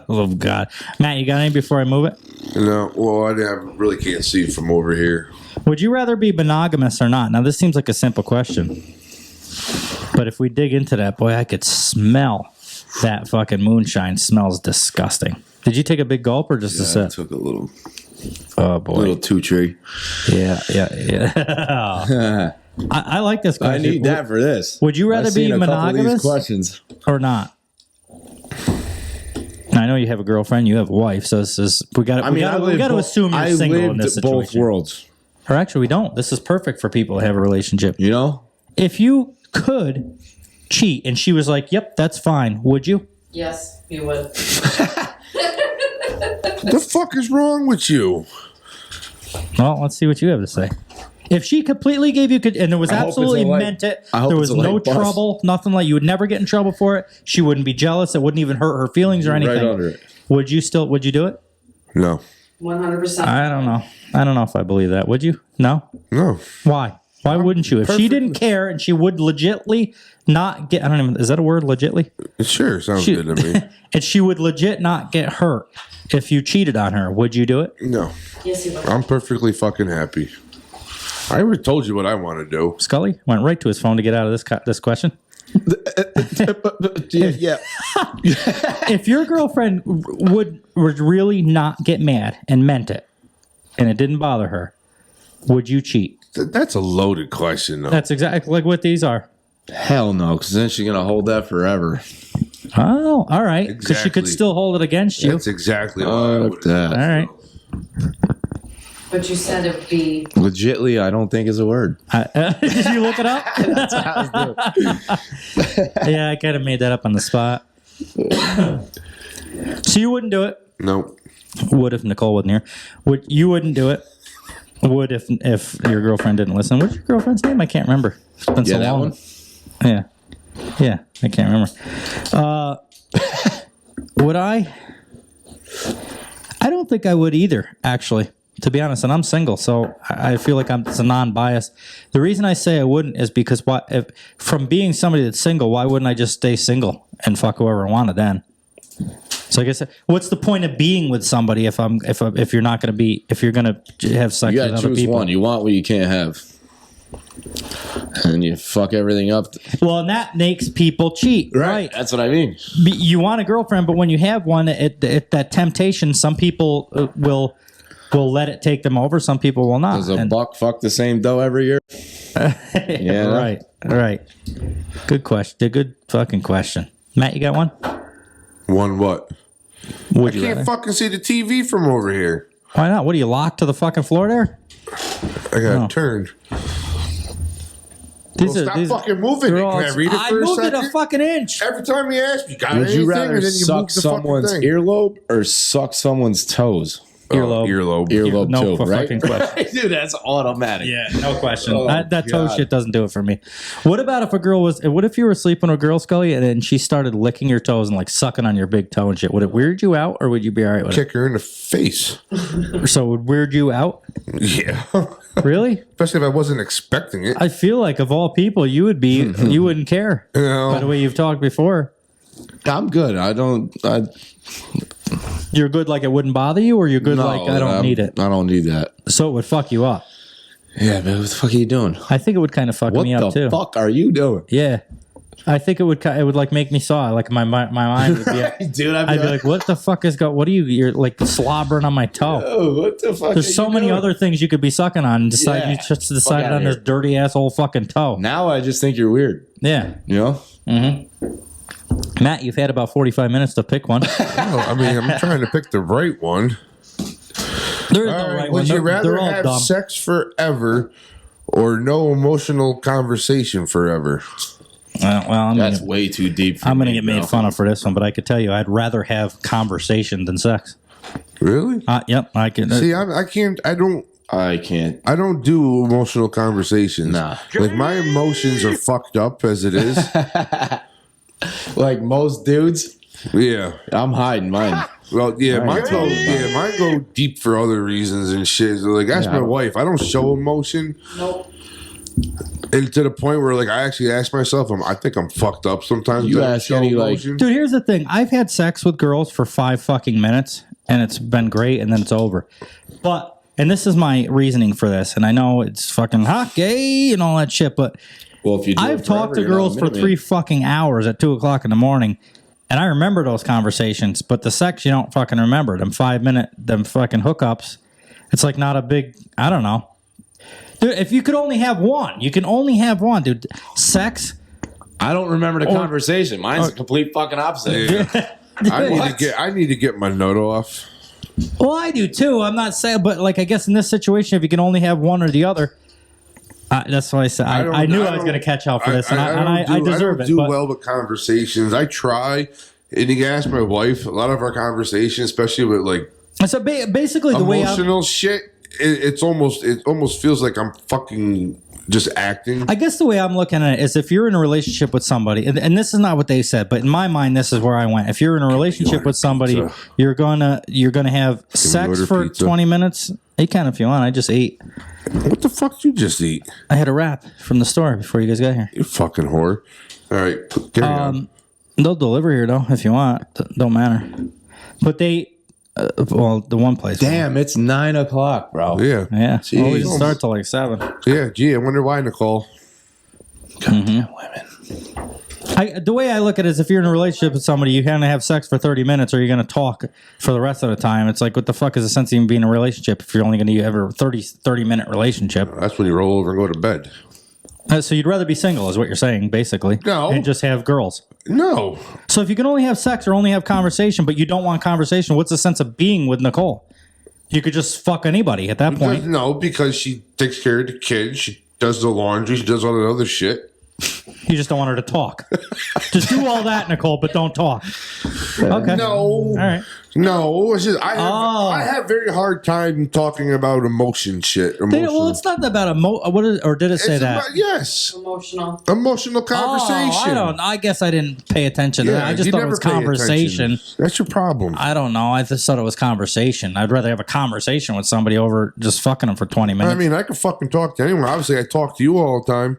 Oh, God. Matt, you got any before I move it? No. Well, I really can't see from over here. Would you rather be monogamous or not? Now, this seems like a simple question. But if we dig into that, boy, I could smell that fucking moonshine. Smells disgusting. Did you take a big gulp or just a sip? I took a little. Oh boy, little 2 tree. Yeah. I like this question. I need that for this. Would you rather I've be seen a couple of monogamous these questions or not? I know you have a girlfriend, you have a wife, so this is we got to assume you're single in this situation. Both worlds. Or actually, we don't. This is perfect for people to have a relationship. You know, if you could cheat and she was like, "Yep, that's fine," would you? Yes, you would. The fuck is wrong with you? Well, let's see what you have to say. If she completely gave you, and it was absolutely meant it, there was no trouble, nothing like you would never get in trouble for it. She wouldn't be jealous. It wouldn't even hurt her feelings or anything. Right under it. Would you do it? No. 100%. I don't know. I don't know if I believe that. Would you? No. No. Why? Why wouldn't you? If she didn't care and she would legitly not get, I don't even, is that a word, legitly? It sure sounds good to me. And she would legit not get hurt if you cheated on her. Would you do it? No. Yes, you would. I'm perfectly fucking happy. I already told you what I want to do. Skully went right to his phone to get out of this question. Yeah. If your girlfriend would really not get mad and meant it, and it didn't bother her, would you cheat? That's a loaded question, though. That's exactly like what these are. Hell no, because then she's gonna hold that forever. Oh, all right. Because she could still hold it against you. That's exactly what I would do. All right. But you said it would be... Legitly, I don't think is a word. Did you look it up? That's how I was doing. Yeah, I kind of made that up on the spot. So you wouldn't do it? Nope. Would if Nicole wasn't here. You wouldn't do it? Would if your girlfriend didn't listen? What's your girlfriend's name? I can't remember. It's been so that long. one? Yeah, I can't remember. Would I? I don't think I would either, actually, to be honest. And I'm single, so I feel like it's a non-bias. The reason I say I wouldn't is because from being somebody that's single, why wouldn't I just stay single and fuck whoever I wanted then? So I guess what's the point of being with somebody if you're not going to be, if you're going to have sex You with gotta other choose people? one. You want what you can't have, and you fuck everything up. Well, and that makes people cheat, right? That's what I mean. You want a girlfriend, but when you have one, that temptation, some people will let it take them over. Some people will not. Does a buck fuck the same doe every year? Yeah, right. Good question. Good fucking question. Matt, you got one? One what? Would I you can't rather? fucking see the TV from over here. Why not? What are you locked to the fucking floor there? I got turned. Stop fucking moving it. Can I read it I for a moved second? it a fucking inch. Every time you ask me, got Would anything? you rather and then you suck move the fucking someone's thing. earlobe or suck someone's toes? Earlobe. Earlobe. No too, right? fucking question. Dude, that's automatic. Yeah, no question. Oh, that toe God. shit doesn't do it for me. What about if a girl was? What if you were sleeping with a girl, Skully, and then she started licking your toes and like sucking on your big toe and shit? Would it weird you out, or would you be all right with Kick her in the face. it? So it would weird you out? Yeah. Really? Especially if I wasn't expecting it. I feel like of all people, you would be. You wouldn't care. By the way you've talked before. I'm good. You're good like it wouldn't bother you, or you're good like I don't need it? I don't need that. So it would fuck you up. Yeah, man, what the fuck are you doing? I think it would kind of fuck me up too. What the fuck are you doing? Yeah. I think it would like make me saw like my mind would be Dude, I'd be like, what the fuck is what are you're like slobbering on my toe. Oh, what the fuck? There's so many other things you could be sucking on and decide you just Fuck decided outta on this here. dirty asshole fucking toe. Now I just think you're weird. Yeah. You know? Mm-hmm. Matt, you've had about 45 minutes to pick one. I mean, I'm trying to pick the right one. There is no right one. Would you They're rather all have dumb. sex forever or no emotional conversation forever? Well, That's way too deep for I'm going to me, get made bro. fun of for this one, but I could tell you I'd rather have conversation than sex. Really? Yep, I can. See, I can't. I don't do emotional conversations. Nah. Like my emotions are fucked up as it is. Like most dudes. Yeah. I'm hiding mine. Well, yeah, mine go deep for other reasons and shit. So, like, ask my wife. I don't show emotion. Nope. And to the point where, like, I actually ask myself, I think I'm fucked up sometimes. You that I ask show any, like- emotion. Dude, here's the thing. I've had sex with girls for 5 fucking minutes, and it's been great, and then it's over. But, and this is my reasoning for this, and I know it's fucking hot, gay, and all that shit, but Well, if you do I've it forever, talked to you're not girls a for Minuteman. 3 fucking hours at 2:00 in the morning, and I remember those conversations. But the sex, you don't fucking remember. Them 5-minute, them fucking hookups. It's like not a big. I don't know. Dude, if you could only have one, you can only have one, dude. Sex. I don't remember the conversation. Mine's the complete fucking opposite. Yeah. I need to get my nut off. Well, I do too. I'm not saying, but like I guess in this situation, if you can only have one or the other, that's why I said I knew I was going to catch out for this, and I deserve I don't do it. well with conversations. I try, and you can ask my wife. A lot of our conversations, especially with like So basically, the emotional shit, it almost feels like I'm fucking just acting. I guess the way I'm looking at it is if you're in a relationship with somebody, and this is not what they said, but in my mind, this is where I went. If you're in a relationship with somebody, you're gonna have sex for pizza? 20 minutes. You can if you want. I just ate. What the fuck did you just eat? I had a wrap from the store before you guys got here. You fucking whore. All right, carry on. They'll deliver here though if you want. Don't matter. But they. Well, the one place. Damn, it's 9:00, bro. Yeah. Yeah. Jeez. Well, we just start till like 7. Yeah, gee, I wonder why, Nicole. Women. The way I look at it is if you're in a relationship with somebody, you kind of have sex for 30 minutes or you're going to talk for the rest of the time. It's like, what the fuck is the sense of even being in a relationship if you're only going to have a 30-minute relationship? That's when you roll over and go to bed. So you'd rather be single is what you're saying, basically. No. And just have girls. No. So if you can only have sex or only have conversation, but you don't want conversation, what's the sense of being with Nicole? You could just fuck anybody at that point. No, because she takes care of the kids. She does the laundry. She does all the other shit. You just don't want her to talk. Just do all that, Nicole, but don't talk. Okay. No. All right. No. It's just, I have very hard time talking about emotion shit. Well, it's not about or did it say that? Yes. Emotional conversation. I guess I didn't pay attention to that. I just thought it was conversation. That's your problem. I don't know. I just thought it was conversation. I'd rather have a conversation with somebody over just fucking them for 20 minutes. I mean, I can fucking talk to anyone. Obviously, I talk to you all the time.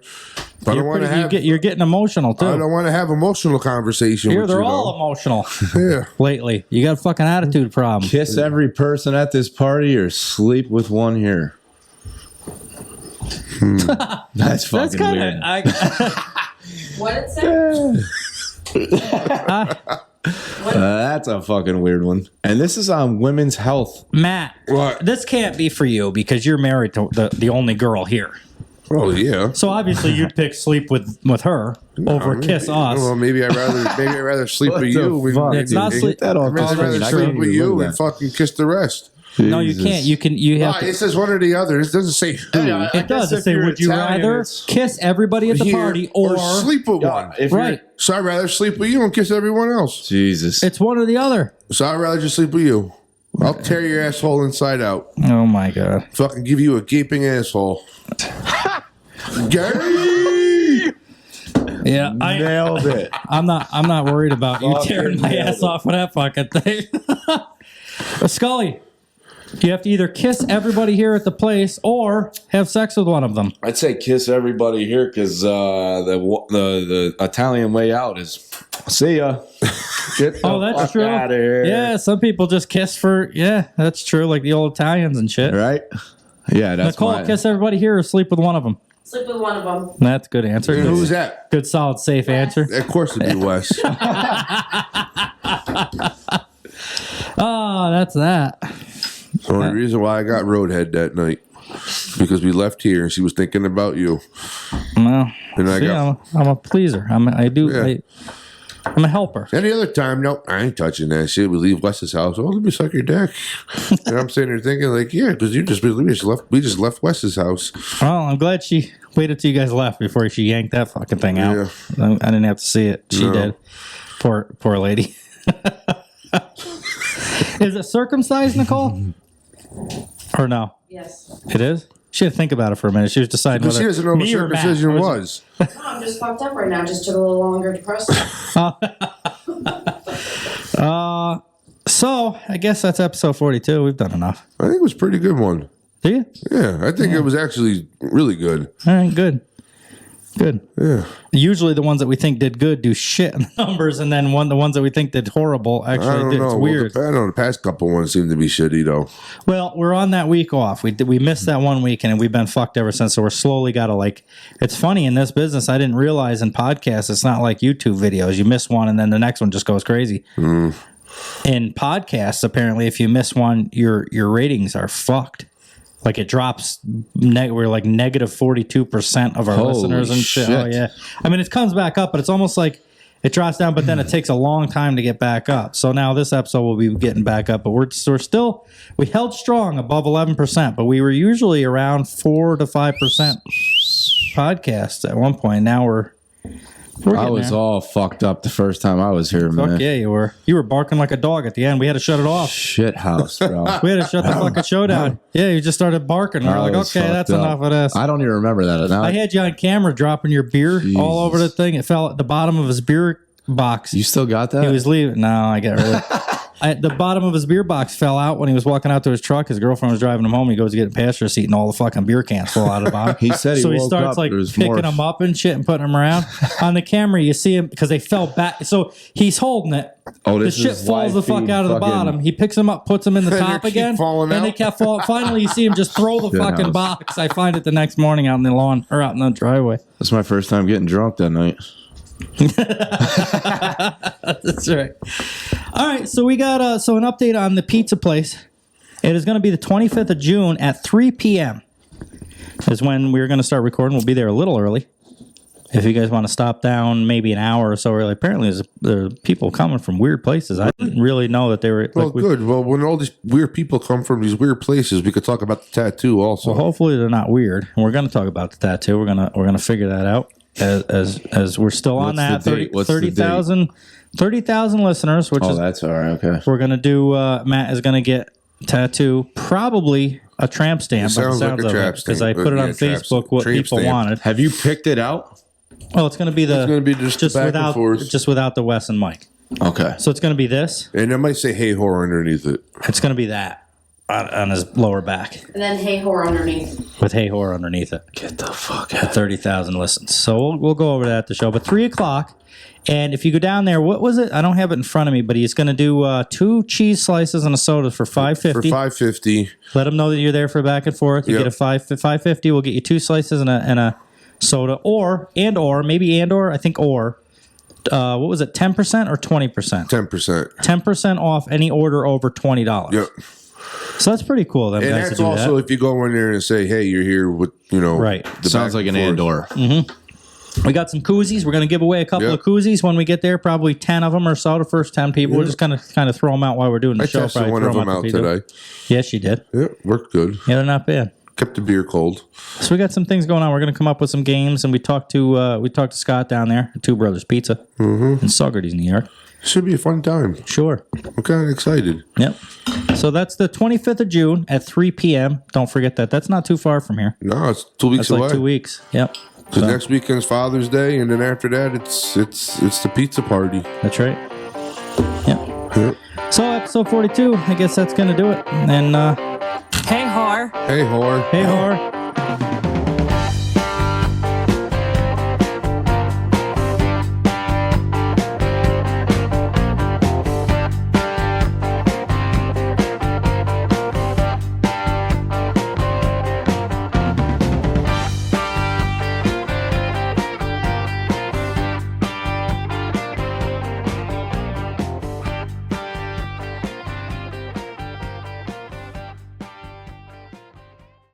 But I don't want to have. You're getting emotional too. I don't want to have emotional conversation. They're all emotional. Yeah. Lately, you got a fucking attitude problem. Kiss every person at this party or sleep with one here. That's fucking weird. What it say? That's a fucking weird one. And this is on women's health. Matt, this can't be for you because you're married to the only girl here. Oh yeah. So obviously you'd pick sleep with her over kiss us. Well, maybe I'd rather sleep with you. It's not sleep. I'd rather sleep with you and fucking kiss the rest. No, you can't. You have. It says one or the other. It doesn't say who. It does. It say, would you rather kiss everybody at the party or sleep with one? Right. So I'd rather sleep with you and kiss everyone else. Jesus. It's one or the other. So I'd rather just sleep with you. I'll tear your asshole inside out. Oh my god. Fucking give you a gaping asshole. Gary! Yeah, I nailed it. I'm not worried about you tearing my ass off with that fucking thing. Skully, you have to either kiss everybody here at the place or have sex with one of them. I'd say kiss everybody here because the Italian way out is see ya. Get the that's fuck true. out of here. Yeah, some people just kiss for that's true, like the old Italians and shit. Right? Yeah, that's Nicole, kiss everybody here or sleep with one of them. Sleep with one of them. That's a good answer. And who's that? Good, solid, safe answer. Of course it'd be Wes. Oh, that's that. The only reason why I got roadhead that night because we left here and she was thinking about you. Well, and I'm a pleaser. I'm a helper. Any other time, no, I ain't touching that shit. We leave Wes's house. Oh, let me suck your dick. And I'm sitting there thinking, like, yeah, because we just left Wes's house. Well, I'm glad she waited till you guys left before she yanked that fucking thing out. Yeah. I didn't have to see it. She did. Poor lady. Is it circumcised, Nicole? Or no? Yes. It is? She had to think about it for a minute. She was deciding Because she doesn't know what circumcision was. No, I'm just fucked up right now. Just took a little longer to process. So I guess that's episode 42. We've done enough. I think it was a pretty good one. Do you? Yeah, I think it was actually really good. All right, good. Good. Yeah. Usually the ones that we think did good do shit in the numbers, and then the ones that we think did horrible I actually don't did. know. It's weird. Well, I know the past couple ones seem to be shitty though. Well, we're on that week off. We missed that 1 week, and we've been fucked ever since. So we're slowly got to like. It's funny in this business. I didn't realize in podcasts it's not like YouTube videos. You miss one, and then the next one just goes crazy. In podcasts, apparently, if you miss one, your ratings are fucked. Like it drops. We're like negative 42% of our listeners and shit. Oh yeah. I mean, it comes back up, but it's almost like it drops down, but then it takes a long time to get back up. So now this episode will be getting back up, but we're still we held strong above 11%, but we were usually around 4 to 5% podcasts at one point. Now we're I was all fucked up the first time I was here, man. Fuck yeah, you were. You were barking like a dog at the end. We had to shut it off. Shit house, bro. We had to shut the fucking show down. Yeah, you just started barking. We're like, okay, that's enough of this. I don't even remember that. I had you on camera dropping your beer all over the thing. It fell at the bottom of his beer box. You still got that? He was leaving. No, I got rid of it. The bottom of his beer box fell out when he was walking out to his truck. His girlfriend was driving him home. He goes to get a passenger seat, and all the fucking beer cans fall out of the bottom. He said so he woke starts up, like picking more. them up and shit and putting them around. On the camera, you see him because they fell back. So he's holding it. Oh, the this shit is falls the live fuck feed out of the fucking- bottom. He picks them up, puts them in the And top they keep again, falling and they out. kept falling. Finally, you see him just throw the Shit fucking house. box. I find it the next morning out in the lawn or out in the driveway. That's my first time getting drunk that night. That's right. All right, so we got an update on the pizza place. It is going to be the 25th of June at 3 p.m. is when we're going to start recording. We'll be there a little early. If you guys want to stop down maybe an hour or so early. Apparently there are people coming from weird places. I didn't really know that they were... Well, good. Well, when all these weird people come from these weird places, we could talk about the tattoo also. Well, hopefully they're not weird. We're going to talk about the tattoo. We're gonna figure that out as we're still on What's that. the date? What's the date? 30,000 listeners, which is... that's all right. Okay. We're going to do... Matt is going to get tattoo, probably a tramp stamp. It sounds like a of tramp because stamp. I put it on Yeah, tramp Facebook what tramp people stamp. wanted. Have you picked it out? Oh, it's going to be just back and forth. just without the Wes and Mike. Okay. So it's going to be this. And it might say "Hey Whore" underneath it. It's going to be that on his lower back And then hey whore underneath. with "Hey Whore" underneath it. Get the fuck out. 30,000 listens. So we'll go over that at the show. But 3 o'clock, and if you go down there, what was it? I don't have it in front of me, but he's going to do 2 cheese slices and a soda for $5.50. For $5.50. Let him know that you're there for back and forth. You Yep. get a $5.50. We'll get you 2 slices and a soda, or I think what was it? 10% or 20%? 10%. 10% off any order over $20. Yep. So that's pretty cool. Them And guys to that's do also that. if you go in there and say, "Hey, you're here with Right. the Sounds back like an and forth. Andor. We got some koozies. We're going to give away a couple Yep. of koozies when we get there. Probably 10 of them or so. The first 10 people. We're just kind of throw them out while we're doing the I show. tested Probably one throw of them out to people. today. Yes, you did. Yeah, worked good. Yeah, they're not bad. Kept the beer cold. So we got some things going on. We're going to come up with some games, and we talked to Scott down there at Two Brothers Pizza in Saugerties, New York. Should be a fun time. Sure. I'm kind of excited. Yep. So that's the 25th of June at 3 p.m. Don't forget that. That's not too far from here. No, it's 2 weeks That's away. like 2 weeks. Yep. Because So- next weekend's Father's Day, and then after that, it's the pizza party. That's right. Yep. Yep. So episode 42, I guess that's going to do it. And Hey, whore. Hey, whore. hey, whore.